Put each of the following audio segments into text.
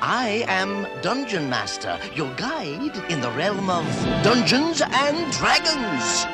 I am Dungeon Master, your guide in the realm of Dungeons and Dragons.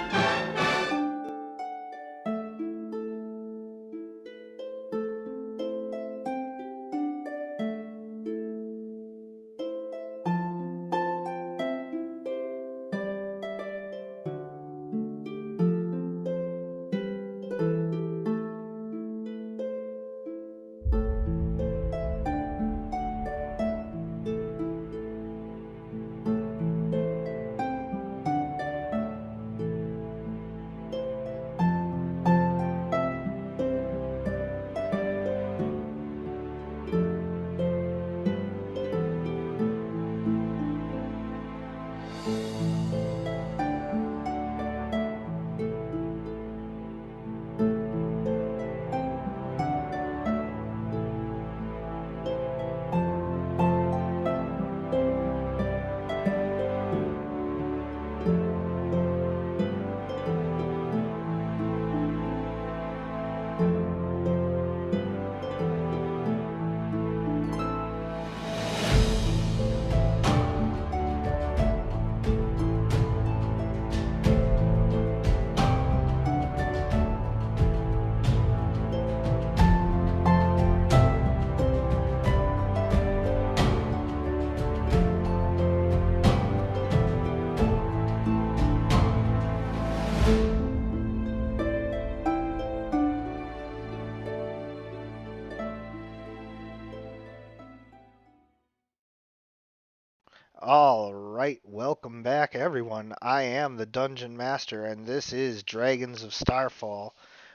All right, welcome back, everyone. I am the Dungeon Master, and this is Dragons of Starfall.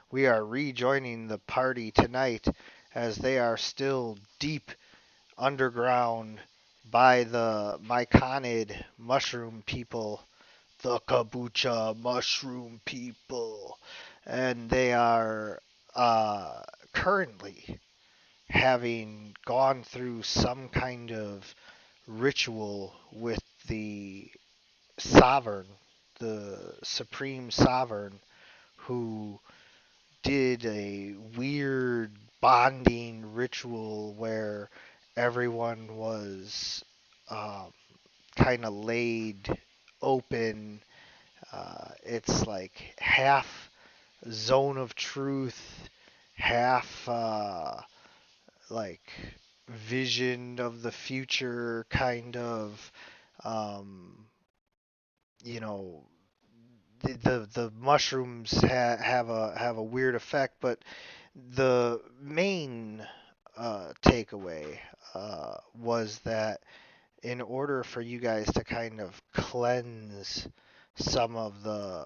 We are rejoining the party tonight as they are still deep underground by the Myconid mushroom people, the Kabucha mushroom people. And they are currently having gone through some kind of ritual with the sovereign, the supreme sovereign, who did a weird bonding ritual where everyone was kind of laid open. It's like half zone of truth, half like vision of the future kind of um, you know the mushrooms have a weird effect, but the main takeaway was that in order for you guys to kind of cleanse some of the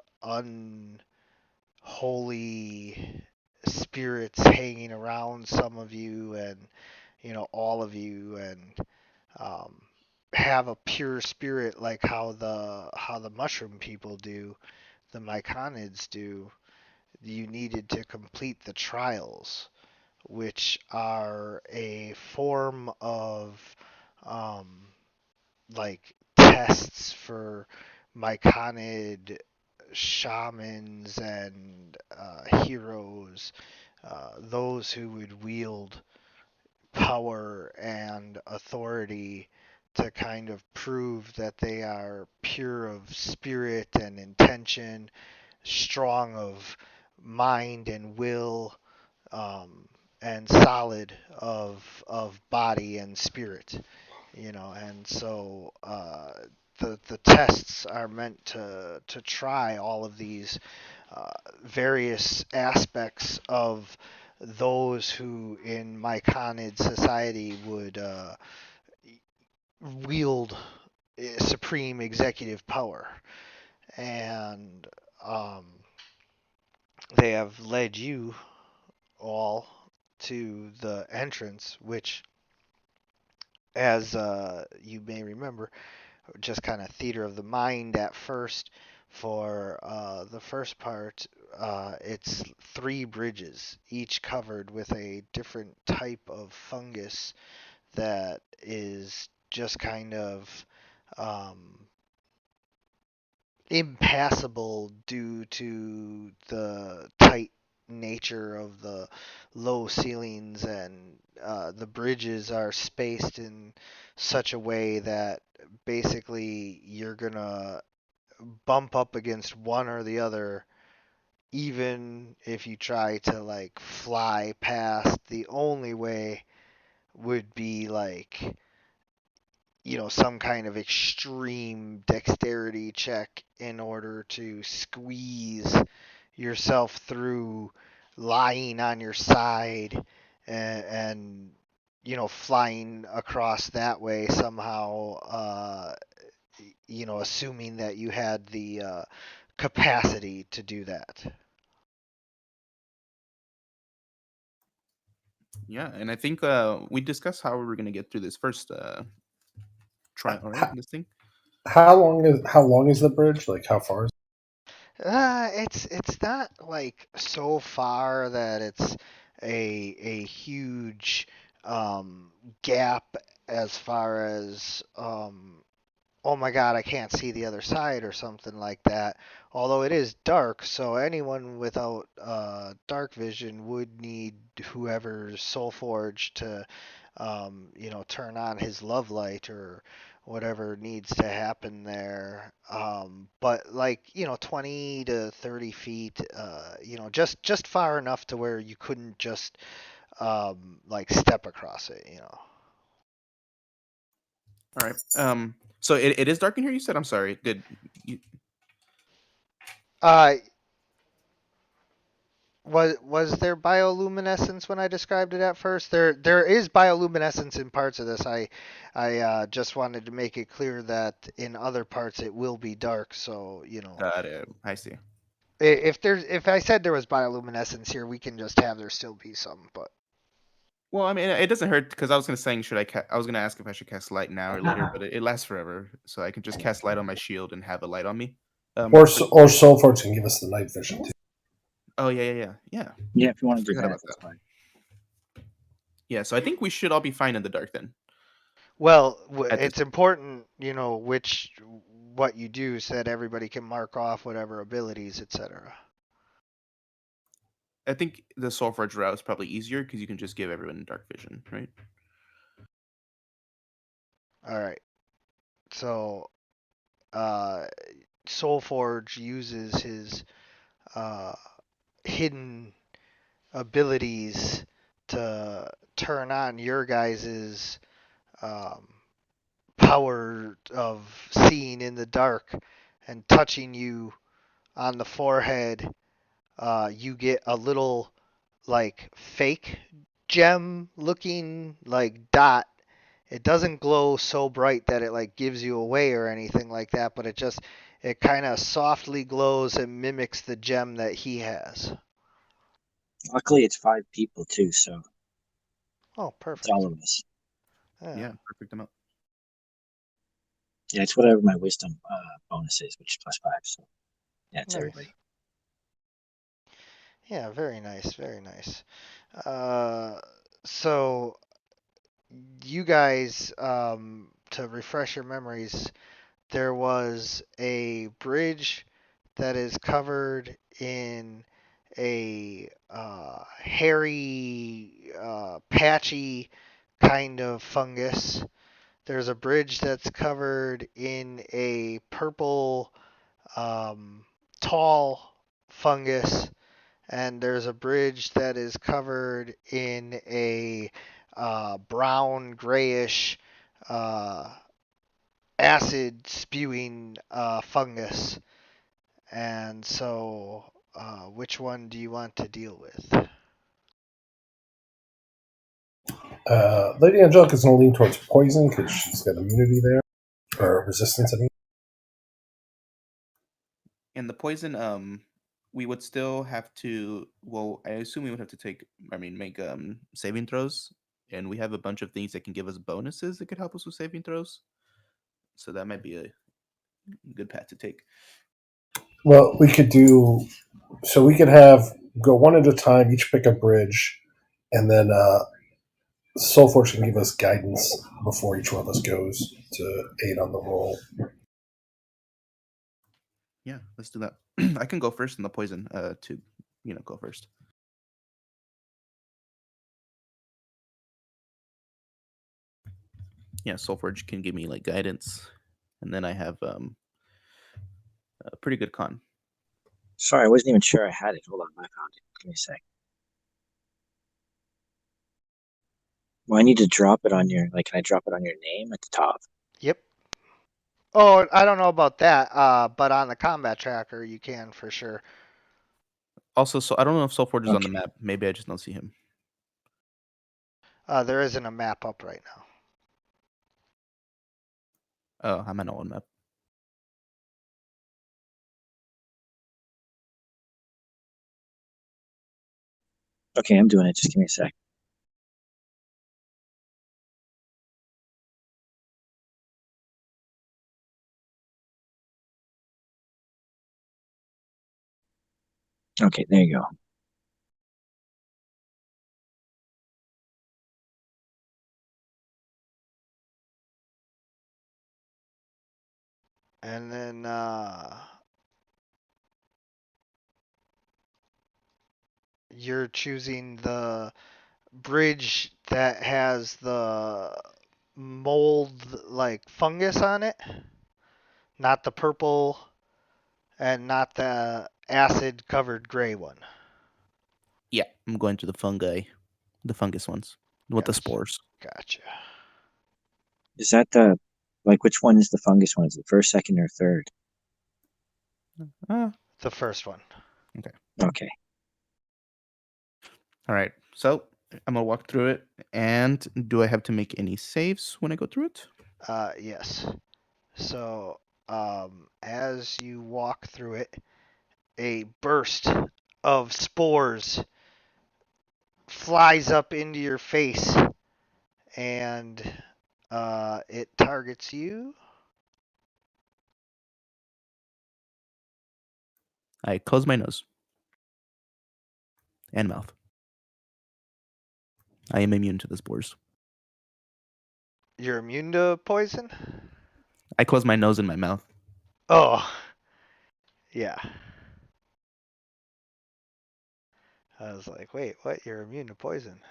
unholy spirits hanging around some of you and all of you, and um, have a pure spirit like how the mushroom people do, the myconids do, you needed to complete the trials, which are a form of um, like tests for myconid shamans and heroes, those who would wield power and authority to kind of prove that they are pure of spirit and intention, strong of mind and will, and solid of body and spirit. And so the tests are meant to try all of these various aspects of those who in Myconid society would wield supreme executive power. And um, they have led you all to the entrance, which, as you may remember, just kind of theater of the mind at first. For the first part, it's three bridges, each covered with a different type of fungus that is just kind of um, impassable due to the tight nature of the low ceilings, and the bridges are spaced in such a way that basically you're gonna bump up against one or the other, even if you try to like fly past. The only way would be like, some kind of extreme dexterity check in order to squeeze yourself through, lying on your side, and flying across that way somehow, assuming that you had the capacity to do that. Yeah, and I think we discussed how we were gonna get through this first trial, right? How, This thing. how long is the bridge? Like how far is It's not like so far that it's a huge gap as far as oh my god, I can't see the other side or something like that. Although it is dark, so anyone without dark vision would need whoever's soul forged to, turn on his love light or whatever needs to happen there. But like, 20 to 30 feet, just far enough to where you couldn't just like step across it. All right. So it is dark in here. You said. I'm sorry. Did you? Uh, was there bioluminescence when I described it at first? There is bioluminescence in parts of this. I just wanted to make it clear that in other parts it will be dark. So Got it. I see. if I said there was bioluminescence here, we can just have there still be some. But Well, I mean, it doesn't hurt because I was gonna saying should I? I was gonna ask if I should cast light now or later, but it lasts forever, so I can just cast light on my shield and have a light on me. But or Soulforge can give us the night vision too. oh yeah. Yeah, if you want to do Forgot that, about that's that. fine. Yeah, so I think we should all be fine in the dark then. well, At this, it's important, what you do so that everybody can mark off whatever abilities, etc. I think the Soulforge route is probably easier because you can just give everyone dark vision, right? All right. So, uh, Soulforge uses his uh, hidden abilities to turn on your guys's um, power of seeing in the dark, and touching you on the forehead. You get a little like fake gem looking like dot. It doesn't glow so bright that it like gives you away or anything like that, but it kind of softly glows and mimics the gem that he has. Luckily, it's 5 people too, so Oh, it's all perfect. of us. Yeah, Yeah, perfect amount. Yeah, it's whatever my wisdom bonus is, which is +5. So yeah, it's nice. everybody. Yeah, very nice, very nice. So you guys, to refresh your memories, there was a bridge that is covered in a hairy, patchy kind of fungus. There's a bridge that's covered in a purple, um, tall fungus, and there's a bridge that is covered in a brown, grayish, uh, acid spewing fungus. And so, which one do you want to deal with? Lady Angelica's going to lean towards poison because she's got immunity there or resistance. I mean, And the poison, we would still have to. Well, I assume we would have to make saving throws, and we have a bunch of things that can give us bonuses that could help us with saving throws. So that might be a good path to take. well, we could do so. We could have go one at a time, each pick a bridge, and then Soulforge can give us guidance before each one of us goes to aid on the roll. Yeah, let's do that. I can go first in the poison to go first. Soulforge can give me like guidance, and then I have a pretty good con. Sorry, I wasn't even sure I had it. Hold on, I found it. Give me a sec. Well, I need to drop it on your, like, can I drop it on your name at the top? Yep. Oh, I don't know about that, but on the combat tracker you can for sure. Also, so I don't know if Soulforge is on the Okay. map. Maybe I just don't see him. There isn't a map up right now. Oh, I'm on one map. Okay, I'm doing it. Just give me a sec. Okay, there you go. And then you're choosing the bridge that has the mold like fungus on it, not the purple and not the acid covered gray one. Yeah, I'm going to the fungus ones with the Yes. spores. Gotcha. Is that the, like, which one is the fungus one? Is it first, second, or third? Ah, The first one. Okay. all right. So I'm gonna walk through it. And do I have to make any saves when I go through it? Yes. So as you walk through it, a burst of spores flies up into your face and it targets you. I close my nose and mouth. I am immune to the spores. You're immune to poison? I close my nose and my mouth. Oh, yeah. I was like, wait, what? You're immune to poison?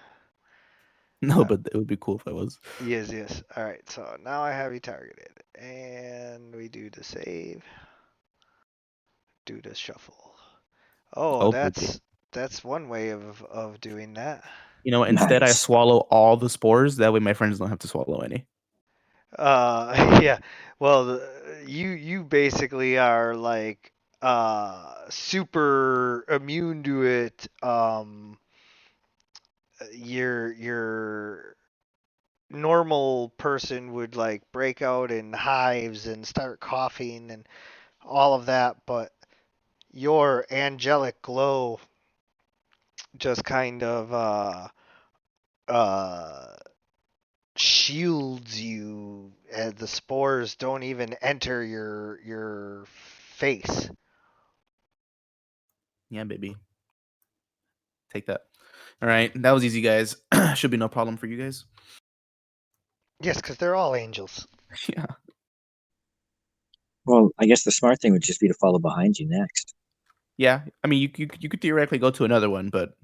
No, but it would be cool if I was. Yes, yes. All right, so now I have you targeted. And we do the save. Do the shuffle. Oh, Oh, baby. that's one way of doing that. You know, instead I Nice. swallow all the spores. That way my friends don't have to swallow any. Yeah. Well, you basically are like super immune to it. Your normal person would like break out in hives and start coughing and all of that, but your angelic glow just kind of uh shields you, and the spores don't even enter your face. Yeah, baby. Take that. All right, that was easy, guys. Should be no problem for you guys. Yes, because they're all angels. Yeah. Well, I guess the smart thing would just be to follow behind you next. Yeah. I mean, you could theoretically go to another one, but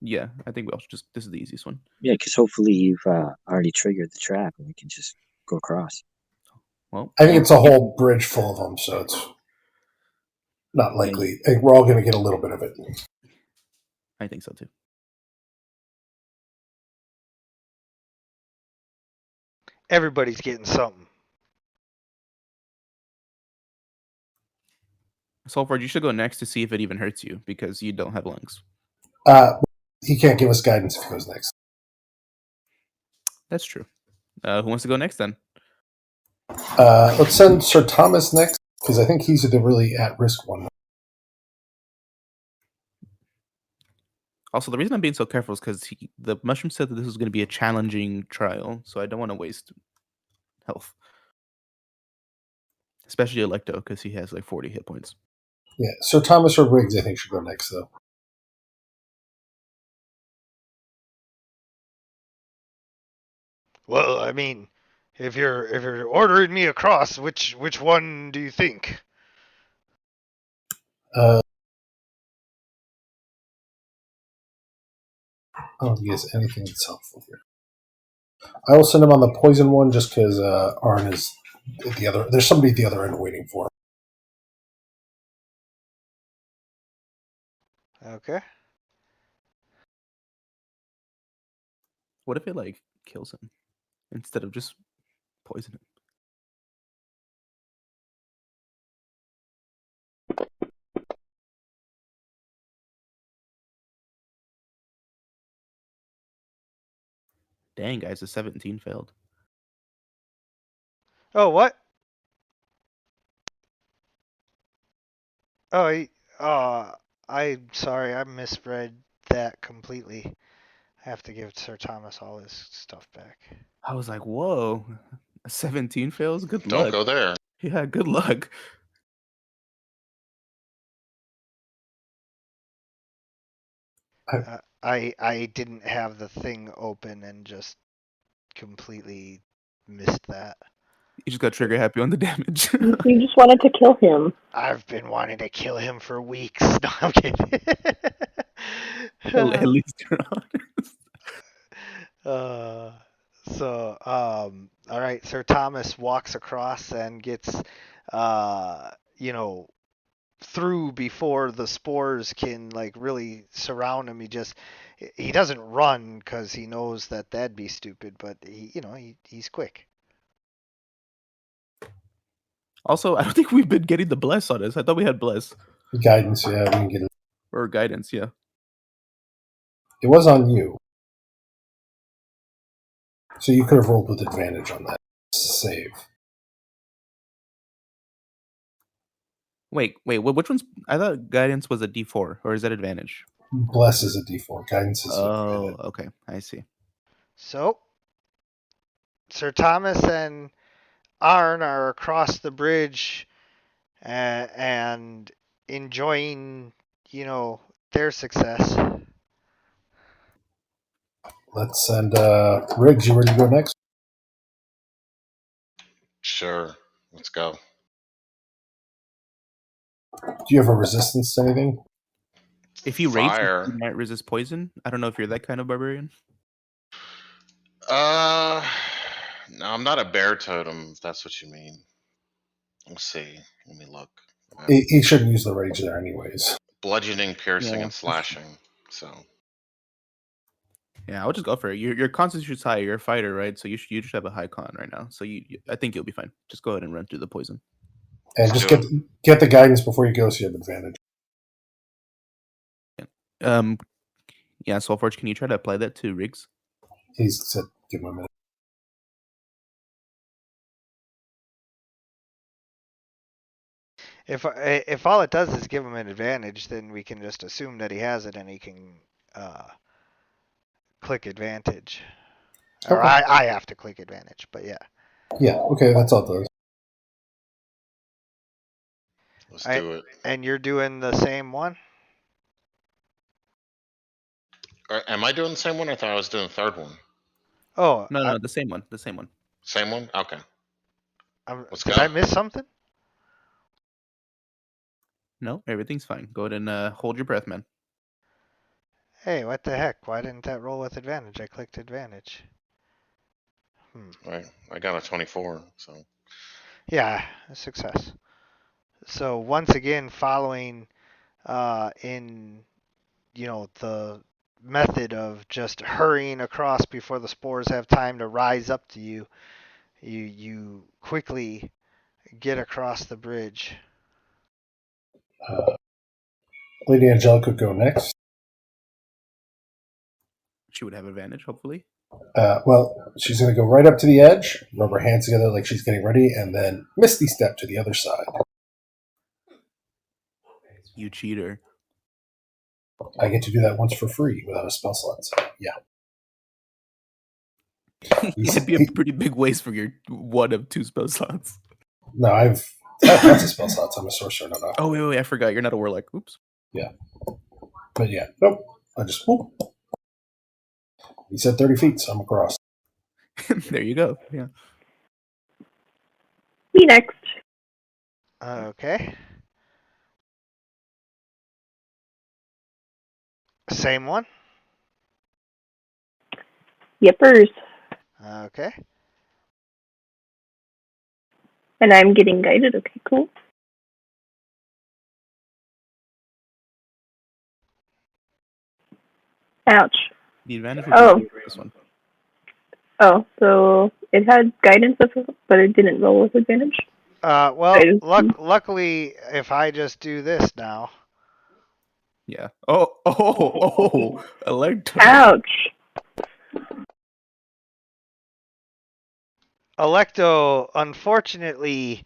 yeah, I think this is the easiest one. Yeah, because hopefully you've already triggered the trap and we can just go across. Well, I think it's a whole bridge full of them, so it's not likely. I think we're all going to get a little bit of it. I think so too. Everybody's getting something. Sulfur, you should go next to see if it even hurts you because you don't have lungs. He can't give us guidance if he goes next. That's true. Who wants to go next then? Let's send Sir Thomas next because I think he's the really at-risk one. Also, the reason I'm being so careful is because the mushroom said that this was going to be a challenging trial, so I don't want to waste health. Especially Electo, because he has like 40 hit points. Yeah, Sir Thomas or Riggs, I think, should go next, though. Well, I mean, if you're ordering me across, which one do you think? I don't think he has anything that's helpful here. I will send him on the poison one just because Arn is at the other. There's somebody at the other end waiting for him. Okay. What if it like kills him instead of just poison him? Dang, guys, a 17 failed. Oh, what? Oh, I'm sorry, I misread that completely. I have to give Sir Thomas all his stuff back. I was like, whoa, a 17 fails? Good Don't luck. go there. Yeah, good luck. I didn't have the thing open and just completely missed that. You just got trigger happy on the damage. You just wanted to kill him. I've been wanting to kill him for weeks. No, I'm kidding. At least you're honest. All right, Sir Thomas walks across and gets, through before the spores can like really surround him. He doesn't run because he knows that that'd be stupid, but he's quick. Also, I don't think we've been getting the bless on us. I thought we had bless Guidance, yeah, we can get it. or guidance. Yeah. It was on you, so you could have rolled with advantage on that save. Wait. Which one's? I thought guidance was a D4, or is that advantage? Bless is a D4. Guidance is Oh, advantage. okay. I see. So, Sir Thomas and Arn are across the bridge and enjoying, their success. Let's send Riggs. You ready to go next? Sure. Let's go. Do you have a resistance to anything? If you rage, Fire. you might resist poison. I don't know if you're that kind of barbarian. No, I'm not a bear totem, if that's what you mean. Let's see. Let me look. He shouldn't use the rage there, anyways. Bludgeoning, piercing, Yeah. and slashing. So Yeah, I'll just go for it. Your constitution's high. You're a fighter, right? So you should have a high con right now. So I think you'll be fine. Just go ahead and run through the poison. And Let's just do get the guidance before you go, so you have advantage. Yeah, Soulforge, can you try to apply that to Riggs? He's said, give him a minute. If all it does is give him an advantage, then we can just assume that he has it and he can click advantage. Or Okay. I have to click advantage, but yeah. Yeah, okay, that's all it does. let's do it. And you're doing the same one? Am I doing the same one? I thought I was doing the third one. Oh, No, the same one. The same one. Same one? Okay. Let's did go. I miss something? No, everything's fine. Go ahead and hold your breath, man. Hey, what the heck? Why didn't that roll with advantage? I clicked advantage. Right. I got a 24, so. Yeah, a success. So once again, following in the method of just hurrying across before the spores have time to rise up to you, you quickly get across the bridge. Lady Angelica would go next. She would have advantage, hopefully. Well, she's going to go right up to the edge, rub her hands together like she's getting ready, and then Misty step to the other side. You cheater. I get to do that once for free without a spell slot. So, yeah. It'd be a pretty big waste for your one of two spell slots. No, I've lots of spell slots. I'm a sorcerer, not a. Oh, wait, I forgot. You're not a warlock. Oops. Yeah. But yeah, nope. I just whoop. He said 30 feet, so I'm across. There you go. Yeah. Me next. Okay. Same one? Yippers. Okay. And I'm getting guided. Okay, cool. Ouch. The advantage would Oh, be this one. so it had guidance, but it didn't roll with advantage. Well, I just, luckily, if I just do this now, Yeah. Oh, Electo. ouch. Electo, unfortunately,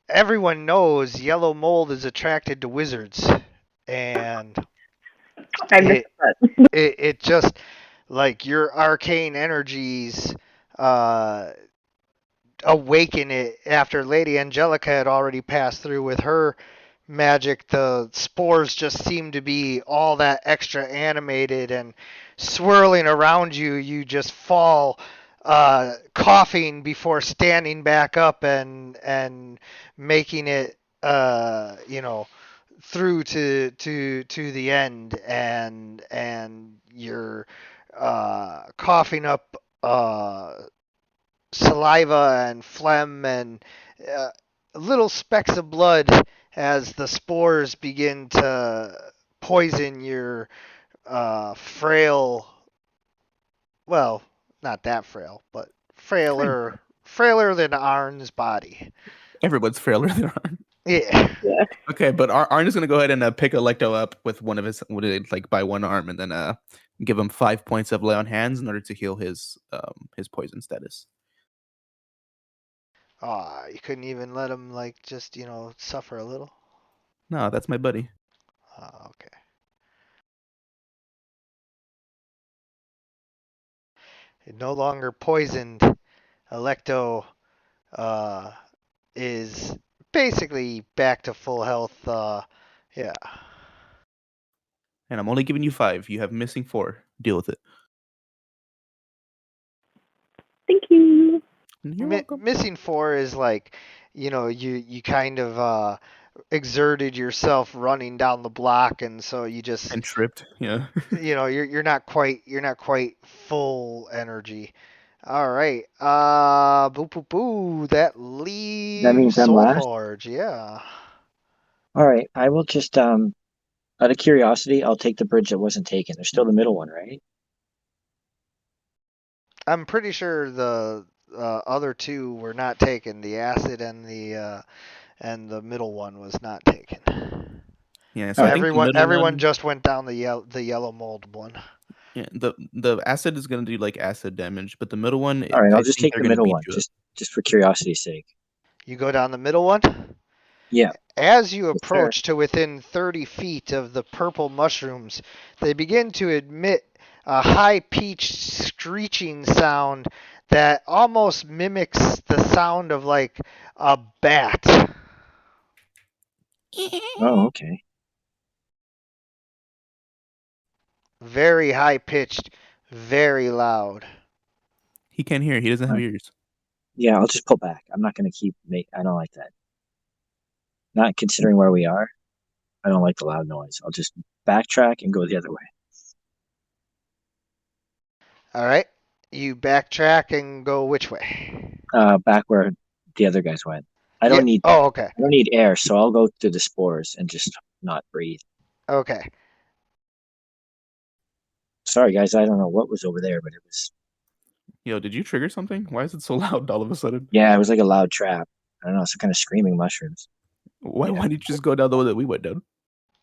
everyone knows yellow mold is attracted to wizards, and I missed it that. it just like your arcane energies uh awaken it after Lady Angelica had already passed through with her magic. The spores just seem to be all that extra animated and swirling around you. You just fall, coughing before standing back up and making it, through to the end, and you're coughing up saliva and phlegm and uh, little specks of blood as the spores begin to poison your frail, well, not that frail, but frailer than Arn's body. Everyone's frailer than Arn. Yeah. Yeah. Okay, but Arn is gonna go ahead and pick Electo up with one of his, like by one arm, and then give him 5 points of lay on hands in order to heal his poison status. Aw, you couldn't even let him like just suffer a little. No, that's my buddy. Oh, okay. No longer poisoned. Electo uh, is basically back to full health. Yeah. And I'm only giving you 5. You have missing 4. Deal with it. Thank you. You're welcome. Missing 4 is like, you kind of exerted yourself running down the block, and so you just, And tripped. Yeah. you're not quite full energy. All right. Boo boo boo. That leaves means I'm last? Soulforge. Yeah. All right, I will just out of curiosity, I'll take the bridge that wasn't taken. There's still the middle one, right? I'm pretty sure the other two were not taken. The acid and the middle one was not taken. Yeah. So I think the middle Everyone one. just went down the yellow mold one. Yeah. The acid is gonna do like acid damage, but the middle one, All right, I I'll just think take they're the gonna middle beat one, you up. just for curiosity's sake. You go down the middle one. Yeah. As you Yes, sir. approach to within 30 feet of the purple mushrooms, they begin to emit a high-pitched screeching sound that almost mimics the sound of like a bat. Oh, okay. Very high-pitched, very loud. He can't hear. He doesn't have Right. ears. Yeah, I'll just pull back. I'm not gonna I don't like that. Not considering where we are, I don't like the loud noise. I'll just backtrack and go the other way. All right. You backtrack and go which way? Back where the other guys went. I Yeah. don't need Oh, okay. I don't need air, so I'll go through the spores and just not breathe. Okay. Sorry, guys. I don't know what was over there, but it was. Yo, did you trigger something? Why is it so loud all of a sudden? Yeah, it was like a loud trap. I don't know, some kind of screaming mushrooms. Why didn't you just go down the way that we went down?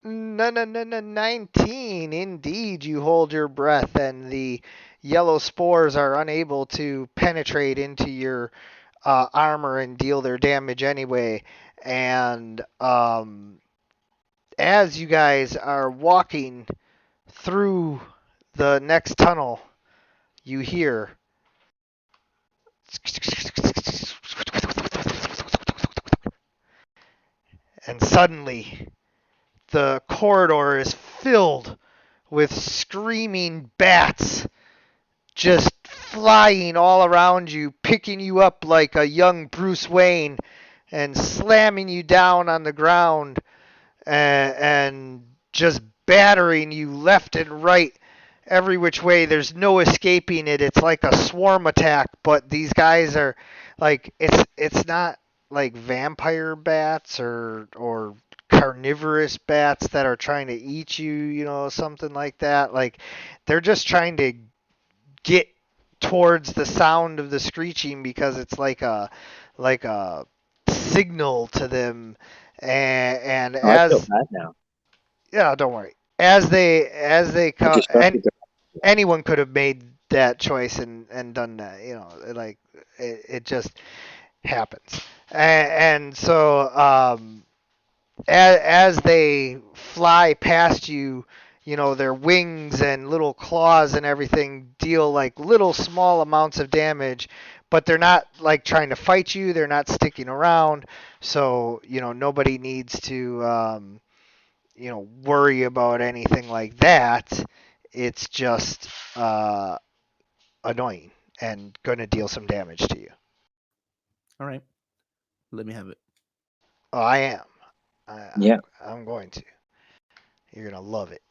No, 19. Indeed, you hold your breath, and the yellow spores are unable to penetrate into your armor and deal their damage anyway. And as you guys are walking through the next tunnel, you hear. And suddenly, the corridor is filled with screaming bats just flying all around you, picking you up like a young Bruce Wayne and slamming you down on the ground and just battering you left and right every which way. There's no escaping it. It's like a swarm attack, but these guys are like it's not like vampire bats or carnivorous bats that are trying to eat you, something like that. Like they're just trying to get towards the sound of the screeching because it's like a signal to them. And Oh, I feel as bad now. yeah, don't worry. As they I come, just felt and anyone could have made that choice and done that. Like it just happens. And so as they fly past you, their wings and little claws and everything deal like little small amounts of damage, but they're not like trying to fight you. They're not sticking around. So, nobody needs to, worry about anything like that. It's just annoying and going to deal some damage to you. All right, let me have it. Oh, I am. Yeah. I'm going to. You're going to love it.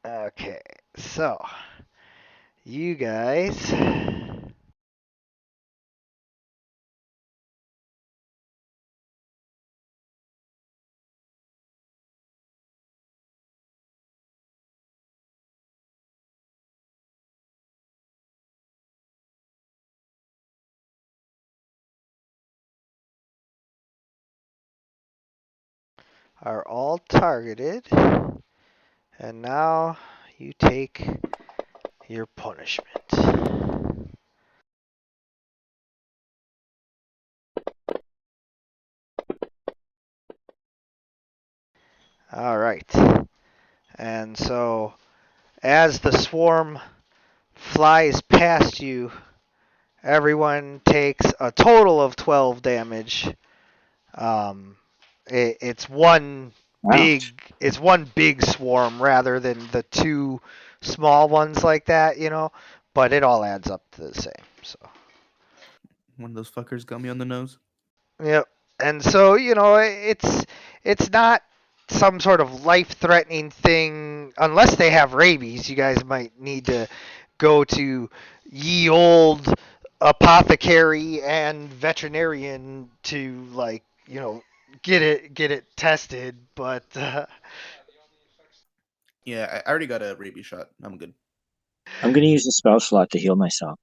Okay, so you guys are all targeted, and now you take your punishment. All right, and so as the swarm flies past you, everyone takes a total of 12 damage. Um, it's one Ouch. it's one big swarm rather than the two small ones like that. But it all adds up to the same. So One of those fuckers got me on the nose. yep. And so it's not some sort of life-threatening thing unless they have rabies. You guys might need to go to ye old apothecary and veterinarian to get it tested. But Yeah, I already got a rabies shot. I'm good. I'm gonna use the spell slot to heal myself.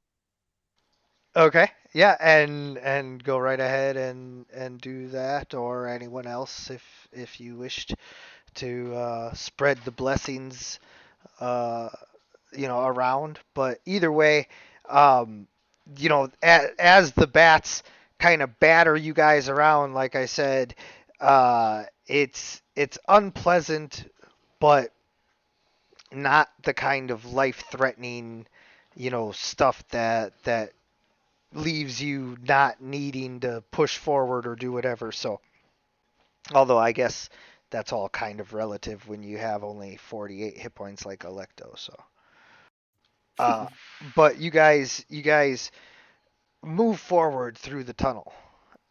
okay, yeah, and go right ahead and do that, or anyone else if you wished to spread the blessings uh, around. But either way, as the bats kind of batter you guys around, like I said, it's unpleasant, but not the kind of life-threatening, stuff that leaves you not needing to push forward or do whatever. So, although I guess that's all kind of relative when you have only 48 hit points like Electo. So. Uh, but you guys move forward through the tunnel,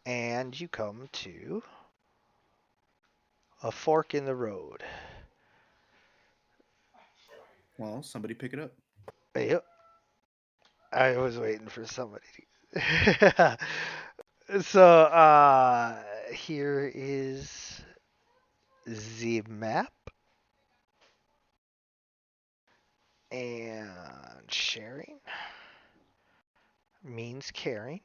and you come to a fork in the road. Well, somebody pick it up. Yep, I was waiting for somebody to. So here is the map, and sharing means caring.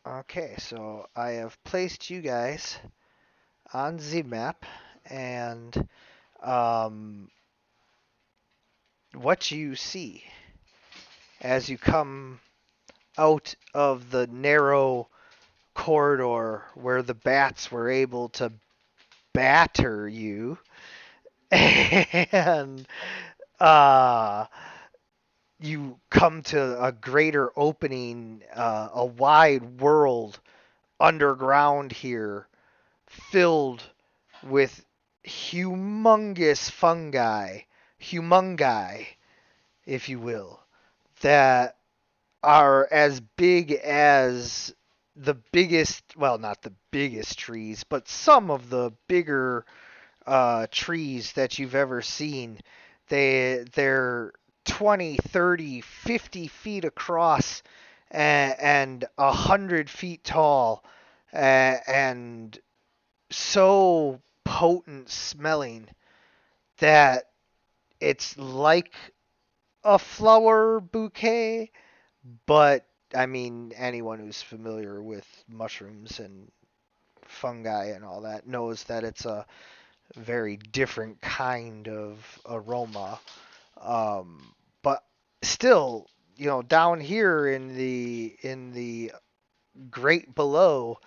Okay, so I have placed you guys on the map, and um, what you see as you come out of the narrow corridor where the bats were able to batter you, and uh, you come to a greater opening, a wide world underground here, filled with humongous fungi humungi, if you will, that are as big as the biggest, well, not the biggest trees, but some of the bigger trees that you've ever seen. They're 20, 30, 50 feet across and 100 feet tall and so potent smelling that it's like a flower bouquet, but I mean, anyone who's familiar with mushrooms and fungi and all that knows that it's a very different kind of aroma. But still, down here in the great below,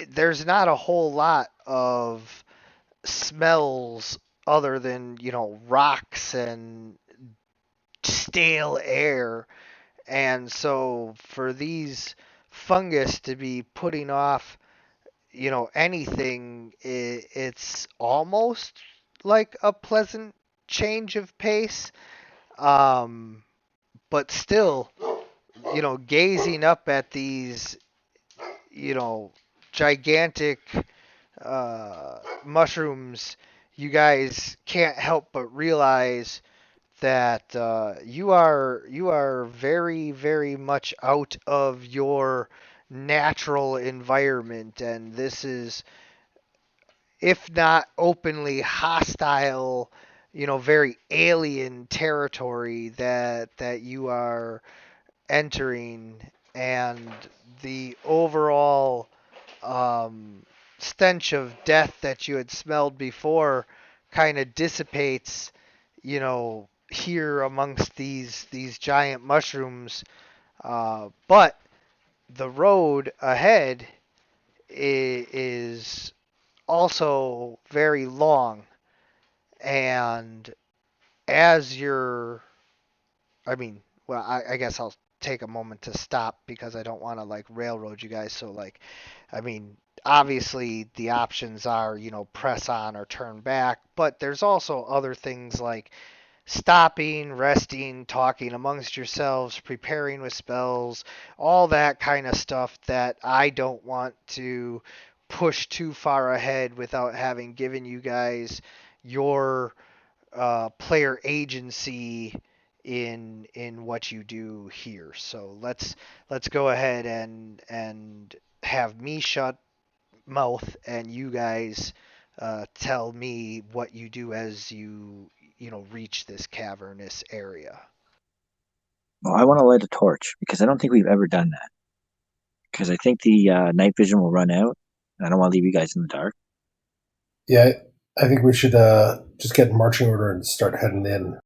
there's not a whole lot of smells other than rocks and stale air. And so for these fungus to be putting off anything, it's almost like a pleasant change of pace. Um, but still, gazing up at these, you know, gigantic mushrooms, you guys can't help but realize that you are very, very much out of your natural environment, and this is, if not openly hostile, very alien territory that you are entering, and the overall stench of death that you had smelled before kind of dissipates, here amongst these giant mushrooms. But the road ahead is also very long, and as you're, I mean, well, I guess I'll take a moment to stop because I don't want to like railroad you guys. So like, I mean, obviously the options are, press on or turn back, but there's also other things like stopping, resting, talking amongst yourselves, preparing with spells, all that kind of stuff that I don't want to push too far ahead without having given you guys your player agency in what you do here. So let's go ahead and have me shut mouth and you guys tell me what you do as you reach this cavernous area. Well, I want to light a torch because I don't think we've ever done that. Because I think the night vision will run out, and I don't want to leave you guys in the dark. Yeah, I think we should just get in marching order and start heading in.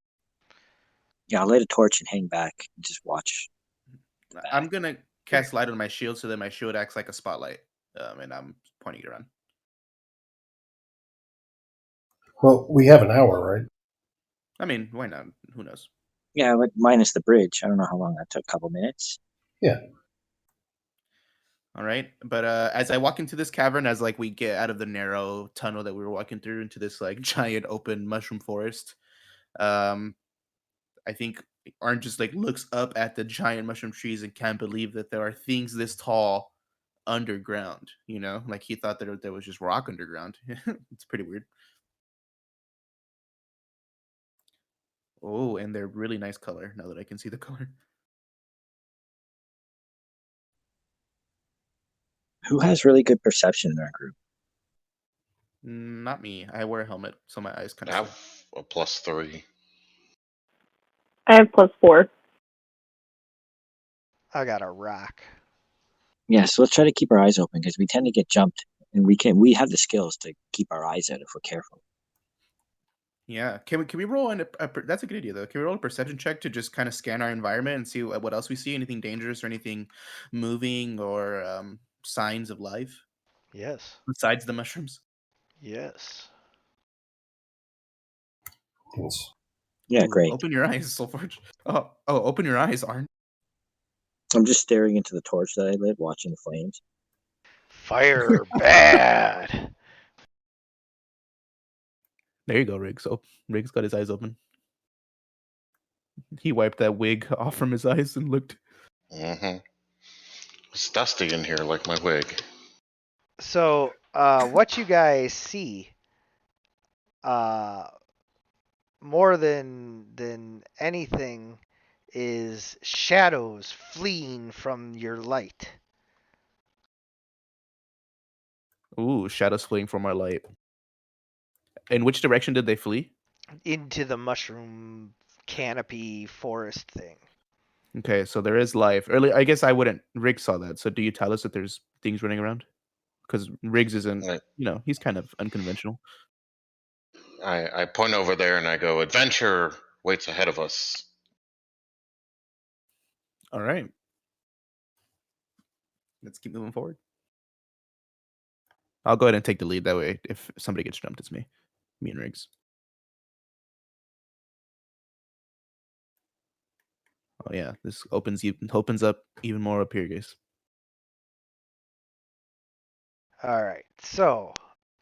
Yeah, I'll light a torch and hang back and just watch. I'm gonna cast light on my shield so that my shield acts like a spotlight, and I'm pointing it around. Well, we have an hour, right? I mean, why not? Who knows? Yeah, but minus the bridge. I don't know how long that took. A couple minutes. Yeah. All right, but as I walk into this cavern, as like we get out of the narrow tunnel that we were walking through into this like giant open mushroom forest, I think Arn just like looks up at the giant mushroom trees and can't believe that there are things this tall underground. Like he thought that there was just rock underground. It's pretty weird. Oh, and they're really nice color now that I can see the color. Who has really good perception in our group? Not me. I wear a helmet, so my eyes kind I of. have a +3. I have +4. I got a rock. Yeah, so let's try to keep our eyes open because we tend to get jumped, and we have the skills to keep our eyes out if we're careful. Yeah, can we roll that's a good idea though. Can we roll a perception check to just kind of scan our environment and see what else we see? Anything dangerous or anything moving or signs of life Yes. besides the mushrooms? Yes. Yes. Yeah, Ooh, great. open your eyes, Soulforge. Oh, open your eyes, Arn. I'm just staring into the torch that I lit, watching the flames. Fire bad. There you go, Riggs. Oh, Riggs got his eyes open. He wiped that wig off from his eyes and looked. Mm-hmm. It's dusty in here, like my wig. So, what you guys see, uh, more than anything, is shadows fleeing from your light. Ooh, shadows fleeing from our light. In which direction did they flee? Into the mushroom canopy forest thing. Okay, so there is life. Early, I guess I wouldn't. Riggs saw that. So do you tell us that there's things running around? Because Riggs isn't. I, He's kind of unconventional. I point over there and I go, adventure waits ahead of us. All right. Let's keep moving forward. I'll go ahead and take the lead. That way, if somebody gets jumped, it's me and Riggs. Oh yeah, this opens up even more up here, guys. All right. So,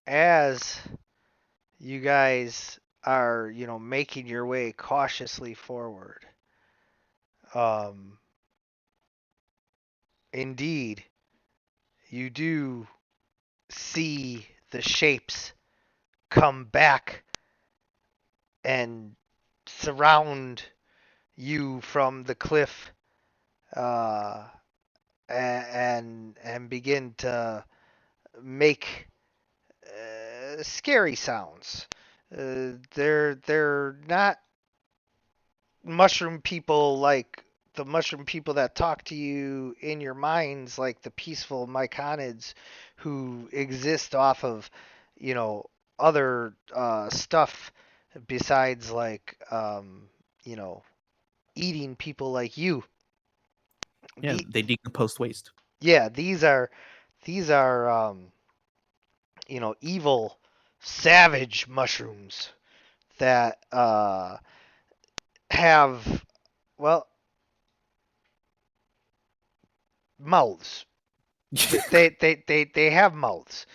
as you guys are, making your way cautiously forward, indeed, you do see the shapes come back and surround you from the cliff, uh, and begin to make scary sounds. They're not mushroom people like the mushroom people that talk to you in your minds, like the peaceful myconids who exist off of, other stuff besides like, eating people like you. Yeah, The they decompose waste. Yeah, these are evil, savage mushrooms that have, well, mouths. They have mouths,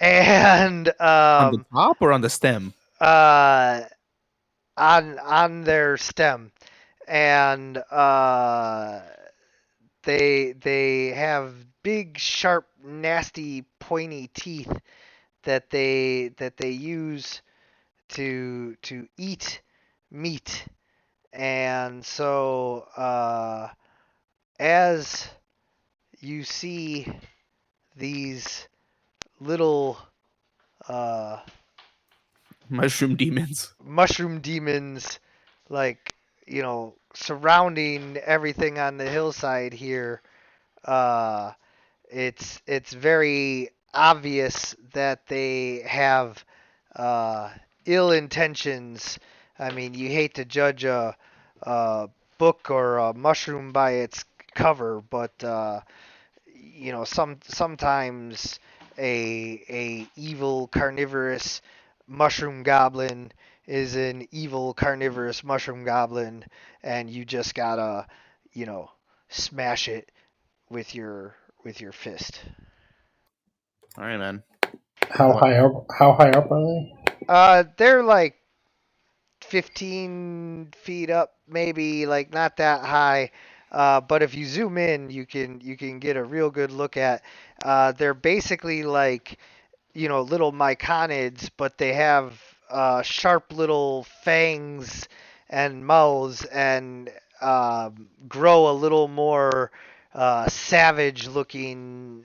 and On the top or on the stem? uh, on their stem, and they have big, sharp, nasty, pointy teeth that they use to eat meat. And so, as you see these little uh, Mushroom demons. mushroom demons, like, surrounding everything on the hillside here, uh, it's very obvious that they have uh, ill intentions. I mean, you hate to judge a book or a mushroom by its cover, but sometimes a evil carnivorous mushroom goblin is an evil carnivorous mushroom goblin, and you just gotta, smash it with your fist. All right, man. How What? high up? How high up are they? They're like 15 feet up, maybe, like not that high. But if you zoom in, you can get a real good look at. They're basically like, little myconids, but they have sharp little fangs and mouths, and grow a little more savage looking,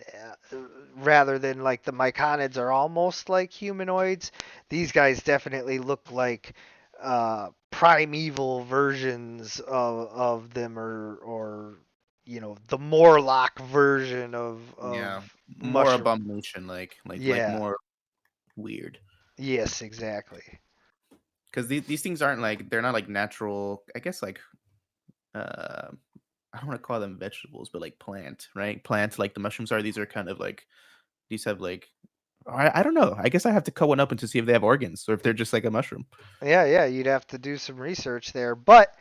rather than like the myconids are almost like humanoids. These guys definitely look like primeval versions of them, or the Morlock version of Yeah, more mushroom. abomination, like Yeah. more weird. Yes, exactly. Because these things aren't like they're not like natural. I guess like uh, I don't want to call them vegetables, but like plant, right? Plant like the mushrooms are. These are kind of like these have like I don't know. I guess I have to cut one up and to see if they have organs or if they're just like a mushroom. Yeah, you'd have to do some research there. But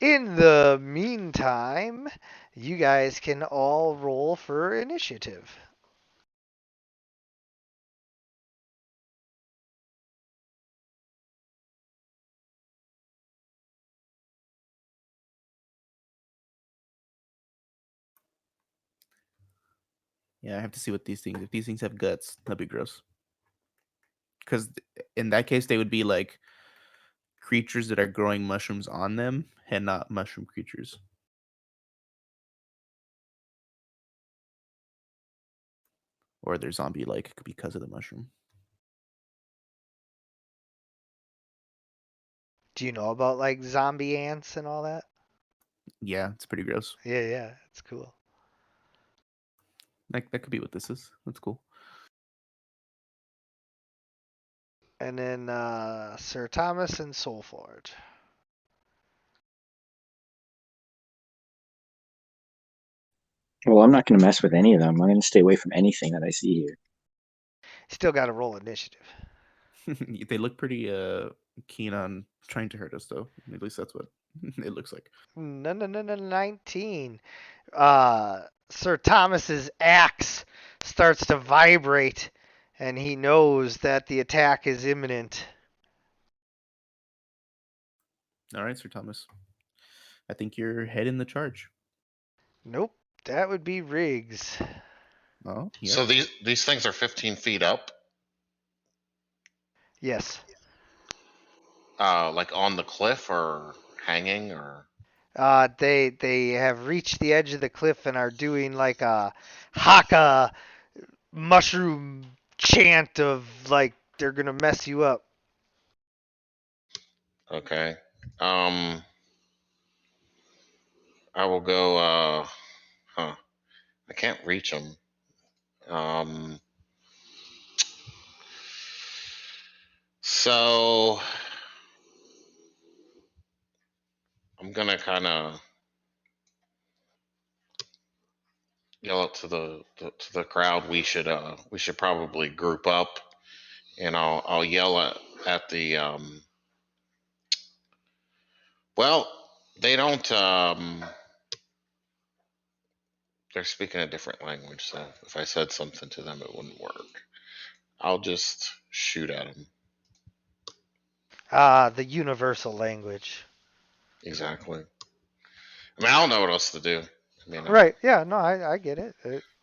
in the meantime, you guys can all roll for initiative. Yeah, I have to see what these things. If these things have guts, that'd be gross. Because in that case, they would be like creatures that are growing mushrooms on them, and not mushroom creatures. Or they're zombie-like because of the mushroom. Do you know about like zombie ants and all that? Yeah, it's pretty gross. Yeah, it's cool. That could be what this is. That's cool. And then Sir Thomas and Soulforge. Well, I'm not going to mess with any of them. I'm going to stay away from anything that I see here. Still got to roll initiative. They look pretty keen on trying to hurt us, though. At least that's what it looks like. No, 19. Sir Thomas's axe starts to vibrate, and he knows that the attack is imminent. All right, Sir Thomas. I think you're heading the charge. Nope, that would be Riggs. Oh, yeah. So these things are 15 feet up, Yes. like on the cliff or hanging or. They have reached the edge of the cliff and are doing like a haka mushroom chant of like they're gonna mess you up. Okay. I will go. Huh. I can't reach them. So I'm gonna kind of yell out to the crowd. We should probably group up, and I'll yell at the Well, they don't. They're speaking a different language, so if I said something to them, it wouldn't work. I'll just shoot at them. The universal language. Exactly. I mean, I don't know what else to do. I mean, Right. Yeah, no, I get it.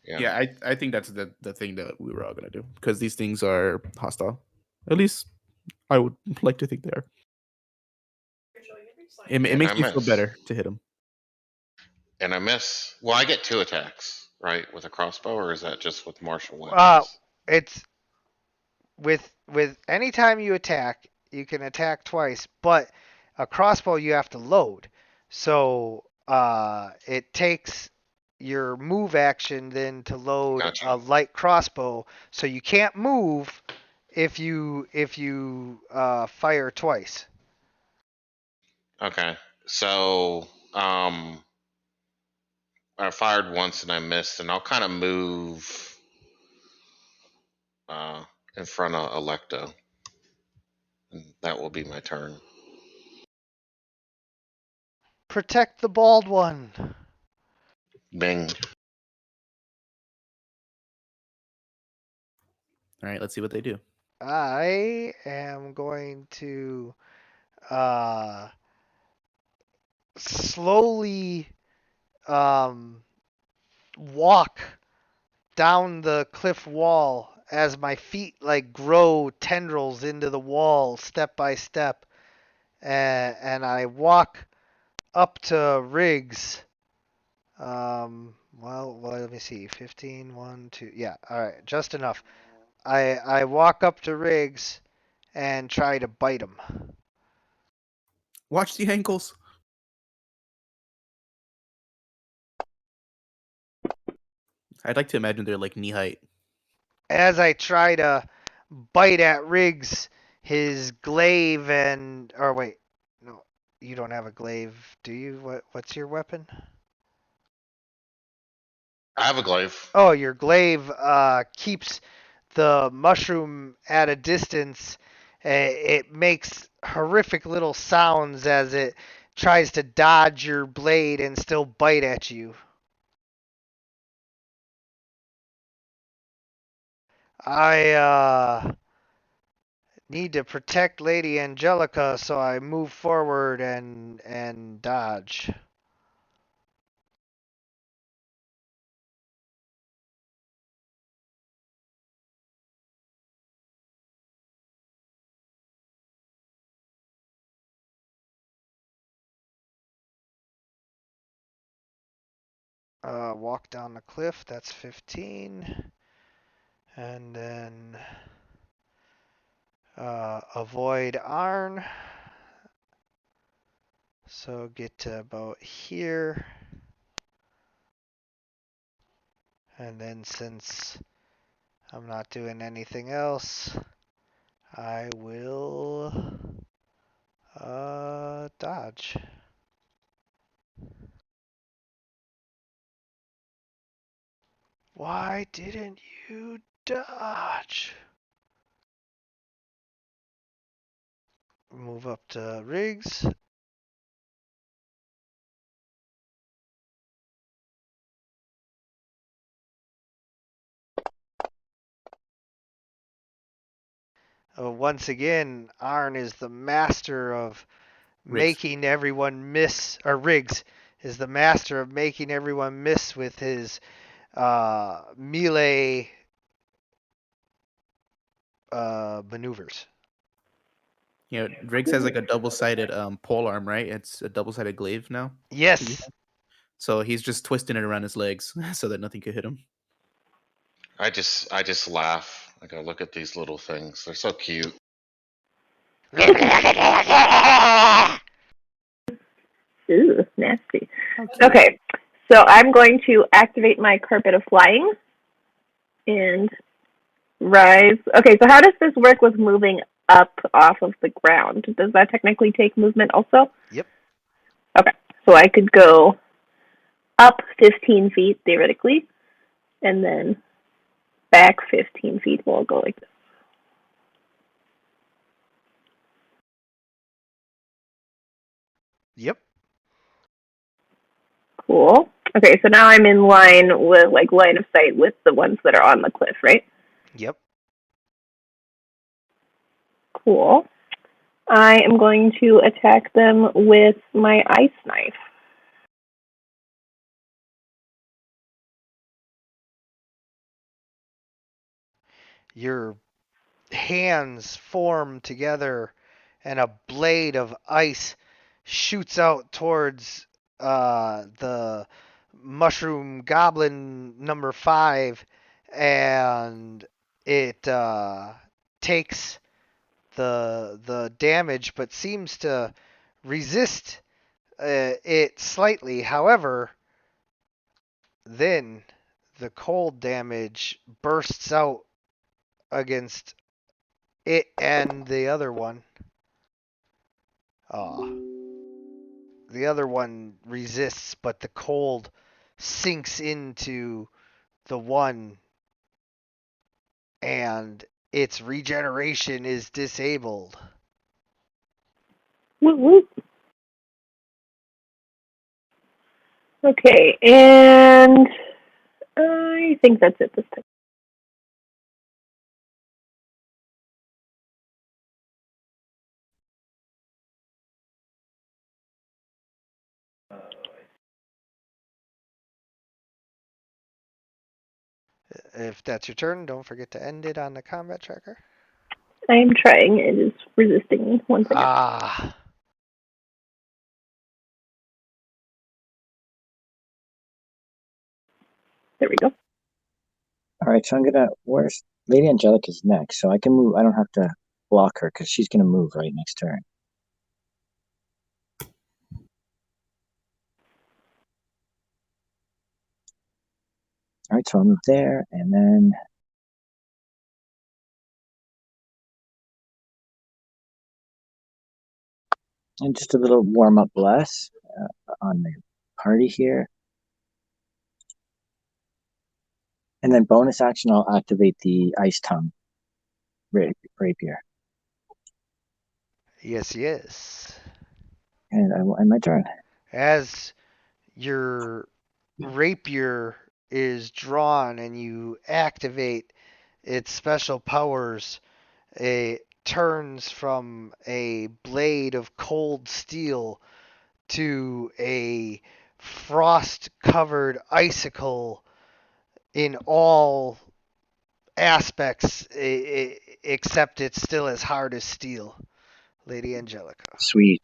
Yeah, I think that's the thing that we were all gonna do, because these things are hostile. At least I would like to think they are. It And makes I me feel miss. better to hit them. And I miss. Well, I get 2 attacks, right, with a crossbow, or is that just with martial Uh, weapons? it's with any time you attack, you can attack twice, but a crossbow you have to load. So it takes your move action then to load Gotcha. a light crossbow, so you can't move if you fire twice. Okay. So, I fired once and I missed, and I'll kind of move uh, in front of Electo, and that will be my turn. Protect the bald one. Bing. All right, let's see what they do. I am going to uh, slowly walk down the cliff wall as my feet like grow tendrils into the wall step by step, and I walk up to Riggs. Well, let me see. 15, 1, 2. Yeah, all right, just enough. I walk up to Riggs and try to bite him. Watch the ankles. I'd like to imagine they're like knee height. As I try to bite at Riggs, his glaive and or wait, no, you don't have a glaive, do you? What's your weapon? I have a glaive. Oh, your glaive keeps the mushroom at a distance. It makes horrific little sounds as it tries to dodge your blade and still bite at you. I need to protect Lady Angelica, so I move forward and dodge. walk down the cliff. That's 15. And then avoid Arn. So get to about here. And then since I'm not doing anything else, I will dodge. Why didn't you dodge? Move up to Riggs. Once again, Arn is the master of Riggs. making everyone miss, or Riggs is the master of making everyone miss with his melee maneuvers. You know, Riggs has like a double-sided pole arm, right? It's a double-sided glaive now. Yes. So he's just twisting it around his legs so that nothing could hit him. I just laugh. I go, look at these little things. They're so cute. Ooh, nasty. How cute. Okay, so I'm going to activate my Carpet of Flying and rise. Okay, so how does this work with moving up off of the ground? Does that technically take movement also? Yep. Okay, so I could go up 15 feet theoretically, and then back 15 feet. We'll go like this. Yep. Cool. Okay, so now I'm in line with, like, line of sight with the ones that are on the cliff, right? Yep. Cool. I am going to attack them with my ice knife. Your hands form together, and a blade of ice shoots out towards the mushroom goblin number 5, and it takes the damage, but seems to resist it slightly. However, then the cold damage bursts out against it and the other one. The other one resists, but the cold sinks into the one, and its regeneration is disabled. Woot woot. Okay, and I think that's it this time. If that's your turn, don't forget to end it on the combat tracker. I am trying. It is resisting me. One second. There we go. All right, so I'm gonna. Where's Lady Angelica's next? So I can move. I don't have to block her because she's gonna move right next turn. All right, so I'll move there, and then just a little warm up bless on the party here, and then bonus action. I'll activate the ice tongue rapier, Yes. and I will end my turn. As your rapier is drawn and you activate its special powers, it turns from a blade of cold steel to a frost-covered icicle in all aspects, except it's still as hard as steel. Lady Angelica. Sweet.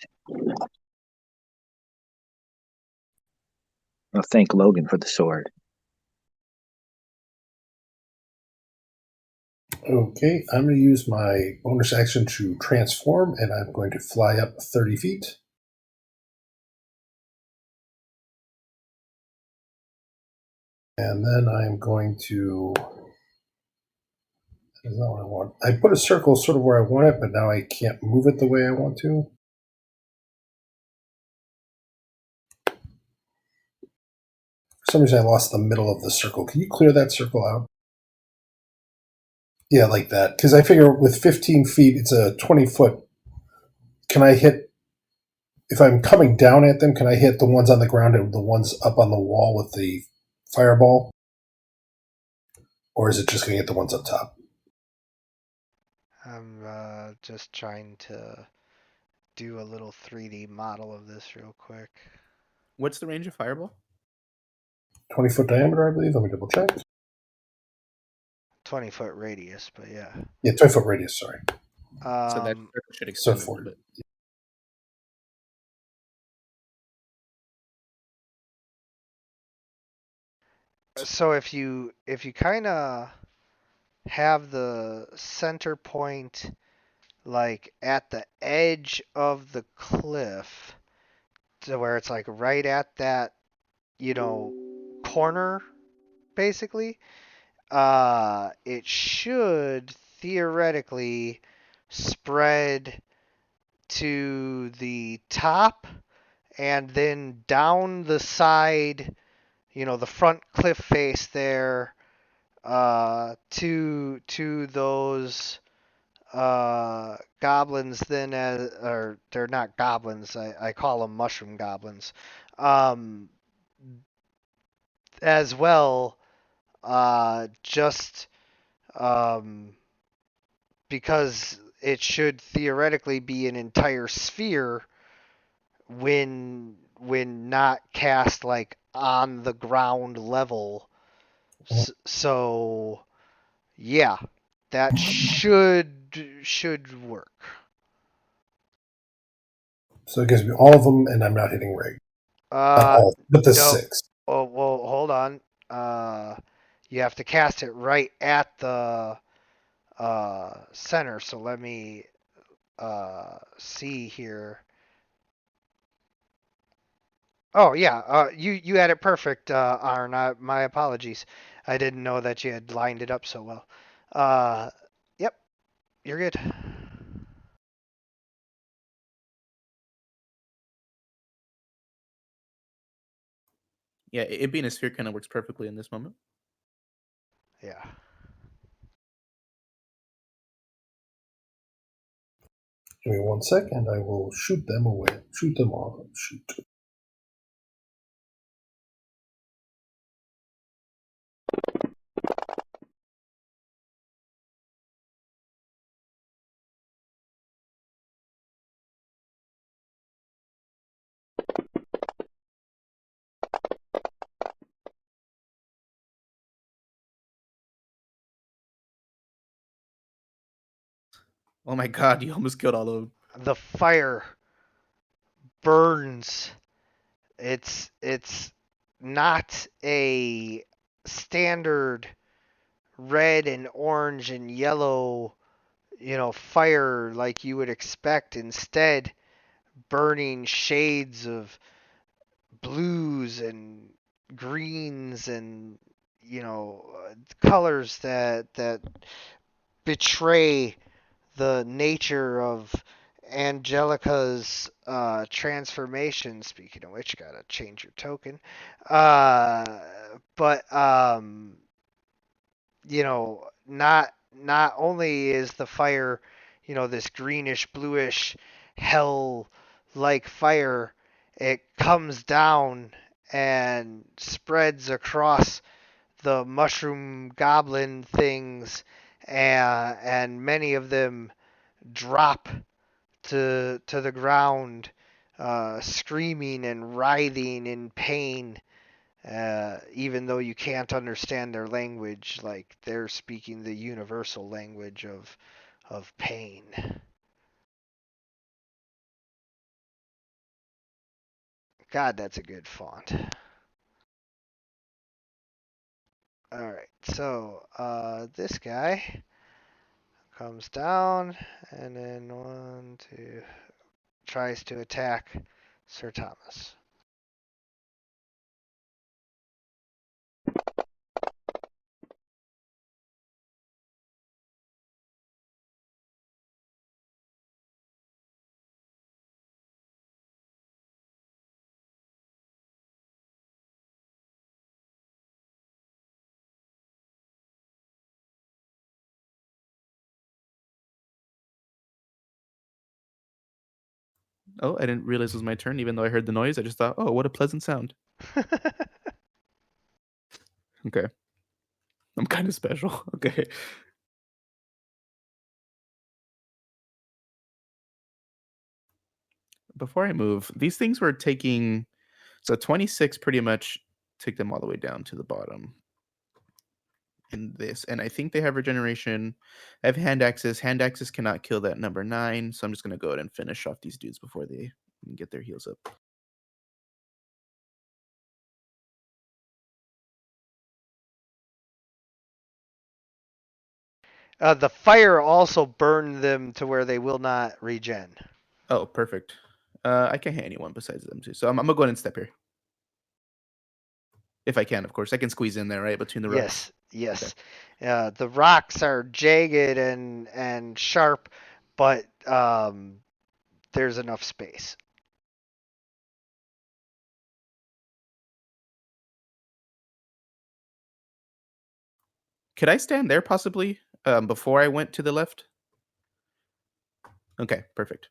I'll thank Logan for the sword. Okay, I'm going to use my bonus action to transform, and I'm going to fly up 30 feet. And then I'm going to... That's not what I want. I put a circle sort of where I want it, but now I can't move it the way I want to. For some reason, I lost the middle of the circle. Can you clear that circle out? Yeah, like that. Because I figure with 15 feet, it's a 20-foot. Can I hit... If I'm coming down at them, can I hit the ones on the ground and the ones up on the wall with the fireball? Or is it just going to hit the ones up top? I'm just trying to do a little 3D model of this real quick. What's the range of fireball? 20-foot diameter, I believe. Let me double check. 20-foot radius, but yeah. Yeah, 20-foot radius, sorry. So that Um, circle should So extend a 40. little bit. so if you kind of have the center point like at the edge of the cliff, to where it's like right at that, corner, basically, it should theoretically spread to the top and then down the side, the front cliff face there, to those goblins then, or they're not goblins, I call them mushroom goblins, um, as well, just um, because it should theoretically be an entire sphere when not cast like on the ground level. So yeah, that should work. So it gives me all of them, and I'm not hitting Rig. Not Uh, all, but the no. 6. Oh well, hold on. You have to cast it right at the center. So let me see here. Oh yeah, you had it perfect, Arn. My apologies. I didn't know that you had lined it up so well. Yep, you're good. Yeah, it being a sphere kind of works perfectly in this moment. Yeah. Give me 1 second. I will shoot them away. Shoot them all. Shoot. Oh my god, you almost killed all of them. The fire burns. It's not a standard red and orange and yellow, fire like you would expect. Instead, burning shades of blues and greens and colors that betray the nature of Angelica's transformation. Speaking of which, gotta change your token. But not only is the fire, this greenish bluish hell like fire, it comes down and spreads across the mushroom goblin things, and many of them drop to the ground, screaming and writhing in pain, even though you can't understand their language, like they're speaking the universal language of pain. God, that's a good font. All right. So this guy comes down and then tries to attack Sir Thomas. Oh, I didn't realize it was my turn, even though I heard the noise. I just thought, oh, what a pleasant sound. Okay. I'm kind of special. Okay. Before I move, these things were taking. So 26 pretty much took them all the way down to the bottom in this. And I think they have regeneration. I have hand axes. Hand axes cannot kill that number 9. So I'm just going to go ahead and finish off these dudes before they get their heals up. The fire also burned them to where they will not regen. Oh, perfect. I can't hit anyone besides them too. So I'm going to go ahead and step here. If I can, of course. I can squeeze in there, right? Between the rocks. Yes. The rocks are jagged and sharp, but there's enough space. Could I stand there possibly before I went to the left? Okay, perfect.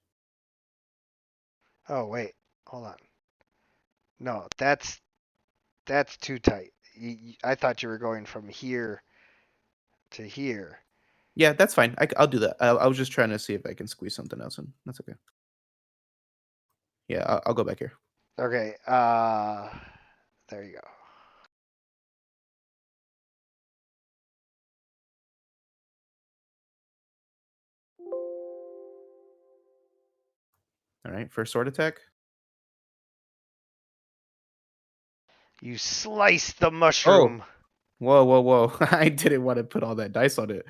Oh wait, hold on. No, that's too tight. I thought you were going from here to here. Yeah, that's fine. I'll do that. I was just trying to see if I can squeeze something else in. That's okay. Yeah, I'll go back here. Okay. There you go. All right, first sword attack. You slice the mushroom. Whoa. I didn't want to put all that dice on it.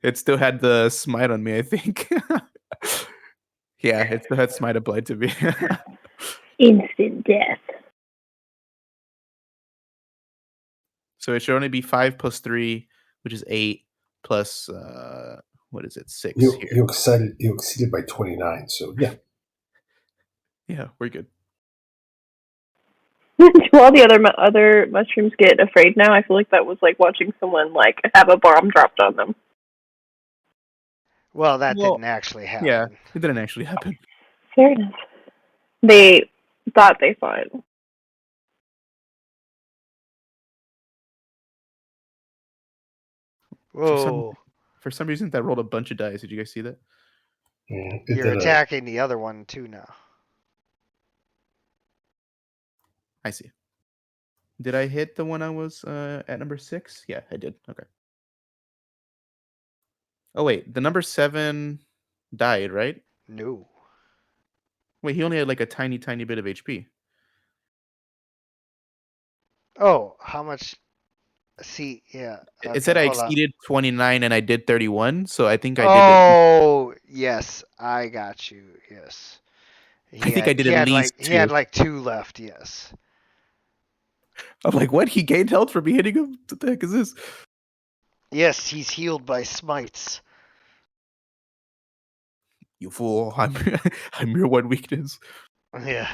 It still had the smite on me, I think. Yeah, it still had smite applied to me. Instant death. So it should only be 5 plus 3, which is 8, plus, what is it, 6 You here. you exceeded by 29. So yeah. Yeah, we're good. Do all the other mushrooms get afraid now? I feel like that was like watching someone like have a bomb dropped on them. Well, that Well, didn't actually happen. Yeah, it didn't actually happen. Fair enough. They thought they saw it. Whoa. For some reason, that rolled a bunch of dice. Did you guys see that? Yeah, You're attacking the other one too now. I see. Did I hit the one I was at number 6? Yeah, I did. Okay. Oh wait, the number 7 died, right? No. Wait, he only had like a tiny bit of HP. Oh, how much? See, yeah. It Okay, said I hold on. exceeded 29 and I did 31, so I think I did. Oh, yes, I got you. Yes. I think I did at least he had 2. like 2 left. Yes. I'm like, what? He gained health for me hitting him? What the heck is this? Yes, he's healed by smites. You fool! I'm your one weakness. Yeah.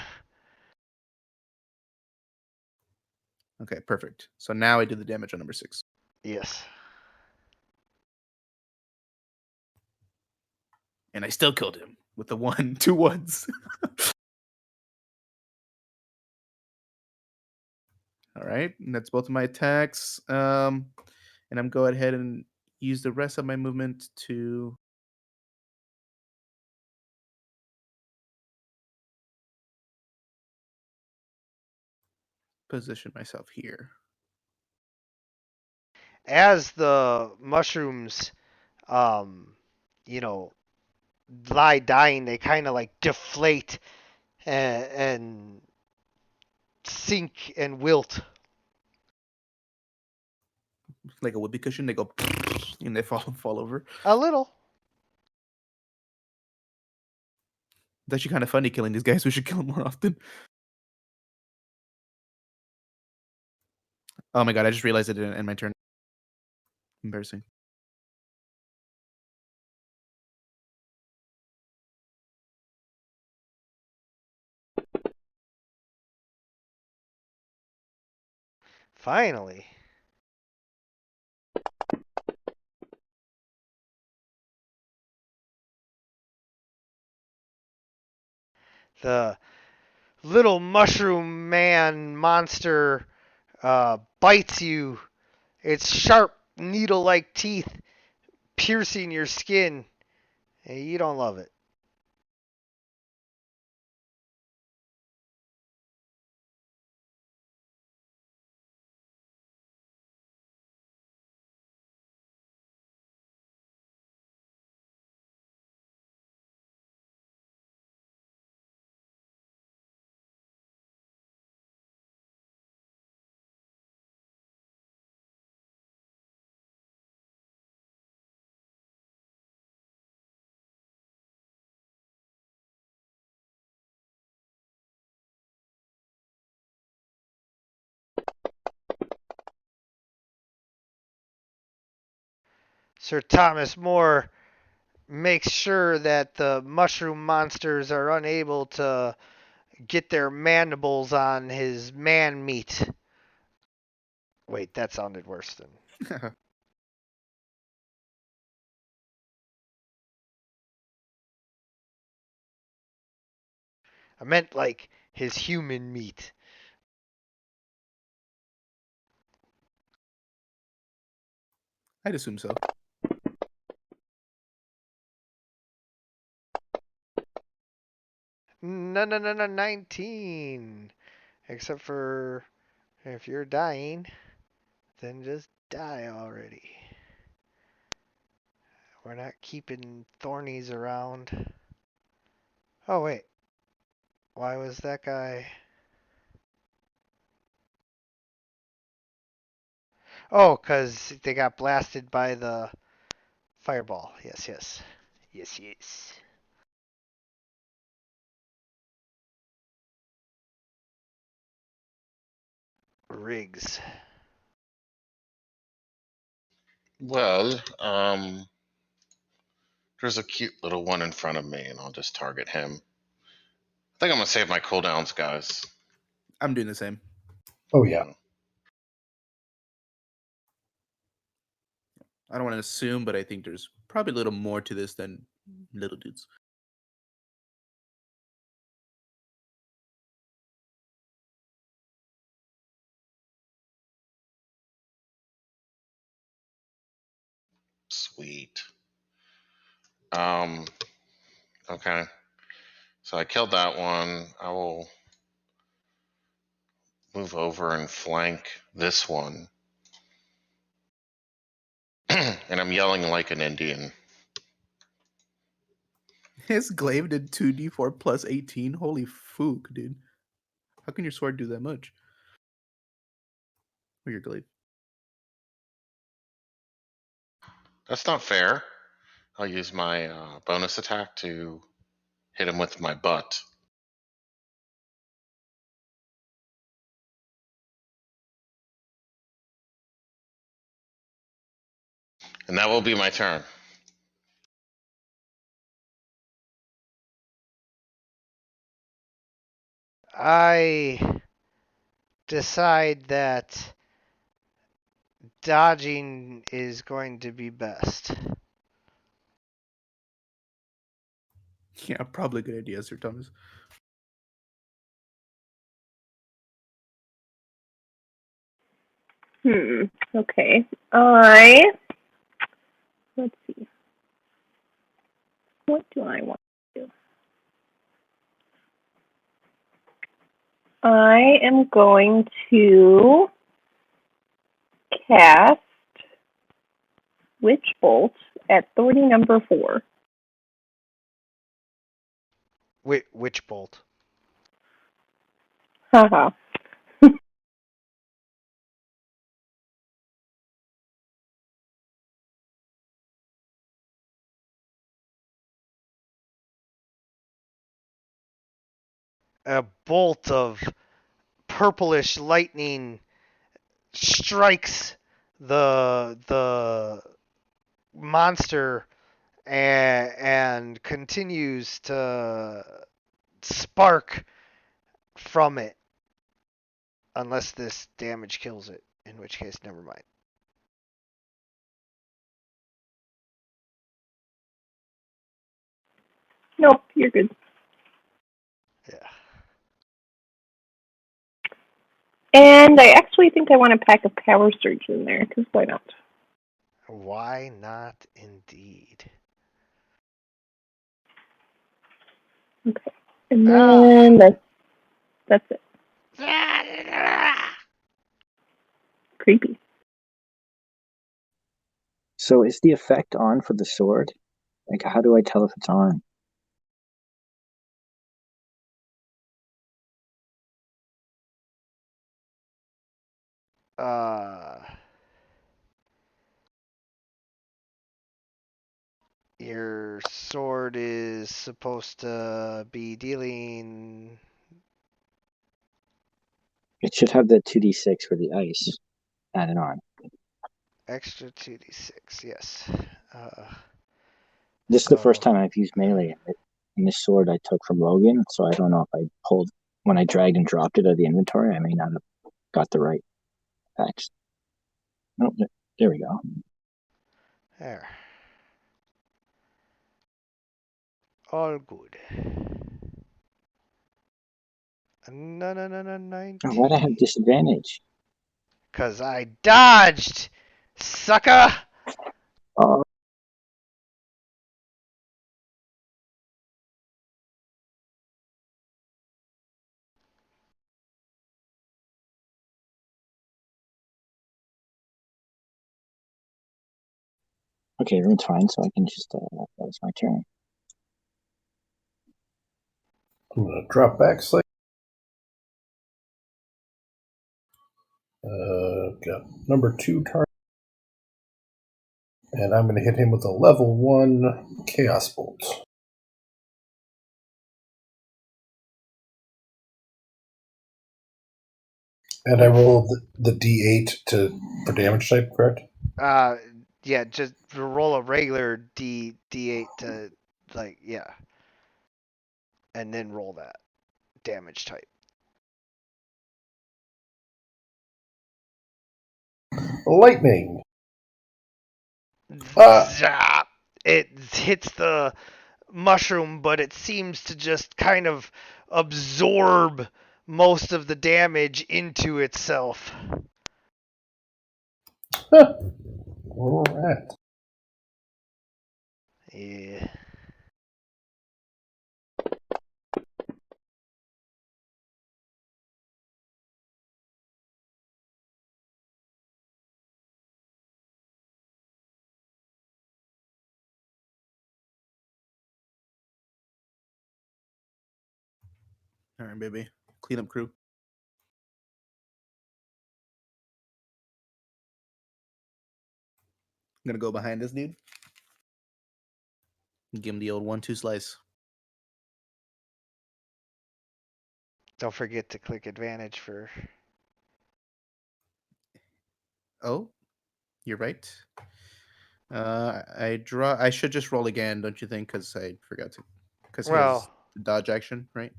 Okay, perfect. So now I did the damage on number 6. Yes. And I still killed him with the 2 ones. All right, and that's both of my attacks. And I'm go ahead and use the rest of my movement to position myself here. As the mushrooms, you know, lie dying, they kind of like deflate and sink and wilt. like a whoopee cushion. They go and they fall over. A little. It's actually kind of funny killing these guys. We should kill them more often. Oh my god! I just realized it in my turn. Embarrassing. Finally. The little mushroom man monster bites you. Its sharp, needle-like teeth piercing your skin. And you don't love it. Sir Thomas More makes sure that the mushroom monsters are unable to get their mandibles on his man meat. Wait, that sounded worse than. I meant like his human meat. I'd assume so. No, 19. Except for if you're dying, then just die already. We're not keeping thornies around. Oh, wait. Why was that guy? Oh, because they got blasted by the fireball. Yes, yes. Yes, yes. Rigs. Well, there's a cute little one in front of me, and I'll just target him. I think I'm gonna save my cooldowns, guys. I'm doing the same. Oh yeah. I don't want to assume, but I think there's probably a little more to this than little dudes. Sweet. Um. Okay. So I killed that one. I will move over and flank this one. And I'm yelling like an Indian. His glaive did 2d4 plus 18. Holy fook, dude. How can your sword do that much? Or your glaive? That's not fair. I'll use my bonus attack to hit him with my butt. And that will be my turn. I decide that dodging is going to be best. Yeah, probably a good idea, Sir Thomas. Okay. Let's see. What do I want to do? I am going to cast Witch Bolt at Thorny number 4. Witch bolt. Haha. a bolt of purplish lightning strikes the monster and continues to spark from it, unless this damage kills it, in which case never mind. Nope, you're good. Yeah. And I actually think I want to pack a power surge in there, because why not? Why not indeed? Okay. And then that's it. Creepy. So is the effect on for the sword? Like, how do I tell if it's on? Uh, your sword is supposed to be dealing. It should have the 2d6 for the ice added on. Extra 2d6, yes. This is the first So, time I've used melee, and this sword I took from Logan, so I don't know if I pulled when I dragged and dropped it out of the inventory. I may not have got the right facts. Oh, there we go. there. All good. No, 19. Oh, why'd I have disadvantage? Because I dodged, sucker! Oh, okay, everyone's fine, so I can just, that was my turn. I'm going to drop back slightly. Got number 2 target. And I'm going to hit him with a level 1 Chaos Bolt. And I rolled the D8 for damage type, correct? Yeah, just roll a regular D8 to, like, yeah. And then roll that damage type. Lightning. Zap! It hits the mushroom, but it seems to just kind of absorb most of the damage into itself. All right. Yeah. All right, baby. Clean up crew. I'm gonna go behind this dude. And give him the old 1-2 slice. Don't forget to click advantage for. Oh, you're right. I should just roll again, don't you think? Because I forgot to. Because he has Well, dodge action, right?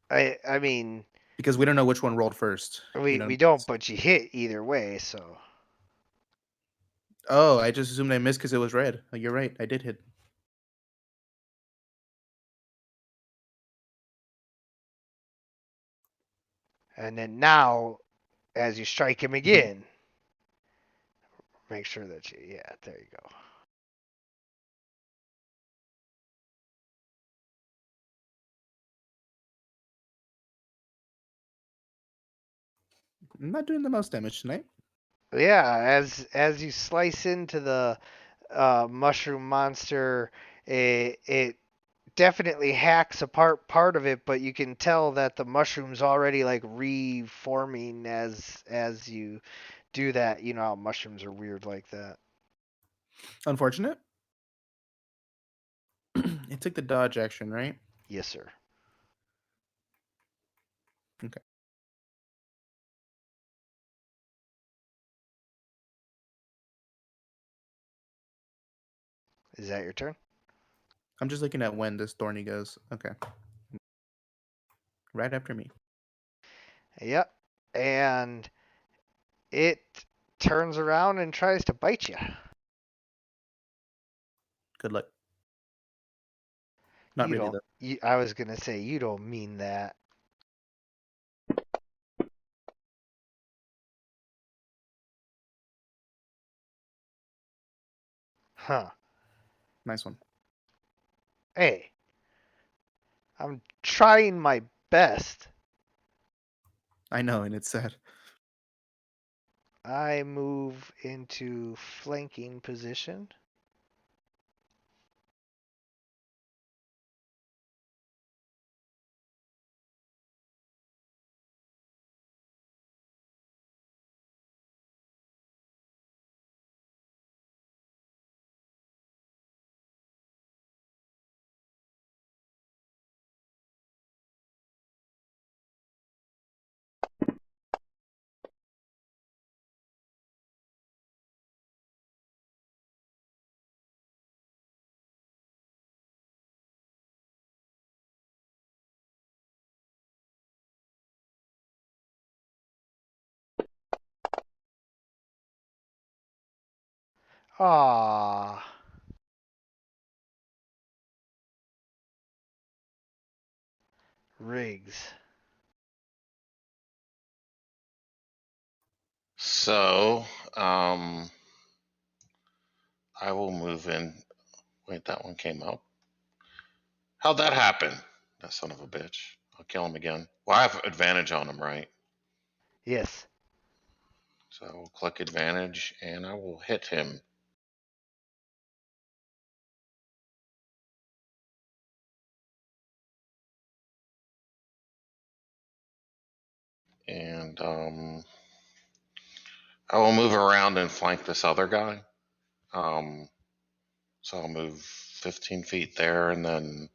I mean, Because we don't know which one rolled first. we don't, but you hit either way, so. Oh, I just assumed I missed because it was red. Oh, you're right. I did hit. And then now, as you strike him again, make sure that you. Yeah, there you go. I'm not doing the most damage tonight. Yeah, as you slice into the mushroom monster, it definitely hacks apart part of it, but you can tell that the mushroom's already like reforming as you do that. You know how mushrooms are weird like that. Unfortunate. It took the dodge action, right? Yes, sir. Okay. Is that your turn? I'm just looking at when this thorny goes. Okay. Right after me. Yep. And it turns around and tries to bite you. Good luck. Not You really, don't. though. I was gonna say you don't mean that. Huh. Nice one. Hey, I'm trying my best. I know, and it's sad. I move into flanking position. Ah. Riggs. So, I will move in. Wait, that one came up. How'd that happen? That son of a bitch. I'll kill him again. Well, I have advantage on him, right? Yes. So I will click advantage and I will hit him. And I will move around and flank this other guy. So I'll move 15 feet there and then.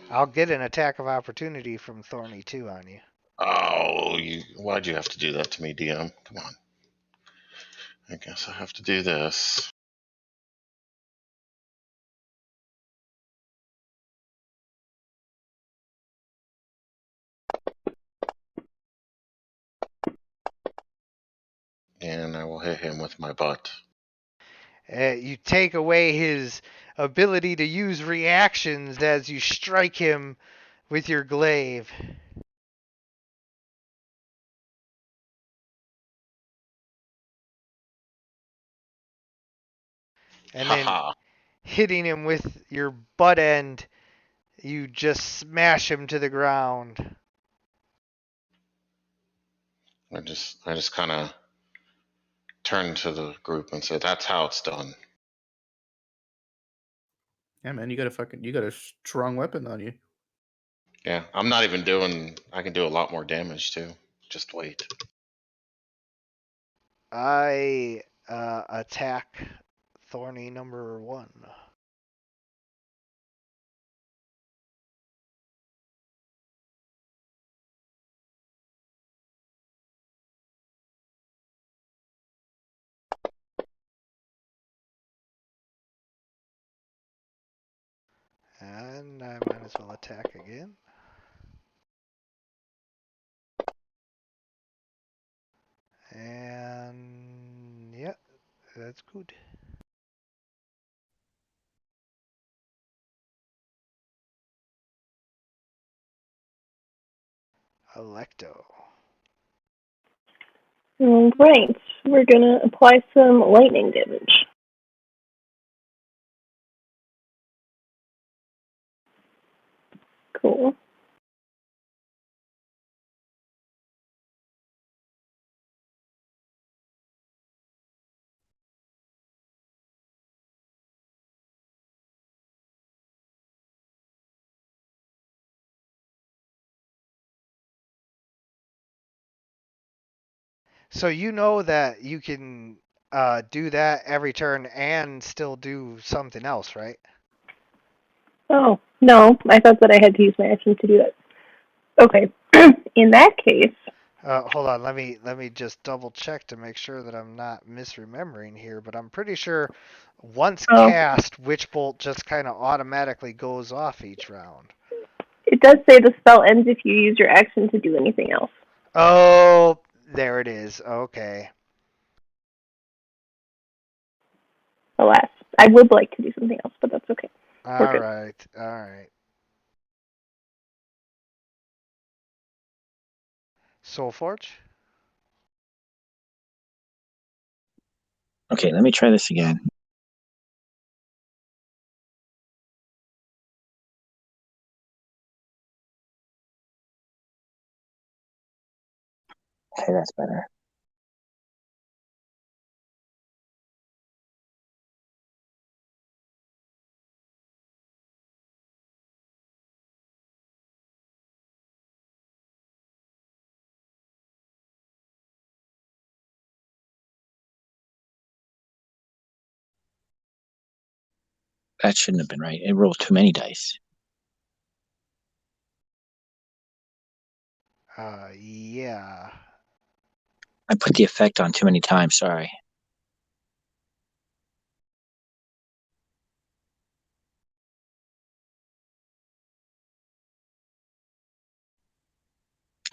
I'll get an attack of opportunity from Thorny 2 on you. Oh, why'd you have to do that to me, DM? Come on. I guess I have to do this. And I will hit him with my butt. You take away his ability to use reactions as you strike him with your glaive. And then Haha. hitting him with your butt end, you just smash him to the ground. I just kind of turn to the group and say, "That's how it's done." Yeah, man, you got a strong weapon on you. Yeah, I'm not even doing. I can do a lot more damage too. Just wait. I attack Thorny number 1. And I might as well attack again. And yeah, that's good. Electo. Right. We're gonna apply some lightning damage. Cool. So you know that you can do that every turn and still do something else, right? Oh, no. I thought that I had to use my action to do that. Okay. In that case, Hold on, let me just double check to make sure that I'm not misremembering here, but I'm pretty sure once oh, cast, Witch Bolt just kind of automatically goes off each round. it does say the spell ends if you use your action to do anything else. Oh, there it is. Okay. Alas, I would like to do something else, but that's okay. We're All good. right. All right. Soulforge? Okay, let me try this again. Okay, that's better. That shouldn't have been right. It rolled too many dice. Yeah. I put the effect on too many times, sorry.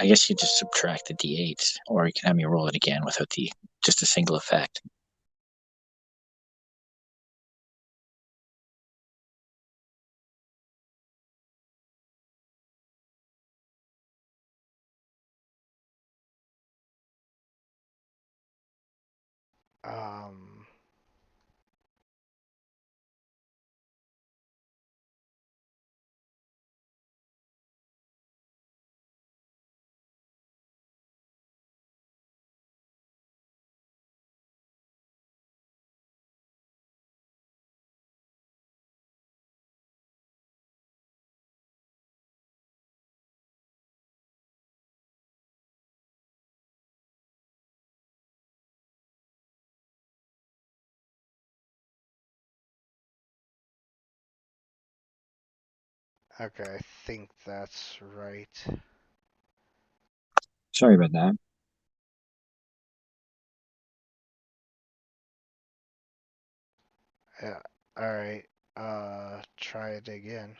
I guess you just subtract the d8s, or you can have me roll it again without just a single effect. Um. Okay, I think that's right. Sorry about that. Yeah. All right. Try it again.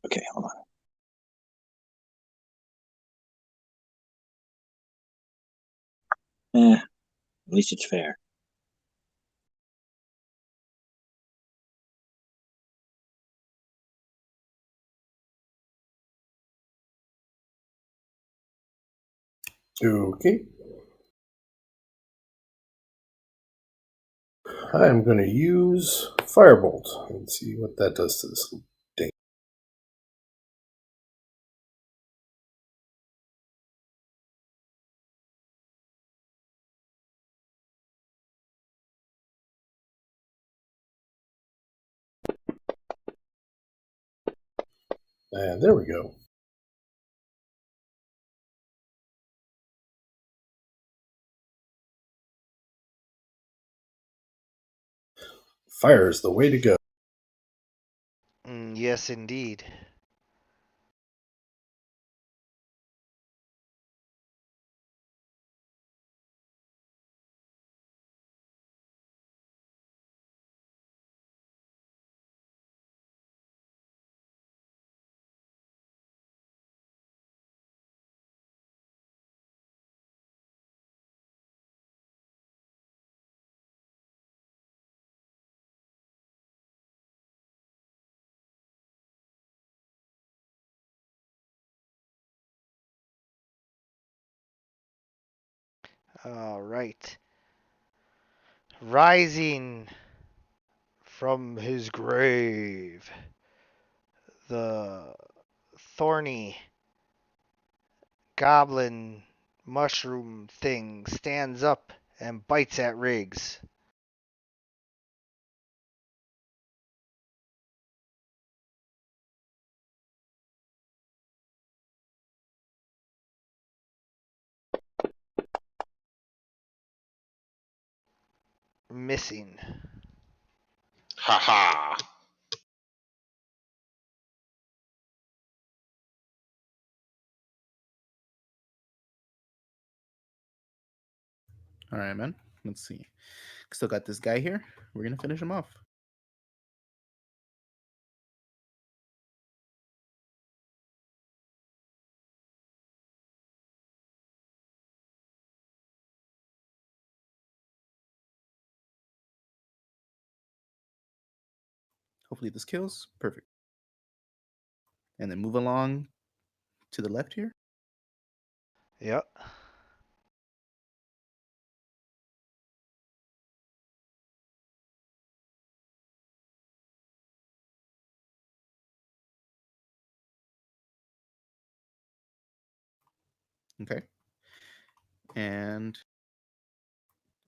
Okay, hold on. At least it's fair. Okay. I'm going to use Firebolt and see what that does to this thing. And there we go. Fire is the way to go. Yes, indeed. All right. Rising from his grave, the thorny goblin mushroom thing stands up and bites at Riggs. Missing. Ha ha. All right, man. Let's see. Still got this guy here. We're gonna finish him off. Hopefully this kills. Perfect. And then move along to the left here. Yep. Okay. And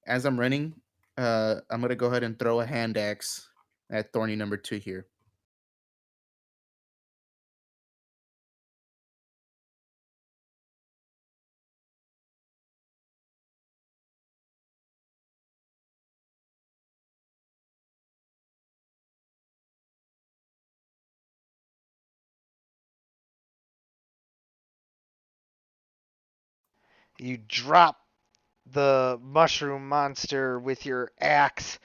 as I'm running, I'm gonna go ahead and throw a hand axe at Thorny number 2 here. You drop the mushroom monster with your axe,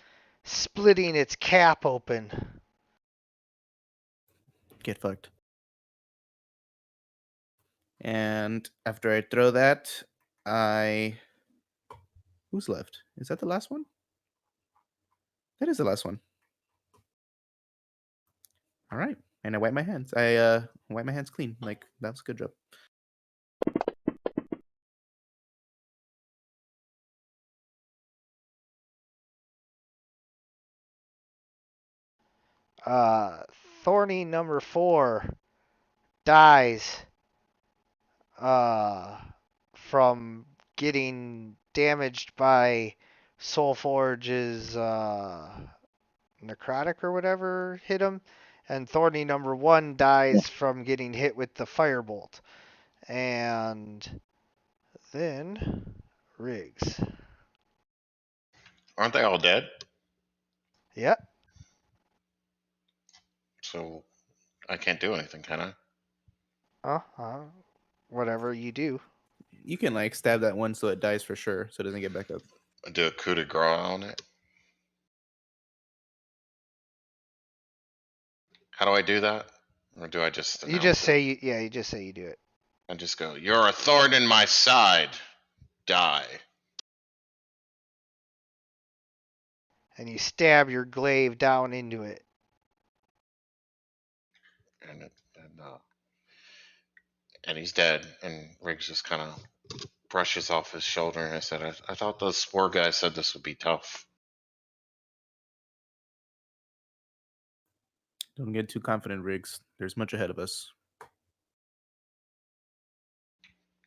splitting its cap open. Get fucked. And after I throw that, who's left? Is that the last one? That is the last one. All right. And I wipe my hands. I wipe my hands clean. Like, that was a good job. Thorny number 4 dies from getting damaged by Soulforge's necrotic or whatever hit him, and Thorny number 1 dies from getting hit with the firebolt. And then Riggs. Aren't they all dead? Yep. So I can't do anything, can I? Whatever you do. You can, like, stab that one so it dies for sure, so it doesn't get back up. Do a coup de grace on it. How do I do that? Or do I just You just say you just say you do it. I just go, "You're a thorn in my side. Die." And you stab your glaive down into it. And he's dead. And Riggs just kind of brushes off his shoulder, and I said, I thought those spore guys said this would be tough. Don't get too confident, Riggs. There's much ahead of us.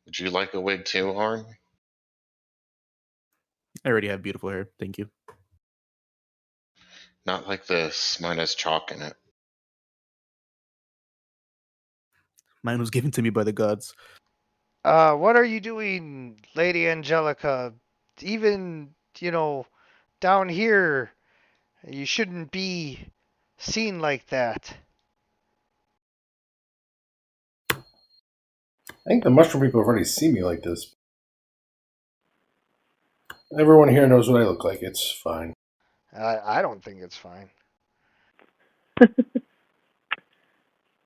Would you like a wig too, Arn? I already have beautiful hair. Thank you. Not like this. Mine has chalk in it. Mine was given to me by the gods. What are you doing, Lady Angelica? Even, down here, you shouldn't be seen like that. I think the mushroom people have already seen me like this. Everyone here knows what I look like. It's fine. I don't think it's fine.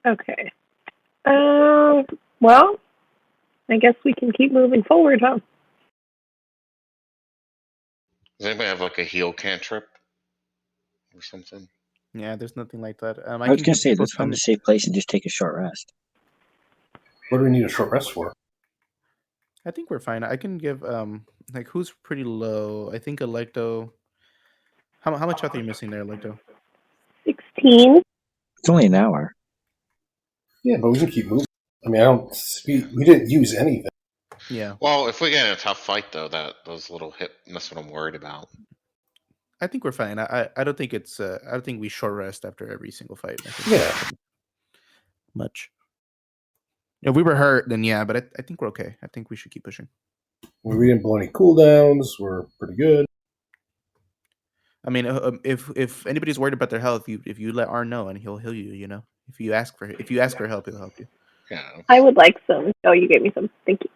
Okay. Well, I guess we can keep moving forward, huh? Does anybody have like a heal cantrip or something? Yeah, there's nothing like that. I was going to say, let's find a safe place and just take a short rest. What do we need a short rest for? I think we're fine. I can give like, who's pretty low? I think Electo. How much health are you missing there, Electo? 16. It's only an hour. Yeah, but we can keep moving. I mean, we didn't use anything. Yeah. Well, if we get in a tough fight though, those little hit, that's what I'm worried about. I think we're fine. I don't think it's I don't think we short rest after every single fight. I think Yeah. much. If we were hurt, then yeah, but I think we're okay. I think we should keep pushing. We didn't blow any cooldowns. We're pretty good. I mean, if anybody's worried about their health, if you let Arn know and he'll heal you. You know, if you ask for help, he'll help you. Yeah. I would like some. Oh, you gave me some. Thank you.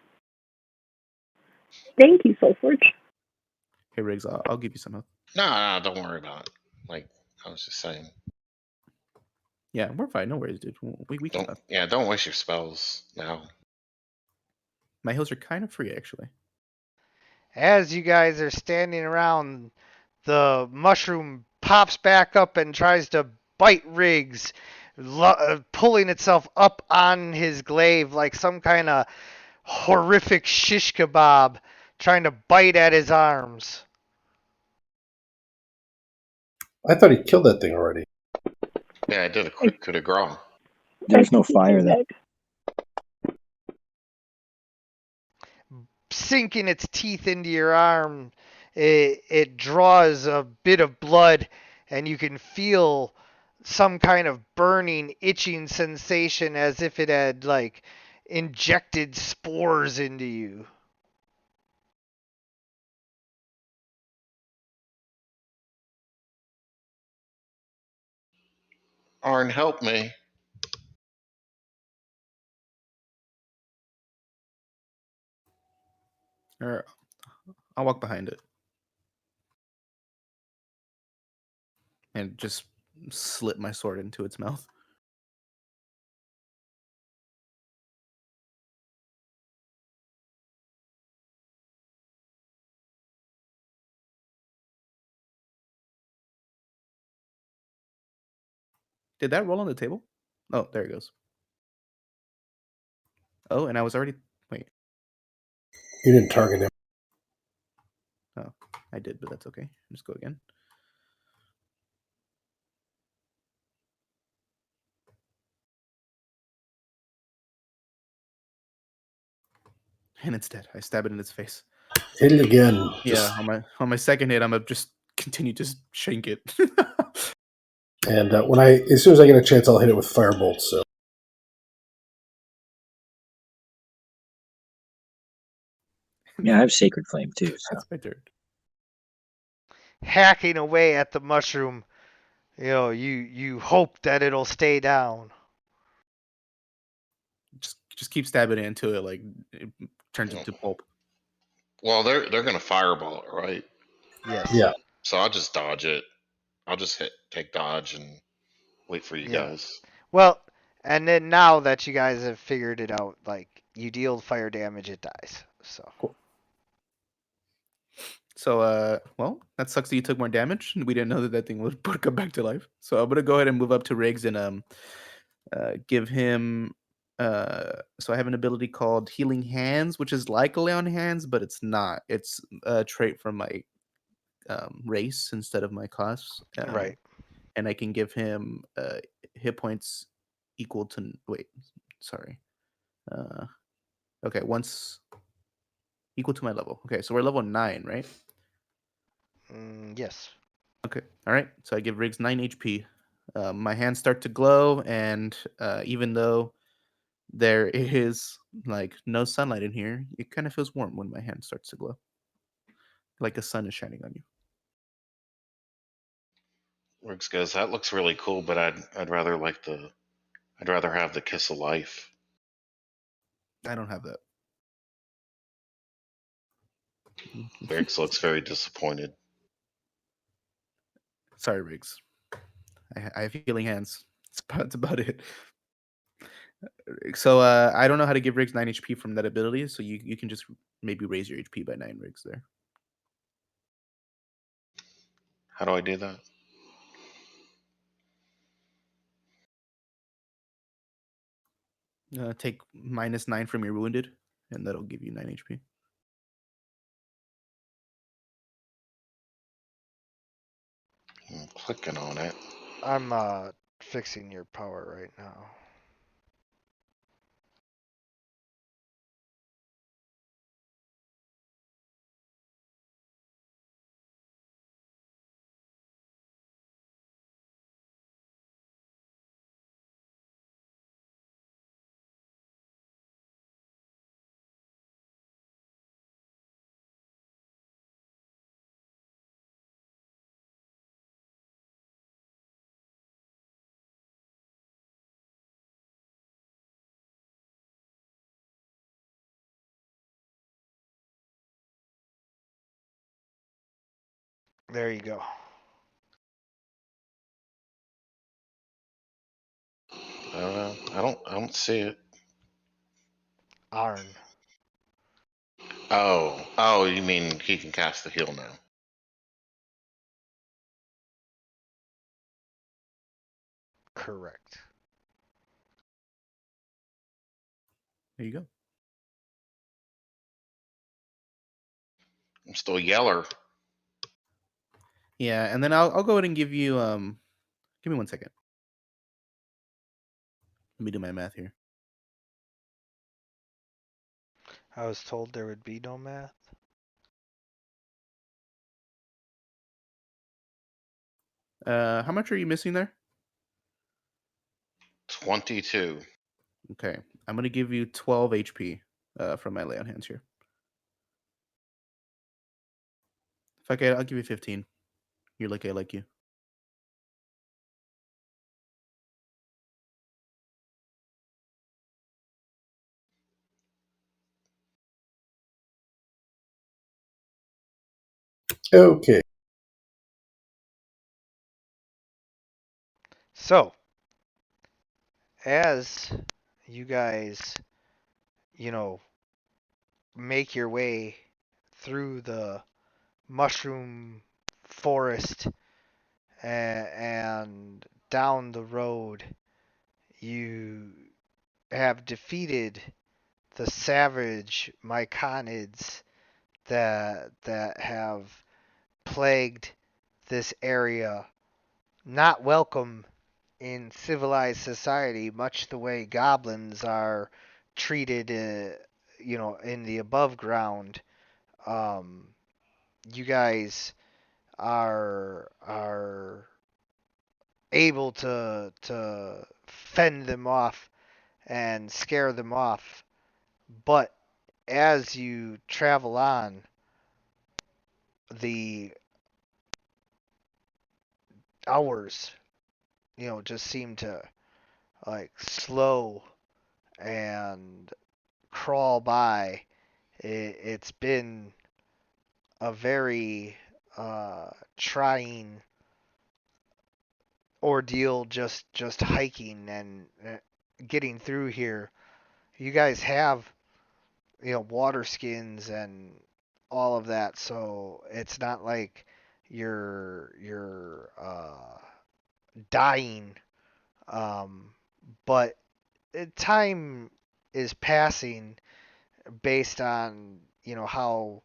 Thank you, Soulforge. Okay, Riggs, I'll give you some health. No, don't worry about it. Like I was just saying, Yeah, we're fine. No worries, dude. We can. don't waste your spells now. My heals are kind of free, actually. As you guys are standing around, the mushroom pops back up and tries to bite Riggs, pulling itself up on his glaive like some kind of horrific shish kebab, trying to bite at his arms. I thought he killed that thing already. Yeah, I did a quick coup de grace. There's no fire there. Sinking its teeth into your arm, it draws a bit of blood, and you can feel some kind of burning, itching sensation as if it had, like, injected spores into you. Arn, help me. Or I'll walk behind it and just slip my sword into its mouth. Did that roll on the table? Oh, there it goes. Oh, and I was already... Wait. You didn't target him. Oh, I did, but that's okay. Just go again. And it's dead. I stab it in its face. Hit it again. Yeah, on my second hit, I'm gonna just continue to shank it. And as soon as I get a chance, I'll hit it with firebolt. So Yeah, I have Sacred Flame too. So That's my turn. Hacking away at the mushroom, you hope that it'll stay down. Just keep stabbing into it, like it turns into pulp. Well, they're gonna fireball it, right? Yes. yeah, So I'll just dodge it. I'll just take dodge and wait for you Yeah. guys. Well, and then now that you guys have figured it out, like, you deal fire damage, it dies. So. Cool. So, well, that sucks that you took more damage. We didn't know that thing would come back to life. So I'm gonna go ahead and move up to Riggs and give him. So I have an ability called Healing Hands, which is like Lay on Hands, but it's not. It's a trait from my race instead of my class. Right. And I can give him hit points equal to. Wait, sorry. Okay, once equal to my level. Okay, so we're level 9, right? Yes. Okay. All right. So I give Riggs 9 HP. My hands start to glow, and even though there is like no sunlight in here, it kind of feels warm when my hand starts to glow, like the sun is shining on you. Riggs goes, that looks really cool, but I'd rather have the kiss of life. I don't have that. Riggs looks very disappointed. Sorry, Riggs. I have healing hands. That's about it. So I don't know how to give Riggs 9 HP from that ability, so you can just maybe raise your HP by 9, Riggs, there. How do I do that? Take -9 from your wounded, and that'll give you 9 HP. I'm clicking on it. I'm fixing your power right now. There you go. I don't see it. Arn. Oh, you mean he can cast the heal now? Correct. There you go. I'm still Yeller. Yeah, and then I'll go ahead and give you give me 1 second. Let me do my math here. I was told there would be no math. How much are you missing there? 22. Okay, I'm gonna give you 12 HP from my lay on hands here. If I can, I'll give you 15. You're lucky I like you. Okay. So, as you guys, make your way through the mushroom forest and down the road, you have defeated the savage myconids that have plagued this area, not welcome in civilized society, much the way goblins are treated, in the above ground. Um, you guys are able to fend them off and scare them off, but as you travel on, the hours, just seem to like slow and crawl by. It's been a very trying ordeal just hiking and getting through here. You guys have water skins and all of that, so it's not like you're dying. But time is passing based on how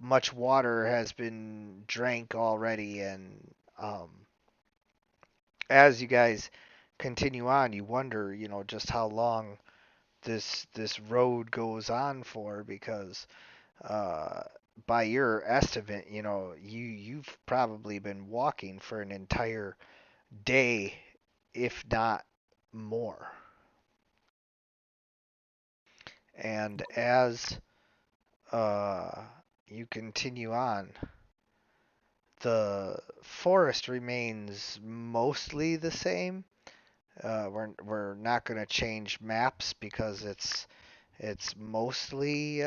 much water has been drank already, and as you guys continue on, you wonder, just how long this road goes on for, because uh, by your estimate, you've probably been walking for an entire day, if not more. And as uh, you continue on, the forest remains mostly the same. We're not going to change maps because it's mostly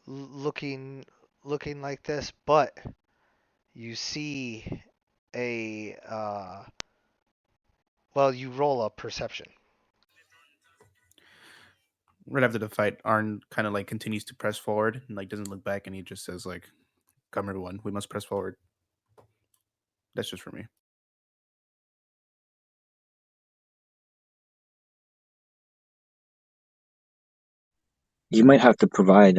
looking like this, but you see a well, you roll a perception. Right after the fight, Arn kind of like continues to press forward and like doesn't look back, and he just says like, "Come everyone, we must press forward." That's just for me. You might have to provide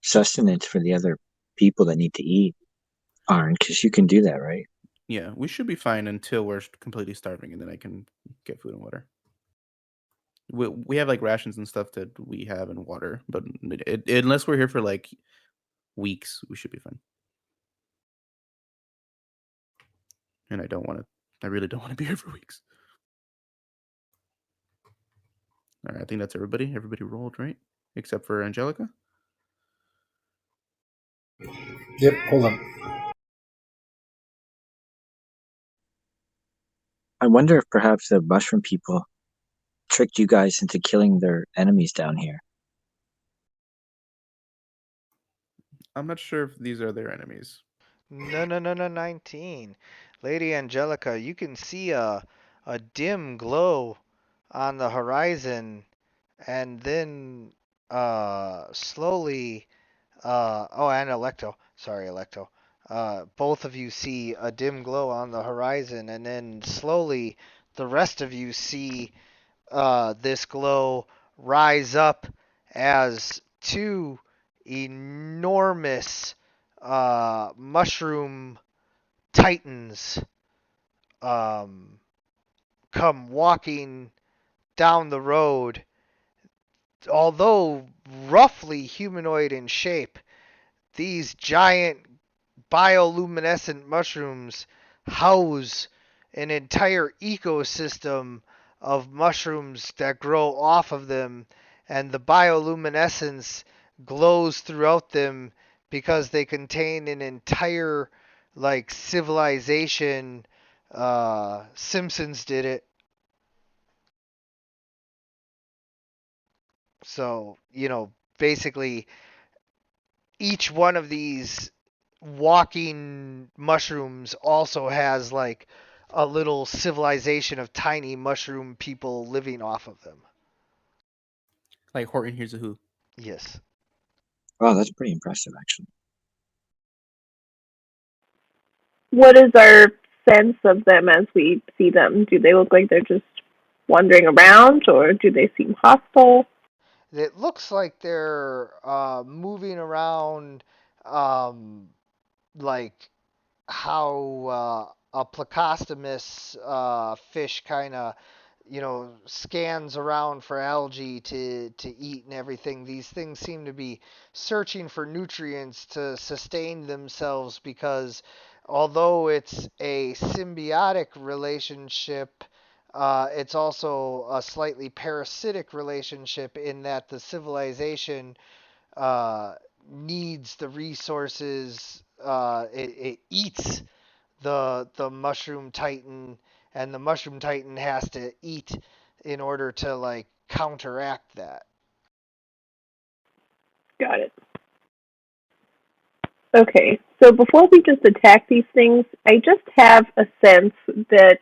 sustenance for the other people that need to eat, Arn, because you can do that, right? Yeah, we should be fine until we're completely starving, and then I can get food and water. We have like rations and stuff that we have and water, but unless we're here for like weeks, we should be fine. And I don't want to. I really don't want to be here for weeks. All right, I think that's everybody. Everybody rolled, right? Except for Angelica. Yep. Hold on. I wonder if perhaps the mushroom people tricked you guys into killing their enemies down here. I'm not sure if these are their enemies. No, 19. Lady Angelica, you can see a dim glow on the horizon, and then slowly, oh, and Electo. Sorry, Electo. Both of you see a dim glow on the horizon, and then slowly the rest of you see this glow rise up as two enormous mushroom titans um, come walking down the road. Although roughly humanoid in shape, these giant bioluminescent mushrooms house an entire ecosystem of mushrooms that grow off of them, and the bioluminescence glows throughout them because they contain an entire like civilization. Simpsons did it. So, basically each one of these walking mushrooms also has like a little civilization of tiny mushroom people living off of them. Like Horton Hears a Who. Yes. Wow, that's pretty impressive, actually. What is our sense of them as we see them? Do they look like they're just wandering around, or do they seem hostile? It looks like they're moving around like how a plecostomus fish kind of scans around for algae to eat and everything. These things seem to be searching for nutrients to sustain themselves because although it's a symbiotic relationship, it's also a slightly parasitic relationship in that the civilization uh, needs the resources. It eats the mushroom titan, and the mushroom titan has to eat in order to like counteract that. Got it. Okay, so before we just attack these things, I just have a sense that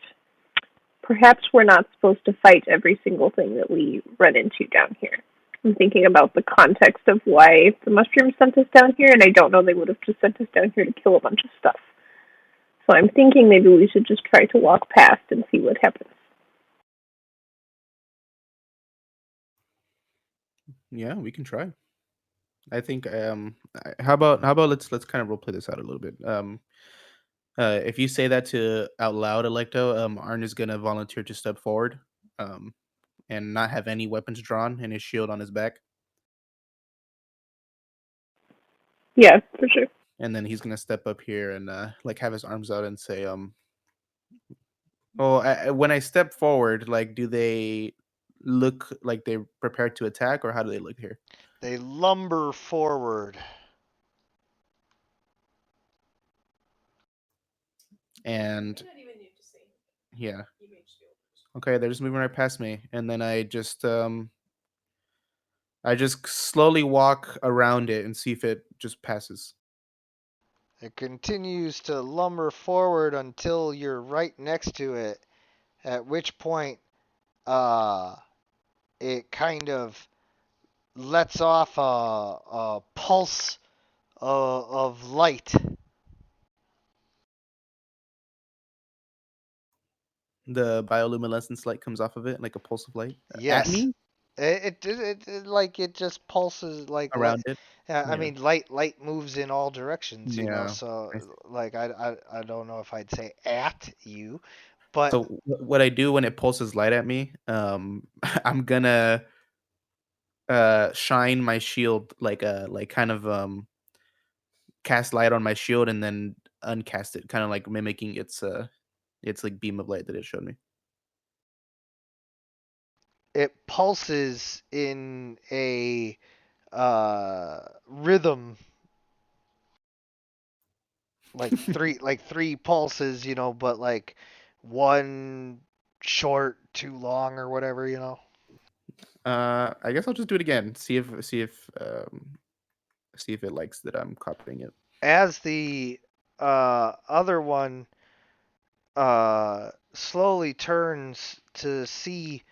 perhaps we're not supposed to fight every single thing that we run into down here. I'm thinking about the context of why the mushrooms sent us down here, and I don't know they would have just sent us down here to kill a bunch of stuff. So I'm thinking maybe we should just try to walk past and see what happens. Yeah, we can try. I think how about let's kind of role play this out a little bit. If you say that to out loud, Electo, Arn is gonna volunteer to step forward, and not have any weapons drawn and his shield on his back, Yeah, for sure. and then he's gonna step up here and like have his arms out and say, "Oh, when I step forward, like, do they look like they're prepared to attack, or how do they look here?" They lumber forward. And yeah, okay, they're just moving right past me, and then I just slowly walk around it and see if it just passes. It continues to lumber forward until you're right next to it, at which point uh, it kind of lets off a pulse of light. The bioluminescence light comes off of it like a pulse of light at Yes. me, It like it just pulses like light. around it. I Yeah, mean, light moves in all directions, yeah. So I see. like I don't know if I'd say at you, but So what I do when it pulses light at me, I'm gonna shine my shield like kind of cast light on my shield and then uncast it, kind of like mimicking its like beam of light that it showed me. it pulses in a rhythm like three pulses, but like one short, two long, or whatever. I guess I'll just do it again. See if it likes that I'm copying it. As the other one slowly turns to see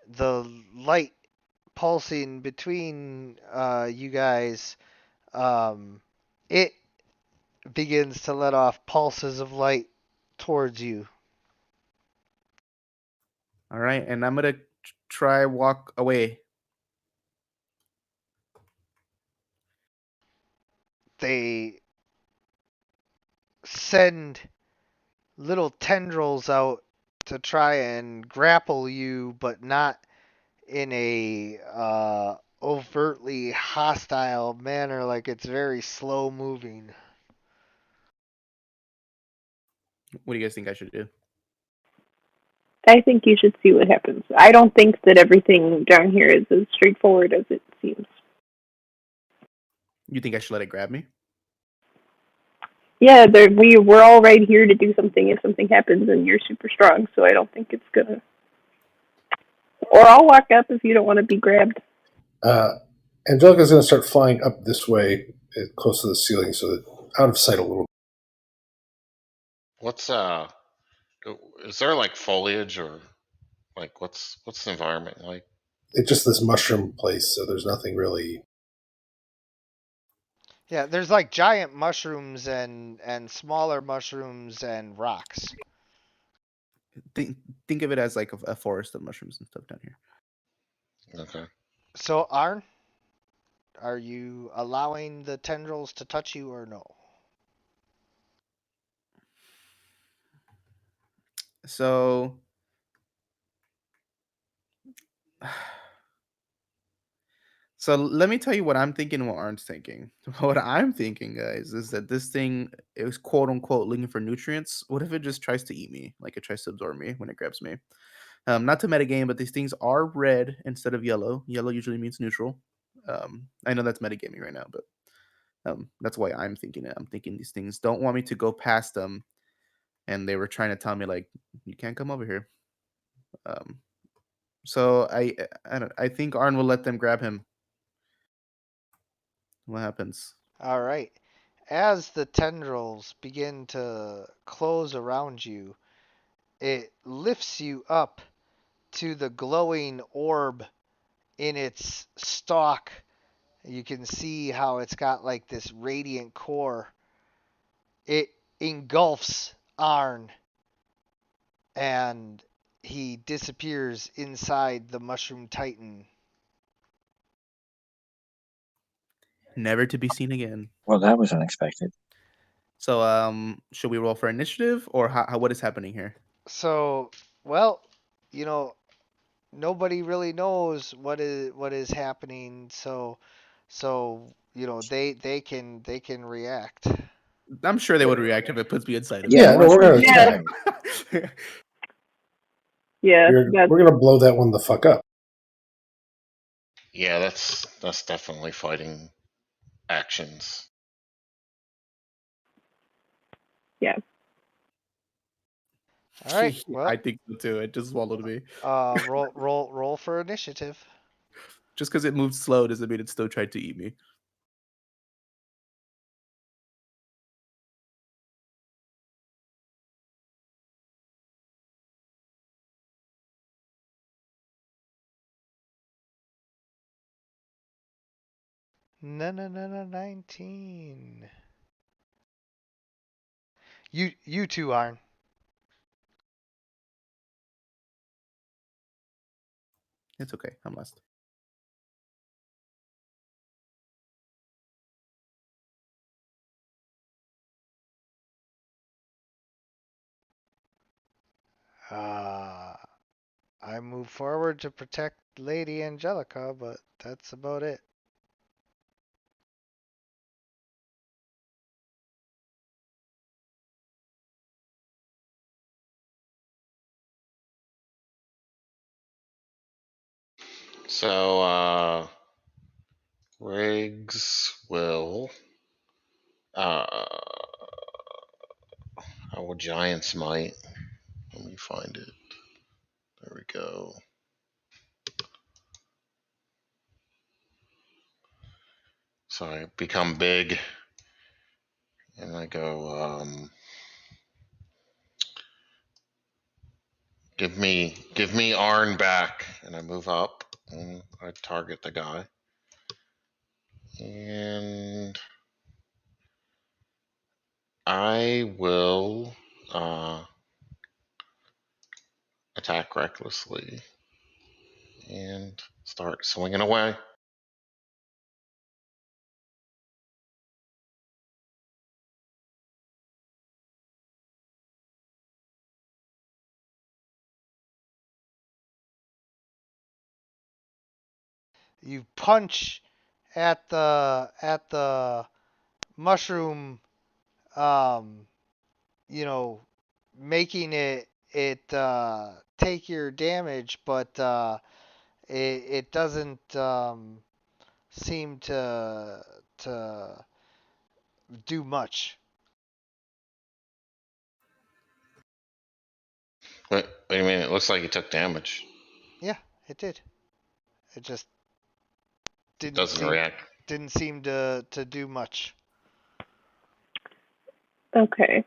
the light pulsing between you guys. It begins to let off pulses of light towards you. All right, and I'm gonna try walk away. They send little tendrils out to try and grapple you, but not in a overtly hostile manner. Like it's very slow moving. What do you guys think I should do? I think you should see what happens. I don't think that everything down here is as straightforward as it seems. You think I should let it grab me? Yeah, we're all right here to do something if something happens, and you're super strong, so I don't think it's gonna. Or I'll walk up if you don't want to be grabbed. Angelica's going to start flying up this way, close to the ceiling, so that out of sight a little. What's is there like foliage or like what's the environment like? It's just this mushroom place, so there's nothing really. Yeah, there's like giant mushrooms and smaller mushrooms and rocks. Think of it as like a forest of mushrooms and stuff down here. Okay. So Arn, are you allowing the tendrils to touch you or no? So So let me tell you what I'm thinking and what Arn's thinking. What I'm thinking, guys, is that this thing is quote unquote looking for nutrients. What if it just tries to eat me? Like it tries to absorb me when it grabs me. Not to metagame, but these things are red instead of yellow. Yellow usually means neutral. I know that's metagaming right now, but that's why I'm thinking it. I'm thinking these things don't want me to go past them, and they were trying to tell me like you can't come over here. Um, so I think Arn will let them grab him. What happens? All right. As the tendrils begin to close around you, it lifts you up to the glowing orb in its stalk. You can see how it's got like this radiant core. It engulfs Arn and he disappears inside the mushroom titan. Never to be seen again. Well, that was unexpected. So, should we roll for initiative or what is happening here? So, well, you know, nobody really knows what is happening. So they can react. I'm sure they would react if it puts me inside of Yeah, them. Yeah, no, we're going to Yeah. attack. Yeah, We're going to blow that one the fuck up. Yeah, that's definitely fighting actions. yeah. All right. Well, I think so too. It just swallowed me. roll for initiative. Just because it moved slow doesn't mean it still tried to eat me. No, 19. You too, Arn. It's okay. I'm last. I move forward to protect Lady Angelica, but that's about it. So Riggs will our Giants might. Let me find it. There we go. So I become big And I go, give me Arn back. And I move up and I target the guy. And I will attack recklessly and start swinging away. You punch at the mushroom, um, making it take your damage, but it doesn't seem to do much. Wait a minute, it looks like he took damage. Yeah, it did. It just didn't Doesn't seem react. to do much. Okay.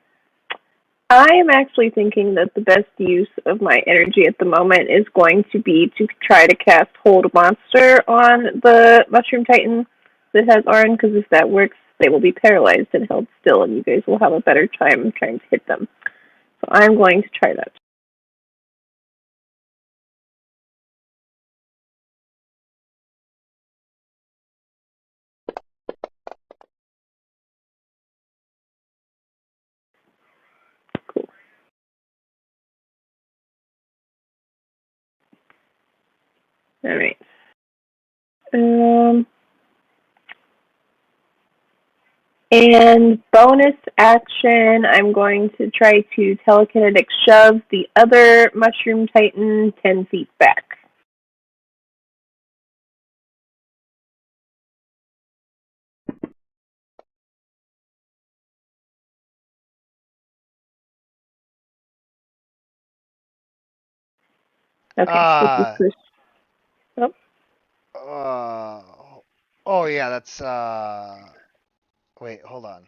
I am actually thinking that the best use of my energy at the moment is going to be to try to cast Hold Monster on the Mushroom Titan that has Arn, because if that works, they will be paralyzed and held still, and you guys will have a better time trying to hit them. So I'm going to try that. Cool. Alright. And bonus action, I'm going to try to telekinetic shove the other Mushroom Titan 10 feet back. Okay. Oh. Oh yeah, that's wait, hold on.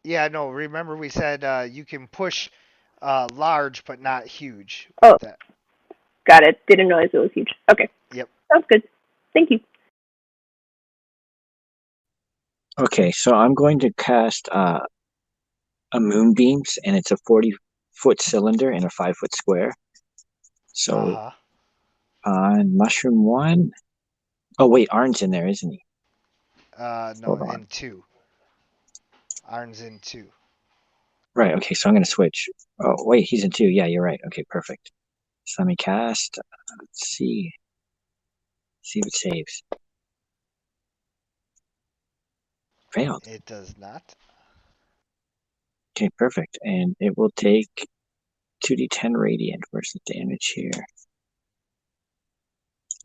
Yeah, no, remember we said you can push large but not huge with Oh, that. got it. Didn't realize it was huge. Okay. Yep. Sounds good. Thank you. Okay, so I'm going to cast a moonbeams, and it's a 40-foot cylinder in a 5-foot square. So Uh-huh. on mushroom one, oh wait, Arn's in there, isn't he? No, Hold on. in 2. Arn's in 2. Right. Okay, so I'm going to switch. Oh wait, he's in 2. Yeah, you're right. Okay, perfect. So let me cast. Let's see. See if it saves. Failed. It does not. Okay, perfect. And it will take 2d10 radiant. Where's the damage here?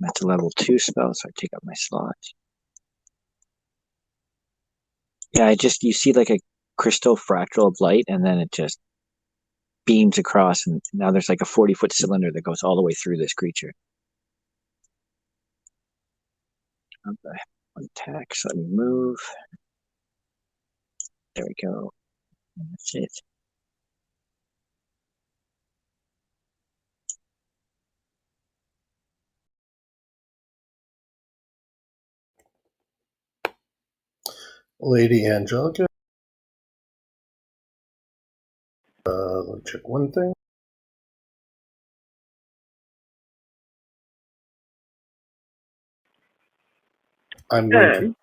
That's a level 2 spell, so I take up my slot. Yeah, you see like a crystal fractal of light, and then it just beams across, and now there's like a 40-foot cylinder that goes all the way through this creature. Okay, one attack, so let me move. There we go. And that's it. Lady Angelica. Let me check one thing. I'm going to.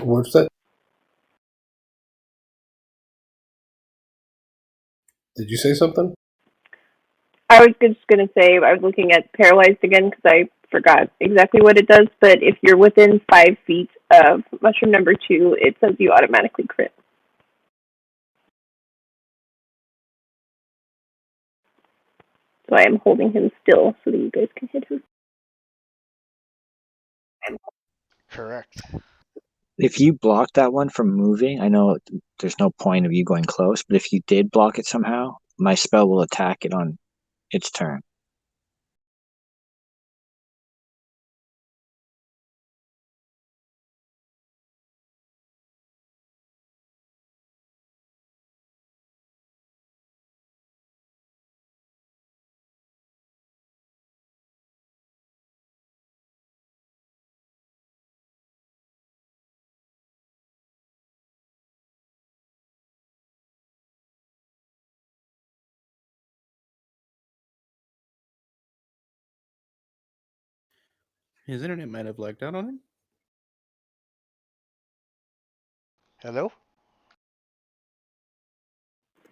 What's that? Did you say something? I was just going to say, I was looking at Paralyzed again because I forgot exactly what it does, but if you're within 5 feet of mushroom number 2, it says you automatically crit. So I am holding him still so that you guys can hit him. Correct. If you block that one from moving, I know there's no point of you going close, but if you did block it somehow, my spell will attack it on its turn. His internet might have lagged out on him. Hello?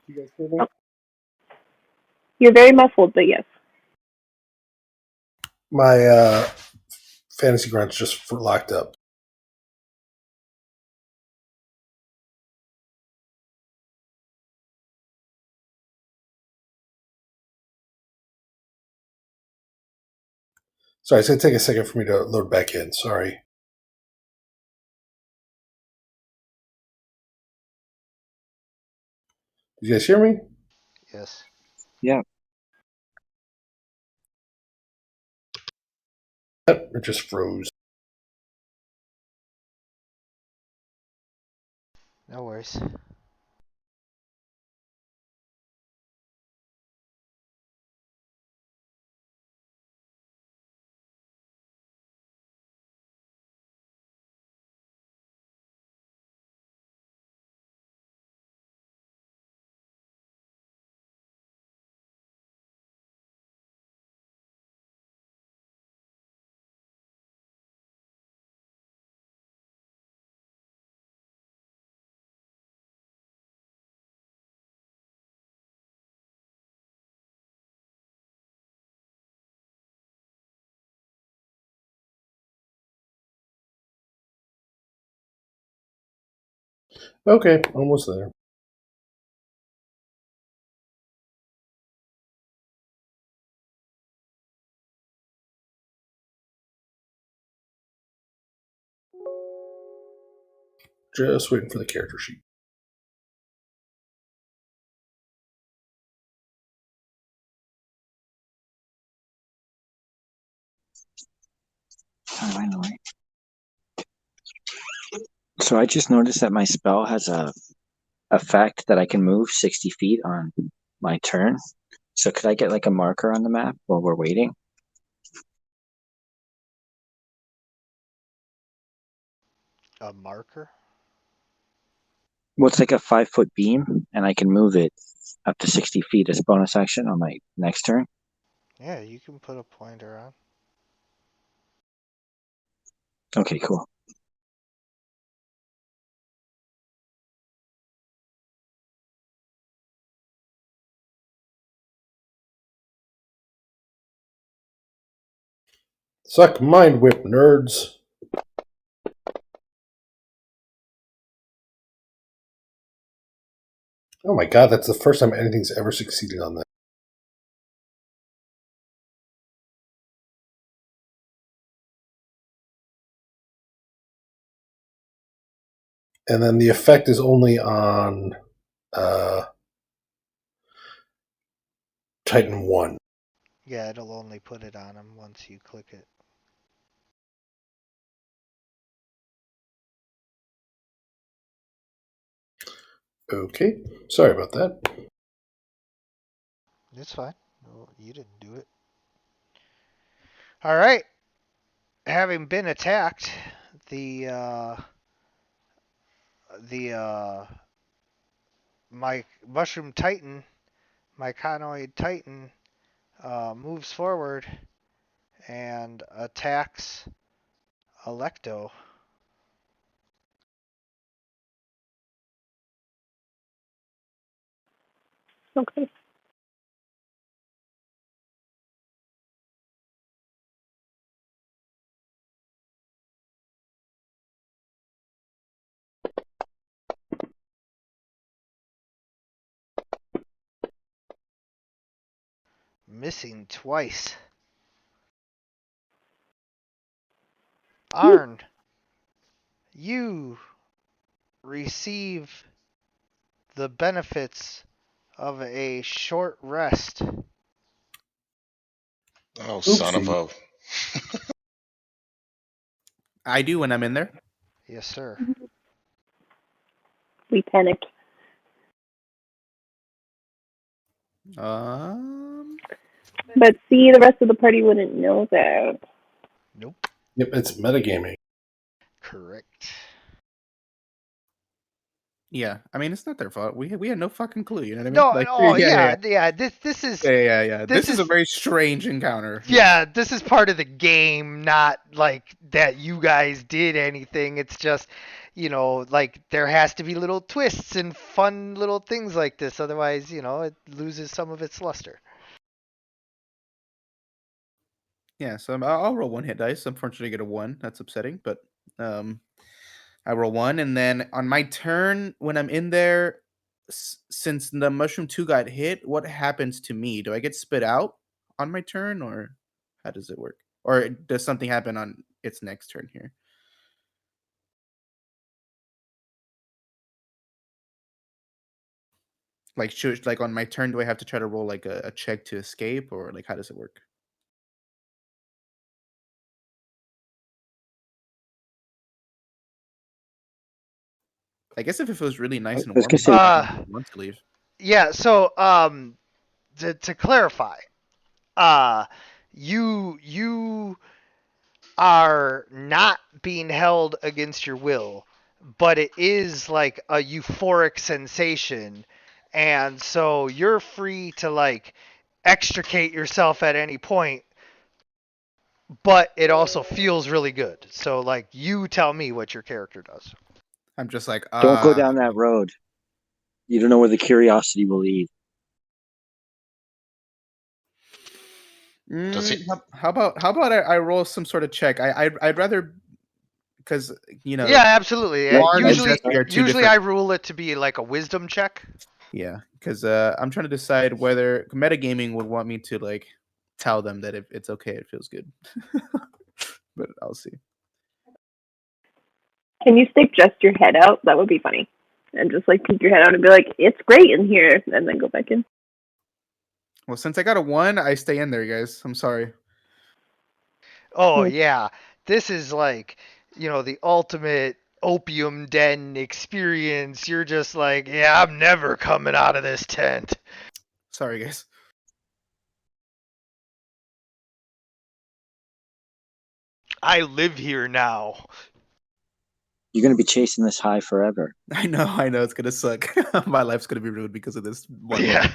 You guys hear me? You're very muffled, but yes. My fantasy ground's just locked up. Sorry, it's going to take a second for me to load back in. Sorry. Did you guys hear me? Yes. Yeah. Yep, it just froze. No worries. Okay, almost there. Just waiting for the character sheet. Finally. So I just noticed that my spell has a effect that I can move 60 feet on my turn. So could I get like a marker on the map while we're waiting? A marker? Well, it's like a 5-foot beam, and I can move it up to 60 feet as bonus action on my next turn. Yeah, you can put a pointer on. Okay, cool. Suck mind whip, nerds. Oh my god, that's the first time anything's ever succeeded on that. And then the effect is only on Titan 1. Yeah, it'll only put it on him once you click it. Okay, sorry about that. It's fine. No, you didn't do it. Alright. Having been attacked, the my mushroom titan, my conoid titan, moves forward and attacks Electo. Okay. Missing twice. Arn, you receive the benefits of a short rest. Oh, son of Oopsie. a. I do when I'm in there. Yes, sir. We panicked. But see, the rest of the party wouldn't know that. Nope. Yep, it's metagaming. Correct. Yeah, I mean it's not their fault. We had no fucking clue. You know what I mean? No, Like, yeah. This is yeah. This This is a is- very strange encounter. yeah, this is part of the game, not like that you guys did anything. It's just, like there has to be little twists and fun little things like this. Otherwise, it loses some of its luster. Yeah, so I'll roll one hit dice. Unfortunately, I get a 1. That's upsetting, but I roll 1, and then on my turn, when I'm in there, since the mushroom 2 got hit, what happens to me? Do I get spit out on my turn, or how does it work? Or does something happen on its next turn here? Like, like on my turn, do I have to try to roll like a check to escape, or like how does it work? I guess if it feels really nice and was warm, gonna say- I want to leave. Yeah. So, to clarify, you are not being held against your will, but it is like a euphoric sensation, and so you're free to like extricate yourself at any point, but it also feels really good. So like you tell me what your character does. I'm just like, Don't go down that road. You don't know where the curiosity will lead. Does he? How about I roll some sort of check? I'd rather, because Yeah, absolutely. Warren and Usually Jesse are two usually different. I rule it to be like a wisdom check. Yeah, because I'm trying to decide whether metagaming would want me to like tell them that if it's okay, it feels good. But I'll see. Can you stick just your head out? That would be funny. And just like peek your head out and be like, "It's great in here," and then go back in. Well, since I got a 1, I stay in there, guys. I'm sorry. Oh yeah, this is like, the ultimate opium den experience. You're just like, yeah, I'm never coming out of this tent. Sorry, guys. I live here now. You're gonna be chasing this high forever. I know it's gonna suck. My life's gonna be ruined because of this one. Yeah.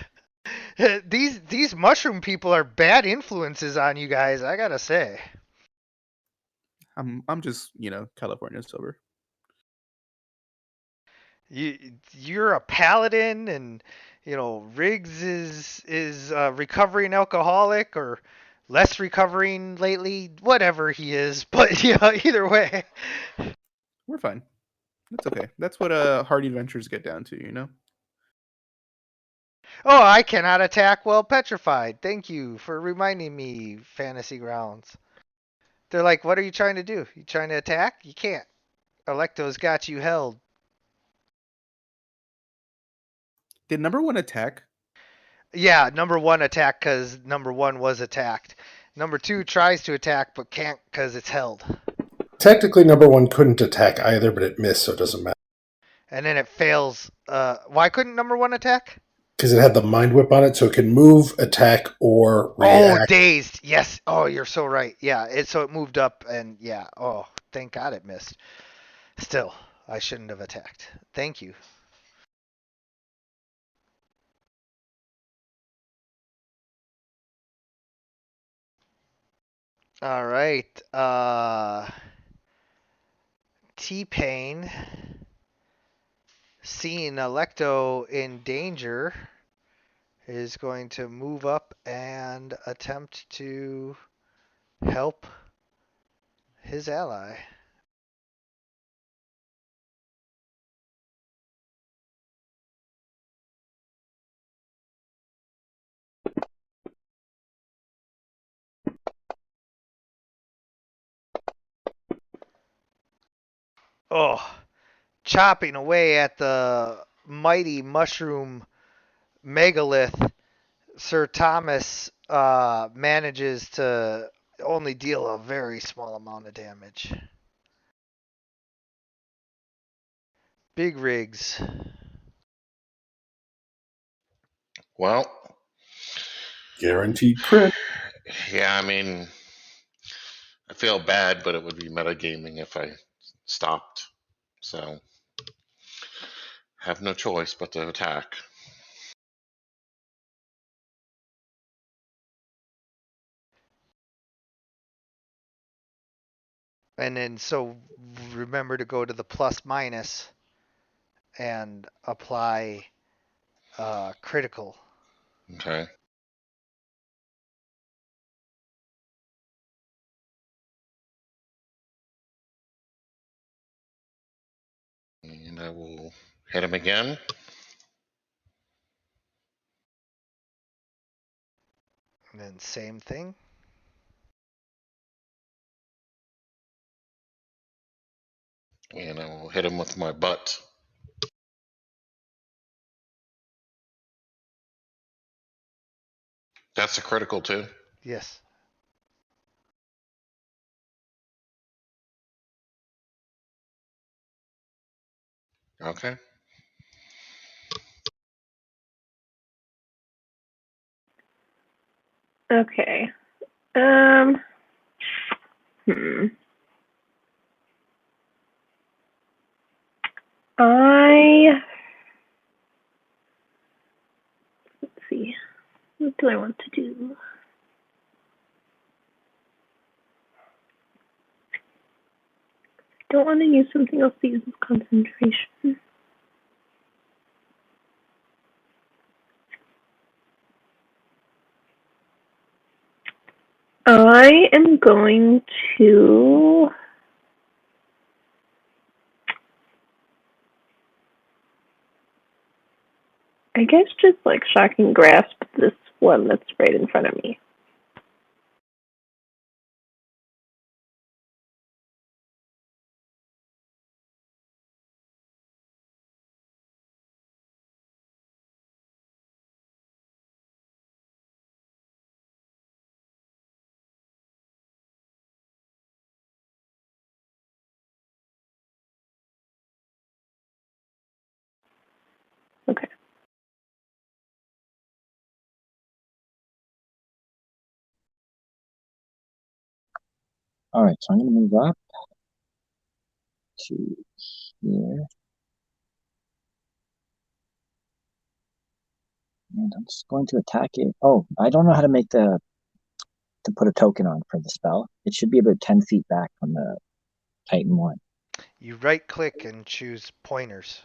These mushroom people are bad influences on you guys, I gotta say. I'm just California sober. You're a paladin, and Riggs is a recovering alcoholic, or less recovering lately, whatever he is. But either way, We're fine. That's okay. That's what Hardy Adventures get down to. oh, I cannot attack while petrified. Thank you for reminding me, Fantasy Grounds. They're like, what are you trying to do? You trying to attack? You can't. Electo's got you held. Did number 1 attack? Yeah, number 1 attack because number 1 was attacked. Number 2 tries to attack but can't because it's held. Technically, number 1 couldn't attack either, but it missed, so it doesn't matter. And then it fails. Why couldn't number 1 attack? Because it had the mind whip on it, so it can move, attack, or react. Oh, dazed. Yes. Oh, you're so right. Yeah. So it moved up, and yeah. Oh, thank God it missed. Still, I shouldn't have attacked. Thank you. All right. T-Pain, seeing Electo in danger, is going to move up and attempt to help his ally. Oh, chopping away at the mighty mushroom megalith, Sir Thomas manages to only deal a very small amount of damage. Big Rigs. Well, Guaranteed crit. yeah, I mean, I feel bad, but it would be metagaming if I stopped. So, have no choice but to attack. And then so remember to go to the plus minus and apply critical. Okay. And I will hit him again. And then same thing. And I will hit him with my butt. That's a critical too. Yes. Okay. Okay. Hmm. Let's see. What do I want to do? I don't want to use something else that uses concentration. I am going to. I guess just like shocking grasp this one that's right in front of me. Okay. All right, so I'm going to move up to here. And I'm just going to attack it. Oh, I don't know how to make to put a token on for the spell. It should be about 10 feet back from the Titan one. You right click and choose pointers.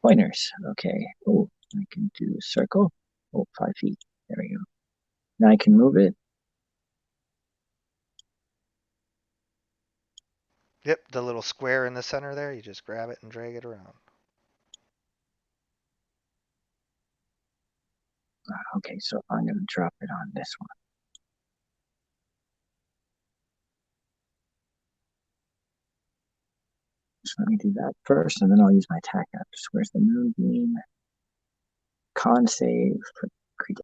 Pointers. Okay. Oh, I can do a circle. Oh, 5 feet. There we go. Now I can move it. Yep, the little square in the center there, you just grab it and drag it around. Okay, so I'm going to drop it on this one. So let me do that first, and then I'll use my attack after. So where's the moonbeam? Con save for creature.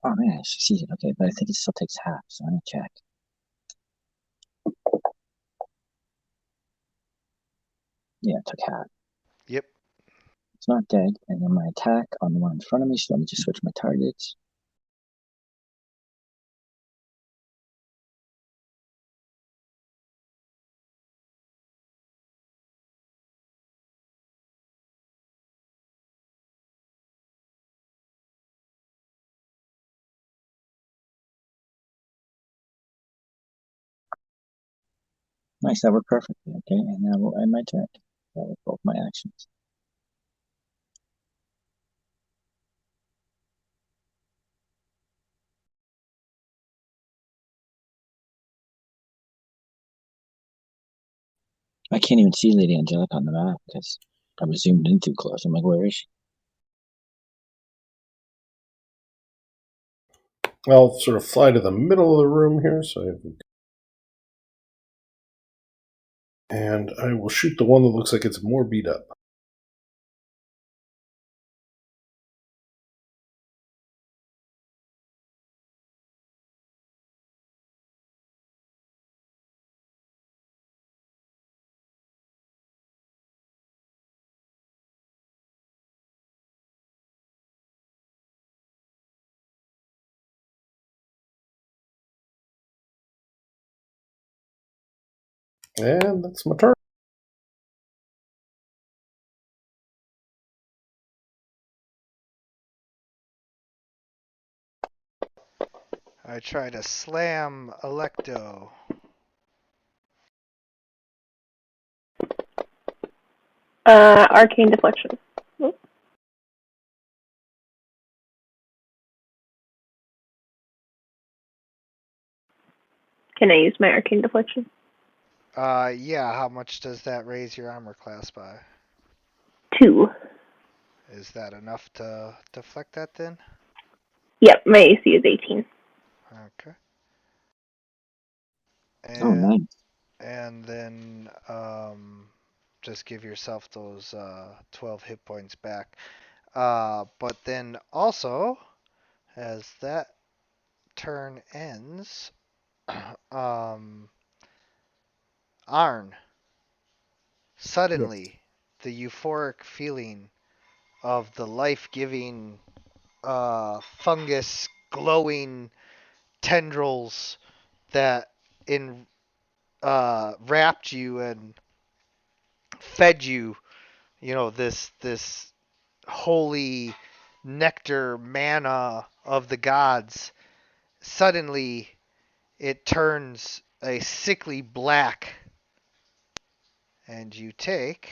Oh man, I succeeded. Okay, but I think it still takes half, so I'm gonna check. Yeah, it took half. Yep. It's not dead. And then my attack on the one in front of me, so let me just switch my targets. Nice, that worked perfectly. Okay, and now we'll end my turn. That was both my actions. I can't even see Lady Angelica on the map because I was zoomed in too close. I'm like, where is she? I'll sort of fly to the middle of the room here, and I will shoot the one that looks like it's more beat up. And that's my turn. I try to slam Electo. Arcane deflection. Oop. Can I use my arcane deflection? Yeah, how much does that raise your armor class by? 2. Is that enough to deflect that then? Yep, my AC is 18. Okay. Oh, And nice. and then just give yourself those 12 hit points back. But then also, as that turn ends, Arn, Yes. suddenly the euphoric feeling of the life-giving fungus glowing tendrils that in wrapped you and fed you, this holy nectar manna of the gods. Suddenly it turns a sickly black, and you take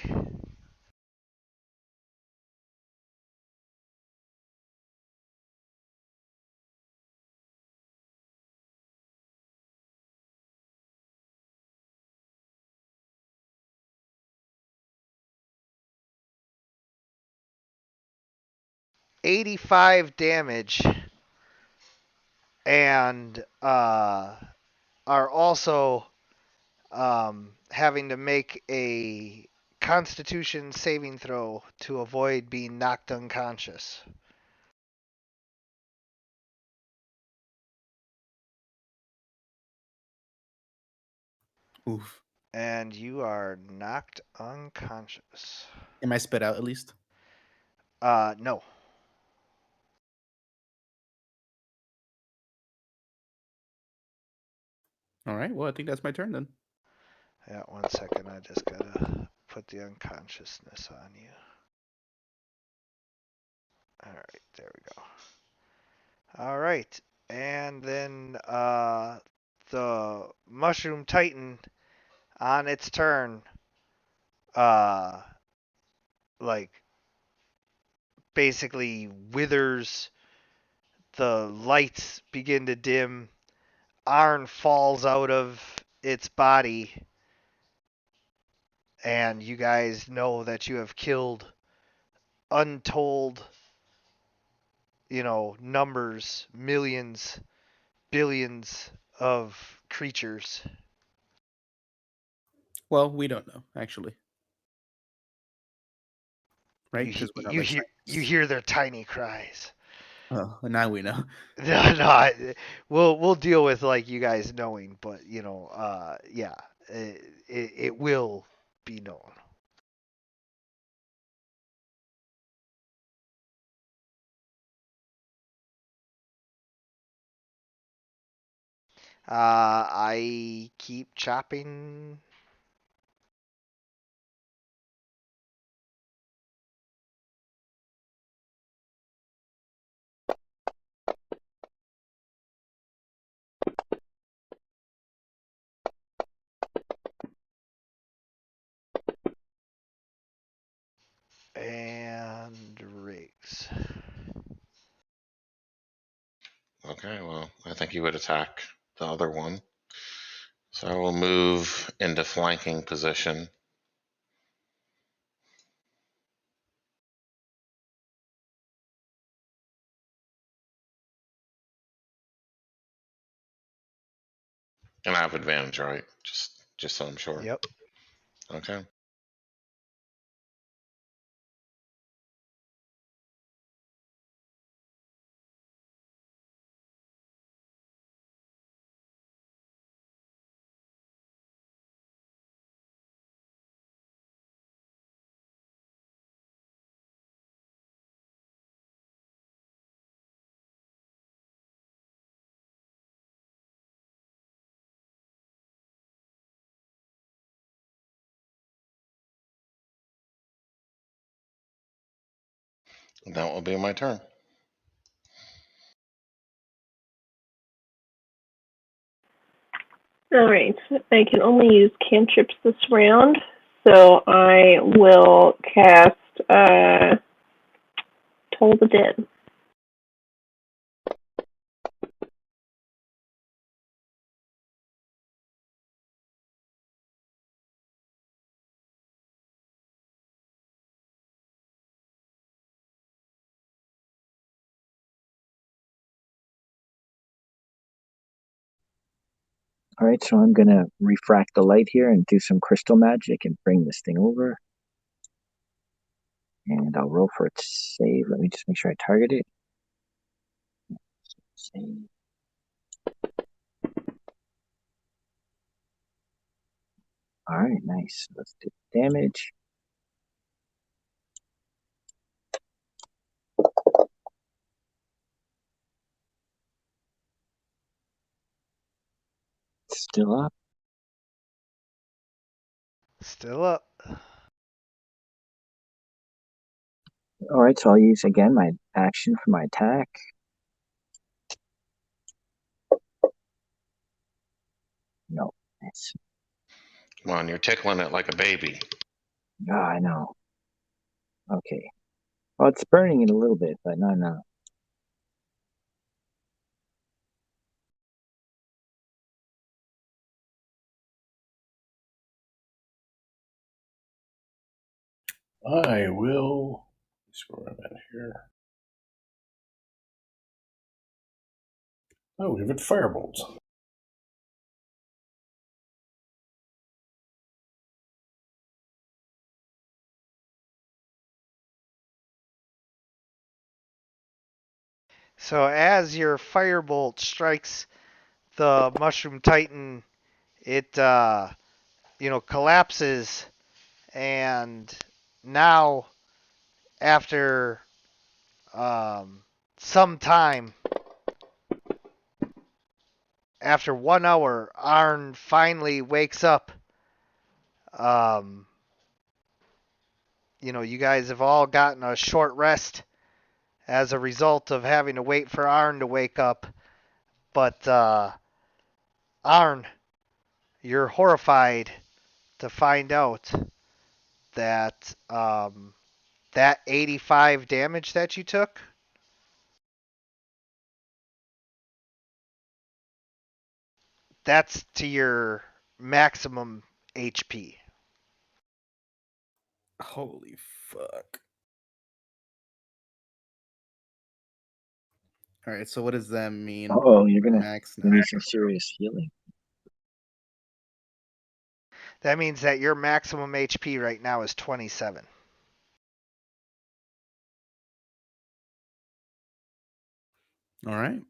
85 damage, and are also having to make a Constitution saving throw to avoid being knocked unconscious. Oof. And you are knocked unconscious. Am I spit out at least? No. All right. Well, I think that's my turn then. Yeah, 1 second. I just gotta put the unconsciousness on you. Alright, there we go. Alright. And then the Mushroom Titan on its turn uh like basically withers, the lights begin to dim, Arn falls out of its body, and you guys know that you have killed untold, numbers, millions, billions of creatures. Well, we don't know actually, right? You Because we're not you like hear you scientists. hear their tiny cries. Oh, now we know. No, we'll deal with like you guys knowing, but yeah, it will be known. I keep chopping. And Riggs. Okay, well, I think you would attack the other one. So I will move into flanking position. And I have advantage, right? Just so I'm sure. Yep. Okay. And that will be my turn. All right. I can only use cantrips this round, so I will cast Toll the Dead. All right, so I'm gonna refract the light here and do some crystal magic and bring this thing over. And I'll roll for its save. Let me just make sure I target it. Save. All right, nice. Let's do damage. Still up. Still up. All right, so I'll use again my action for my attack. No, it's. Come on, you're tickling it like a baby. I know. Okay. Well, it's burning it a little bit, but not enough. I will. Let's see where I'm at here. Oh, give it firebolt. So as your firebolt strikes the mushroom titan, it collapses, and now after some time, after 1 hour, Arn finally wakes up. You guys have all gotten a short rest as a result of having to wait for Arn to wake up. But Arn, you're horrified to find out that that 85 damage that you took, that's to your maximum HP. Holy fuck. All right, so what does that mean? Oh, you're gonna Max now. need some serious healing. That means that your maximum HP right now is 27. All right.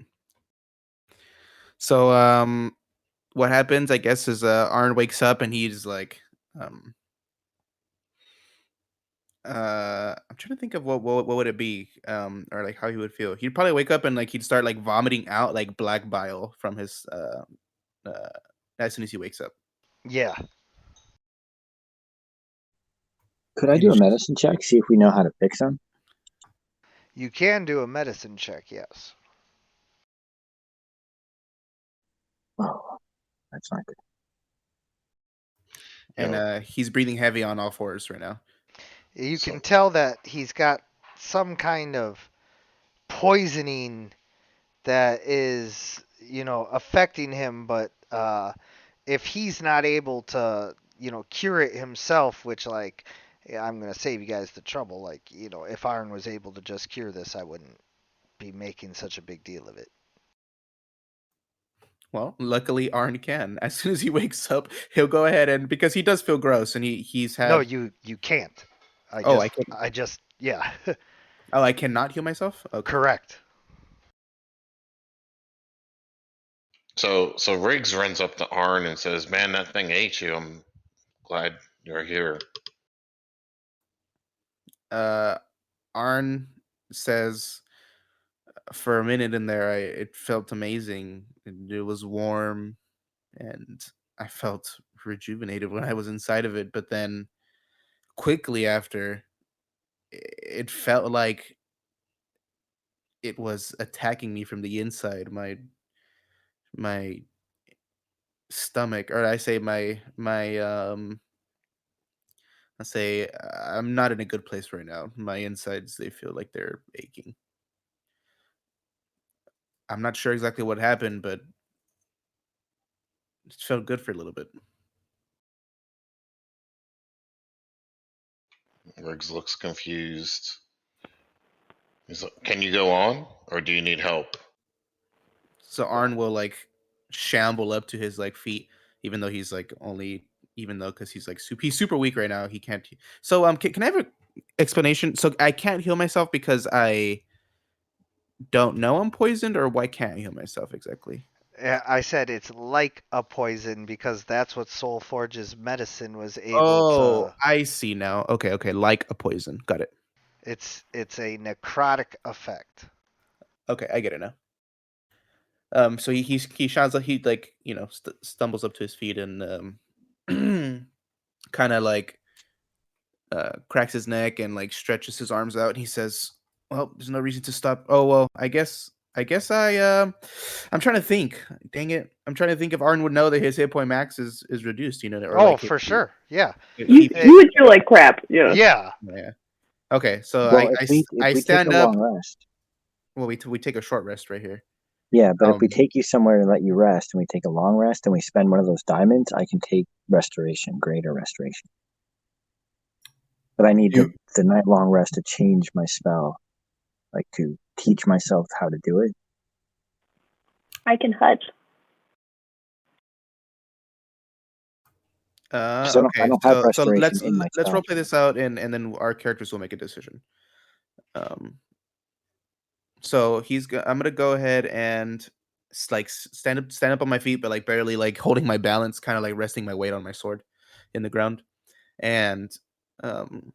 So what happens, I guess, is Arn wakes up and he's like I'm trying to think of what would it be, or like how he would feel. He'd probably wake up and like he'd start like vomiting out like black bile from his uh as soon as he wakes up. Yeah. Could I And do a he's just, medicine check, see if we know how to fix him? You can do a medicine check, yes. Oh, that's not good. and he's breathing heavy on all fours right now. You So- can tell that he's got some kind of poisoning that is, affecting him, but if he's not able to, cure it himself, which, like, yeah, I'm going to save you guys the trouble. Like, if Iron was able to just cure this, I wouldn't be making such a big deal of it. Well, luckily Arn can. As soon as he wakes up, he'll go ahead and because he does feel gross and he's had No, you can't. Oh, I can. Yeah. Oh, I cannot heal myself? Okay. Correct. So Riggs runs up to Arn and says, "Man, that thing ate you. I'm glad you're here." Arn says for a minute in there it felt amazing. It was warm and I felt rejuvenated when I was inside of it, but then quickly after it felt like it was attacking me from the inside. My stomach, or I say I say I'm not in a good place right now. My insides, they feel like they're aching. I'm not sure exactly what happened, but it felt good for a little bit. Riggs looks confused. He's like, "Can you go on, or do you need help?" So Arn will like shamble up to his like feet, even though he's like because he's like he's super weak right now. He can't. So can I have a explanation? So I can't heal myself because I don't know I'm poisoned, or why can't I heal myself exactly? I said it's like a poison because that's what Soul Forge's medicine was able Oh, to. I see now. Okay, like a poison. Got it. It's a necrotic effect. Okay, I get it now. So he shines like he like stumbles up to his feet and kind of like cracks his neck and like stretches his arms out. And he says, "Well, there's no reason to stop. Oh well, I'm trying to think. Dang it, I'm trying to think if Arn would know that his hit point max is reduced. Or Oh, like for sure. Yeah. You he would feel like crap. Yeah. Yeah. yeah. Okay, so Well, if we I take stand a up. long rest, Well, we take a short rest right here. yeah. But if we Um, take you somewhere and let you rest, and we take a long rest, and we spend one of those diamonds, I can take restoration, greater restoration. But I need the night long rest to change my spell, like to teach myself how to do it. I can hutch. I okay, don't have so restoration in my let's spell. role play this out, and then our characters will make a decision. So I'm gonna go ahead and stand up on my feet, but like barely like holding my balance, kind of like resting my weight on my sword in the ground. And um,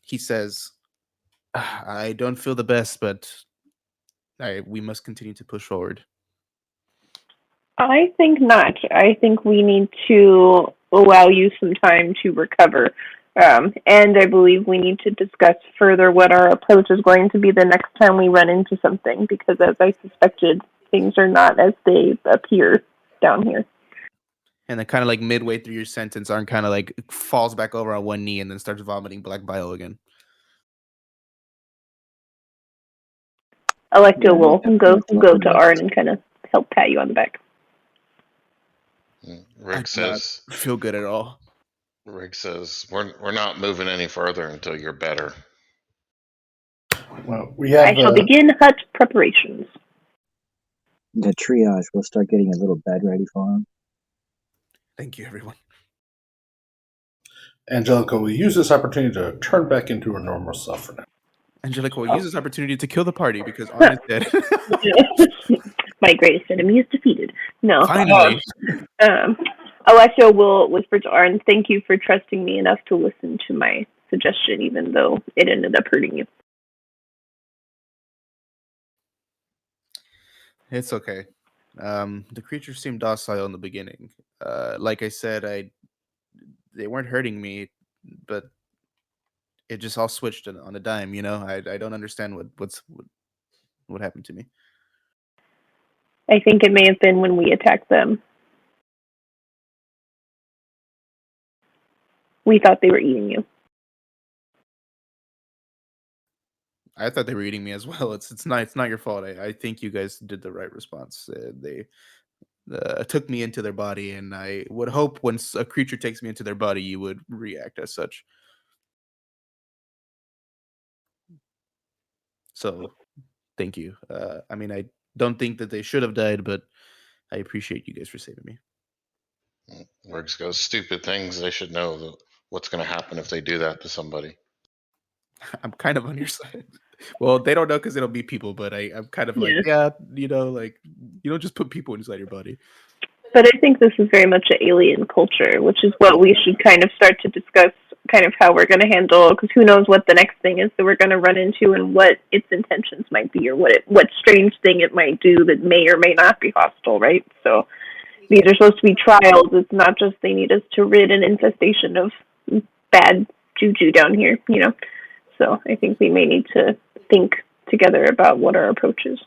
he says, "I don't feel the best, but we must continue to push forward." I think not. I think we need to allow you some time to recover. And I believe we need to discuss further what our approach is going to be the next time we run into something, because as I suspected, things are not as they appear down here. And then, kind of like midway through your sentence, Arn kind of like falls back over on one knee and then starts vomiting black bile again. Electo will go to Arn and kind of help pat you on the back. Rick I do not says, feel good at all. "We're not moving any further until you're better." Well, we have I shall begin hut preparations. The triage. We'll start getting a little bed ready for him. Thank you, everyone. Angelica will use this opportunity to turn back into her normal self for now. Angelica will use this opportunity to kill the party because Arn is dead. My greatest enemy is defeated. No. Finally. Alessio will whisper to Arn, "Thank you for trusting me enough to listen to my suggestion, even though it ended up hurting you." It's okay. The creatures seemed docile in the beginning. Like I said, they weren't hurting me, but it just all switched on a dime. I don't understand what happened to me. I think it may have been when we attacked them. We thought they were eating you. I thought they were eating me as well. It's not your fault. I think you guys did the right response. They took me into their body, and I would hope once a creature takes me into their body, you would react as such. So, thank you. I don't think that they should have died, but I appreciate you guys for saving me. Riggs goes, "Stupid things. They should know what's going to happen if they do that to somebody." I'm kind of on your side. Well, they don't know because they don't be people, but I'm kind of like, Yeah. like you don't just put people inside your body. But I think this is very much an alien culture, which is what we should kind of start to discuss, kind of how we're going to handle, because who knows what the next thing is that we're going to run into and what its intentions might be, or what strange thing it might do that may or may not be hostile, right? So these are supposed to be trials. It's not just they need us to rid an infestation of bad juju down here, So I think we may need to think together about what our approach is.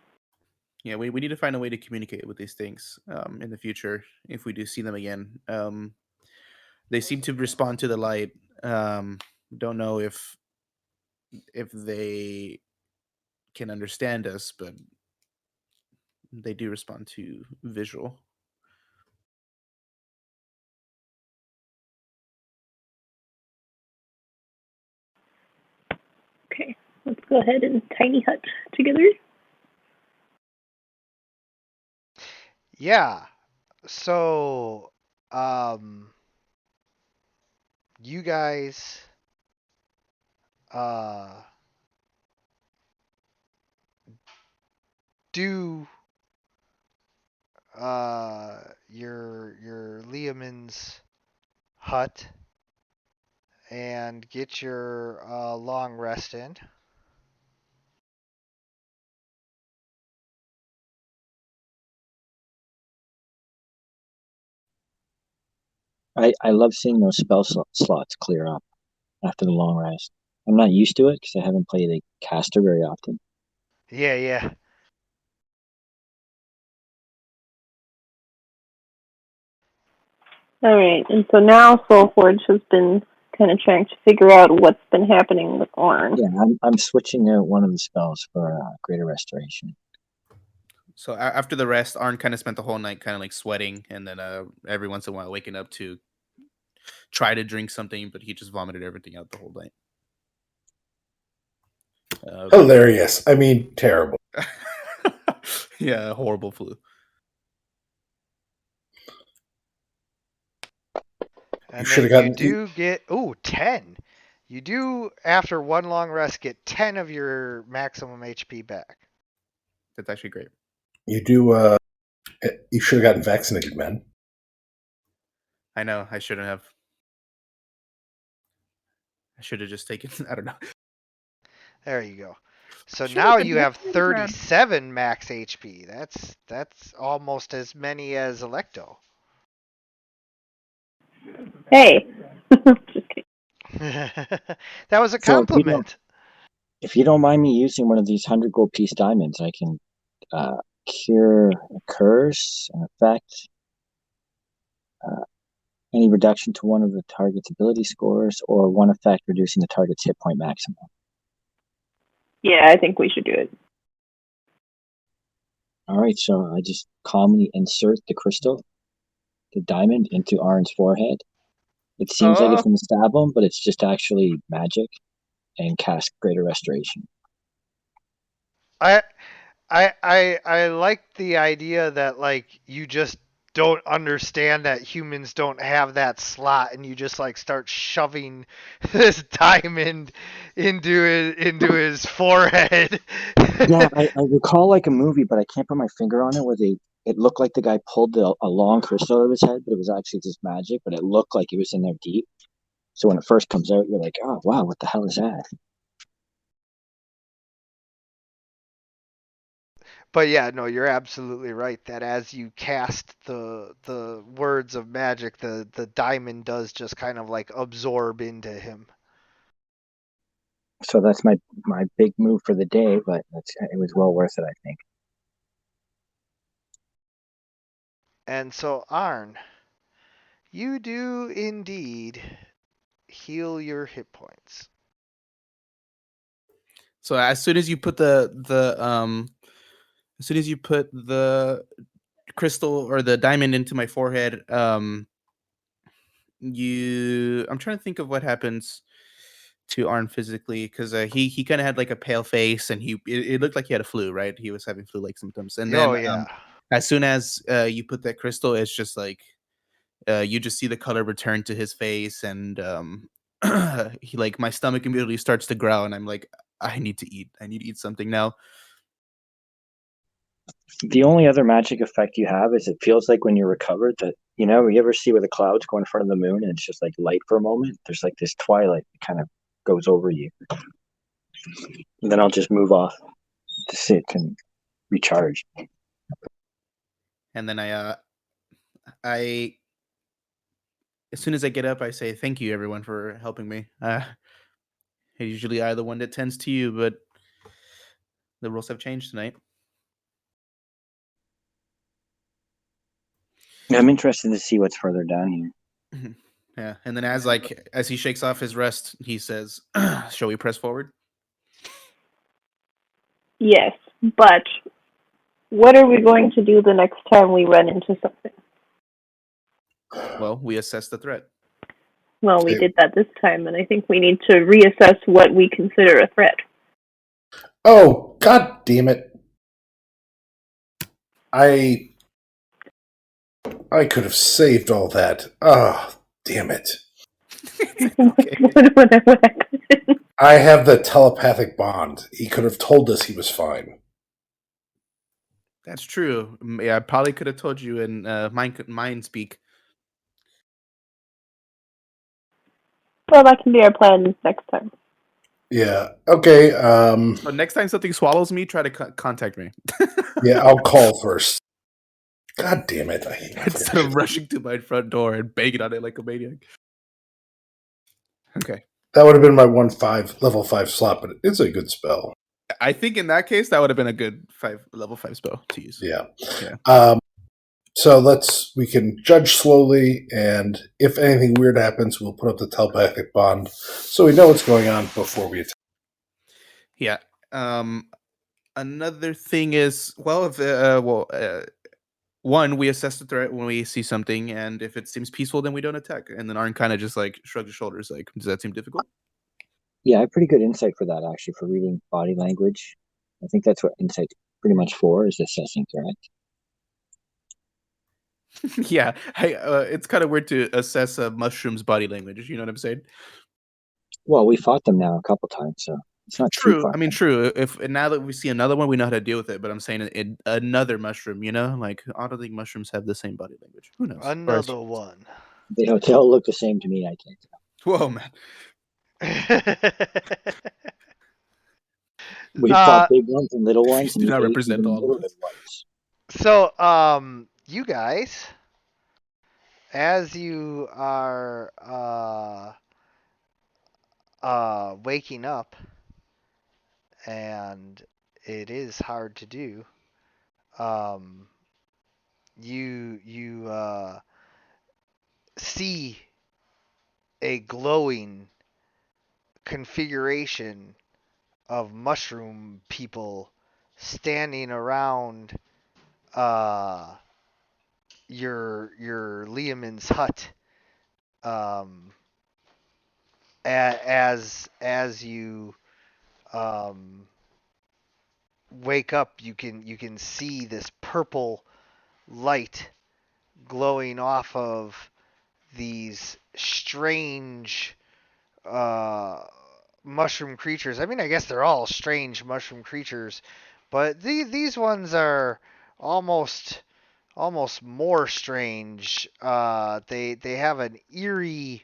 Yeah, we need to find a way to communicate with these things in the future if we do see them again. They seem to respond to the light. Don't know if they can understand us, but they do respond to visual. Okay, let's go ahead and tiny hut together. Yeah. So, you guys, do your Leoman's hut and get your long rest in. I love seeing those spell slots clear up after the long rest. I'm not used to it because I haven't played a caster very often. Yeah. All right, and so now Soulforge has been kind of trying to figure out what's been happening with Orn. Yeah, I'm switching out one of the spells for Greater Restoration. So after the rest, Arn kind of spent the whole night kind of like sweating, and then every once in a while waking up to try to drink something, but he just vomited everything out the whole night. Hilarious. I mean, terrible. Yeah, horrible flu. And You should then have you gotten. do get 10. You do, after one long rest, get 10 of your maximum HP back. That's actually great. You do. You should have gotten vaccinated, man. I know. I shouldn't have. I should have just taken. I don't know. There you go. So Should've now been you have vaccinated, man. 37 max HP. That's almost as many as Electo. Hey, just kidding. That was a So compliment. if you don't mind me using one of these 100 gold piece diamonds, I can cure a curse, an effect, any reduction to one of the target's ability scores, or one effect reducing the target's hit point maximum. Yeah, I think we should do it. All right, so I just calmly insert the crystal, the diamond, into Arn's forehead. It seems like it's going to stab him, but it's just actually magic, and cast Greater Restoration. I like the idea that like you just don't understand that humans don't have that slot, and you just like start shoving this diamond into his forehead. Yeah, I recall like a movie, but I can't put my finger on it, where it looked like the guy pulled a long crystal out of his head, but it was actually just magic, but it looked like it was in there deep. So when it first comes out, you're like, oh, wow, what the hell is that? But yeah, no, you're absolutely right that as you cast the words of magic, the diamond does just kind of like absorb into him. So that's my big move for the day, but it was well worth it, I think. And so Arn, you do indeed heal your hit points. So as soon as you put the crystal or the diamond into my forehead, I'm trying to think of what happens to Arn physically, because he kind of had like a pale face, and it looked like he had a flu, right? He was having flu-like symptoms, and then Yeah. as soon as you put that crystal, it's just like you just see the color return to his face, and he, like, my stomach immediately starts to growl, and I'm like, I need to eat something now. The only other magic effect you have is it feels like when you're recovered that, you ever see where the clouds go in front of the moon and it's just like light for a moment? There's like this twilight that kind of goes over you. And then I'll just move off to sit and recharge. And then I as soon as I get up, I say thank you everyone for helping me. Usually I'm the one that tends to you, but The rules have changed tonight. I'm interested to see what's further down here. Yeah, and then as he shakes off his rest, he says, "Shall we press forward?" Yes, but what are we going to do the next time we run into something? Well, we assess the threat. Well, we did that this time, and I think we need to reassess what we consider a threat. Oh, god damn it. I could have saved all that. Ah, damn it. What happened? I have the telepathic bond. He could have told us he was fine. That's true. Yeah, I probably could have told you in mind speak. Well, that can be our plan next time. Yeah. Okay. So next time something swallows me, try to contact me. Yeah, I'll call first. God damn it. I hate my Instead of rushing to my front door and banging on it like a maniac. Okay. That would have been my level 5 slot, but it's a good spell. I think in that case, that would have been a good level 5 spell to use. Yeah. Yeah. So we can judge slowly, and if anything weird happens, we'll put up the telepathic bond so we know what's going on before we attack. Yeah. Another thing is, one, we assess the threat when we see something, and if it seems peaceful, then we don't attack. And then Arn kind of just like shrugs his shoulders, like, does that seem difficult? Yeah, I have pretty good insight for that, actually, for reading body language. I think that's what insight's pretty much for, is assessing threat. Yeah. Hey, it's kind of weird to assess a mushroom's body language. You know what I'm saying? Well, we fought them now a couple times, so it's not too True. far. I mean, true. If now that we see another one, we know how to deal with it. But I'm saying another mushroom, like I don't think mushrooms have the same body language. Who knows? Another one. They all look the same to me. I can't tell. Whoa, man. We fought big ones and little ones. Do not represent all of us. So, you guys, as you are waking up, and it is hard to do, you see a glowing configuration of mushroom people standing around your Liamon's hut. As you wake up, you can see this purple light glowing off of these strange mushroom creatures. I mean, I guess they're all strange mushroom creatures, but these ones are almost more strange. They have an eerie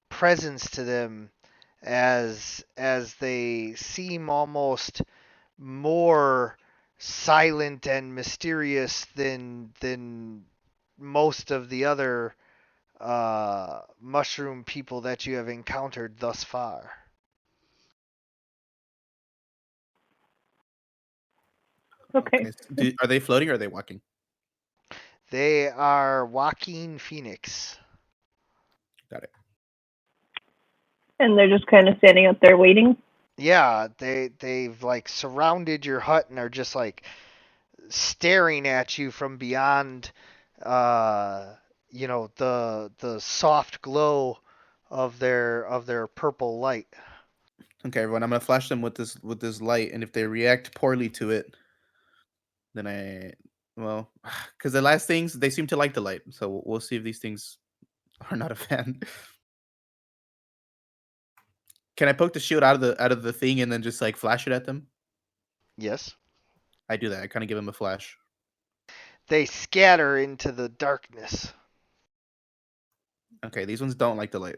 presence to them, as they seem almost more silent and mysterious than most of the other mushroom people that you have encountered thus far. Okay. Are they floating or are they walking? They are walking phoenix. Got it. And they're just kind of standing out there waiting? Yeah, they've like surrounded your hut and are just like staring at you from beyond the soft glow of their purple light. Okay, everyone, I'm gonna flash them with this light, and if they react poorly to it, then because the last things, they seem to like the light, so we'll see if these things are not a fan. Can I poke the shield out of the thing and then just like flash it at them? Yes. I do that. I kind of give them a flash. They scatter into the darkness. Okay, these ones don't like the light.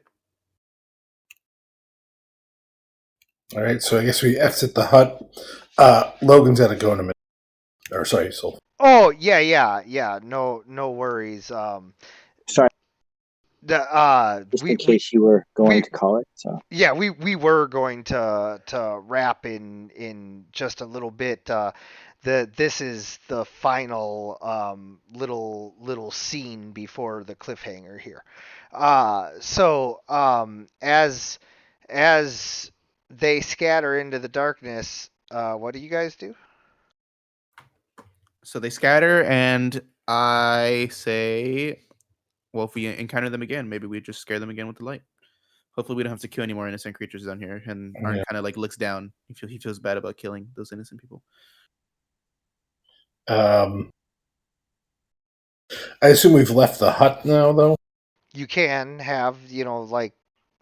All right, so I guess we exit the hut. Logan's got to go in a minute. Or sorry, Soul. Oh yeah. No worries. Sorry. Just in case you were going to call it. So Yeah, we were going to wrap in just a little bit. This is the final little scene before the cliffhanger here. As they scatter into the darkness, what do you guys do? So they scatter, and I say, well, if we encounter them again, maybe we just scare them again with the light. Hopefully, we don't have to kill any more innocent creatures down here. And Arn Yeah. kind of like looks down. He feels bad about killing those innocent people. I assume we've left the hut now, though. You can have, like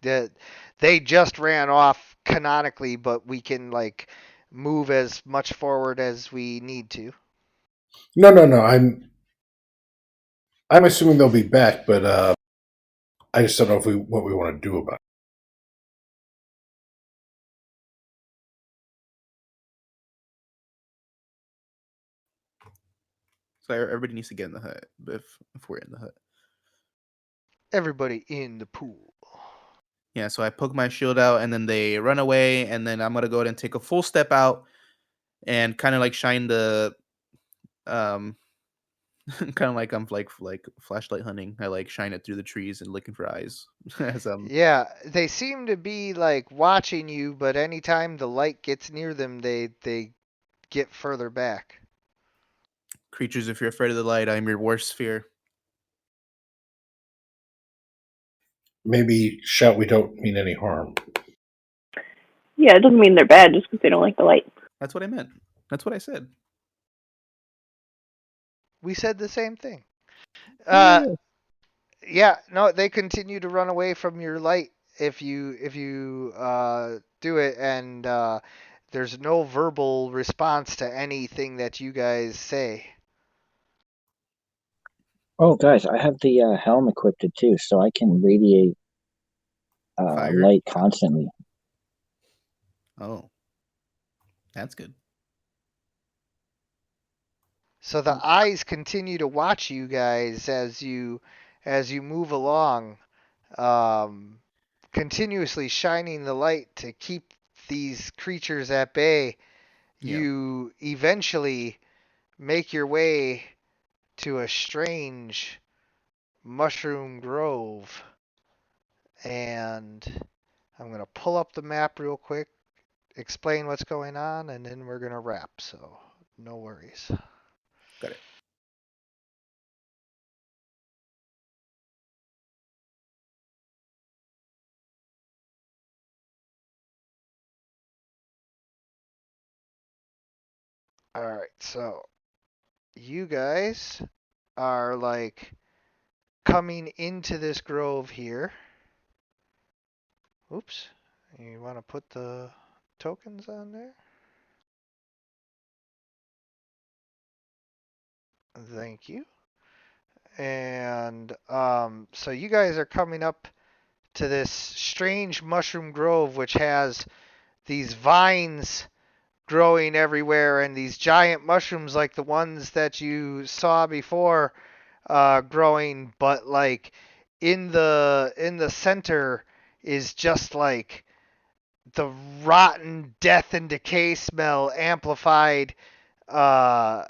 they just ran off canonically, but we can like move as much forward as we need to. No. I'm assuming they'll be back, but I just don't know what we want to do about it. So everybody needs to get in the hut if we're in the hut. Everybody in the pool. Yeah, so I poke my shield out, and then they run away, and then I'm gonna go ahead and take a full step out, and kind of like shine the, kind of like I'm like flashlight hunting. I like shine it through the trees and looking for eyes as Yeah, they seem to be like watching you, but anytime the light gets near them, they get further back. creatures. If you're afraid of the light, I'm your worst fear. Maybe shout we don't mean any harm. Yeah, it doesn't mean they're bad just because they don't like the light. That's what I meant. That's what I said. We said the same thing. Yeah. Yeah, no, they continue to run away from your light if you do it, and there's no verbal response to anything that you guys say. oh guys, I have the helm equipped too, so I can radiate Fire. light constantly. Oh, that's good. So the eyes continue to watch you guys as you move along, um, continuously shining the light to keep these creatures at bay. Yeah. You eventually make your way to a strange mushroom grove, and I'm going to pull up the map real quick, explain what's going on, and then we're going to wrap, so no worries. Got it. All right, so you guys are like coming into this grove here. Oops. You want to put the tokens on there? Thank you. And so you guys are coming up to this strange mushroom grove, which has these vines growing everywhere and these giant mushrooms like the ones that you saw before growing, but like in the center is just like the rotten death and decay smell amplified, uh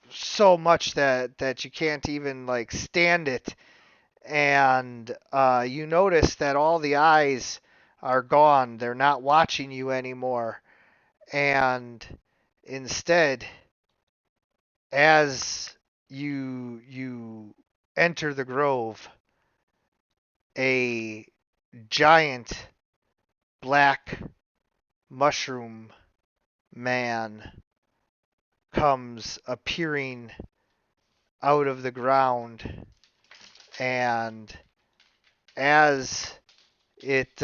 so much that you can't even like stand it. And you notice that all the eyes are gone. They're not watching you anymore. And instead, as you enter the grove, a giant black mushroom man comes appearing out of the ground, and as it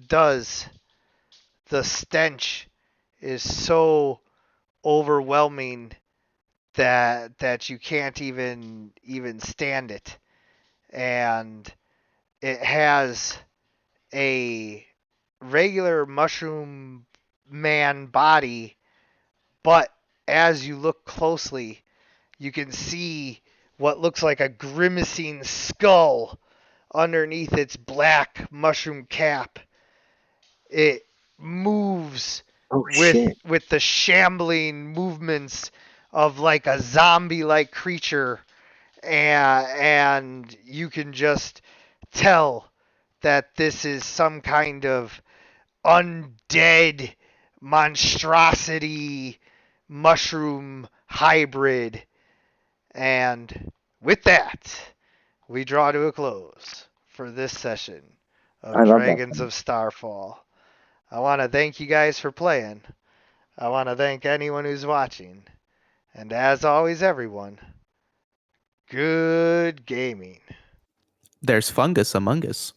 does, the stench is so overwhelming that you can't even stand it. And it has a regular mushroom man body, but as you look closely, you can see what looks like a grimacing skull underneath its black mushroom cap. It moves Oh with shit! the shambling movements of like a zombie-like creature, and you can just tell that this is some kind of undead monstrosity mushroom hybrid. And with that, we draw to a close for this session of I love that Dragons thing. of Starfall. I want to thank you guys for playing. I want to thank anyone who's watching. And as always, everyone, good gaming. There's fungus among us.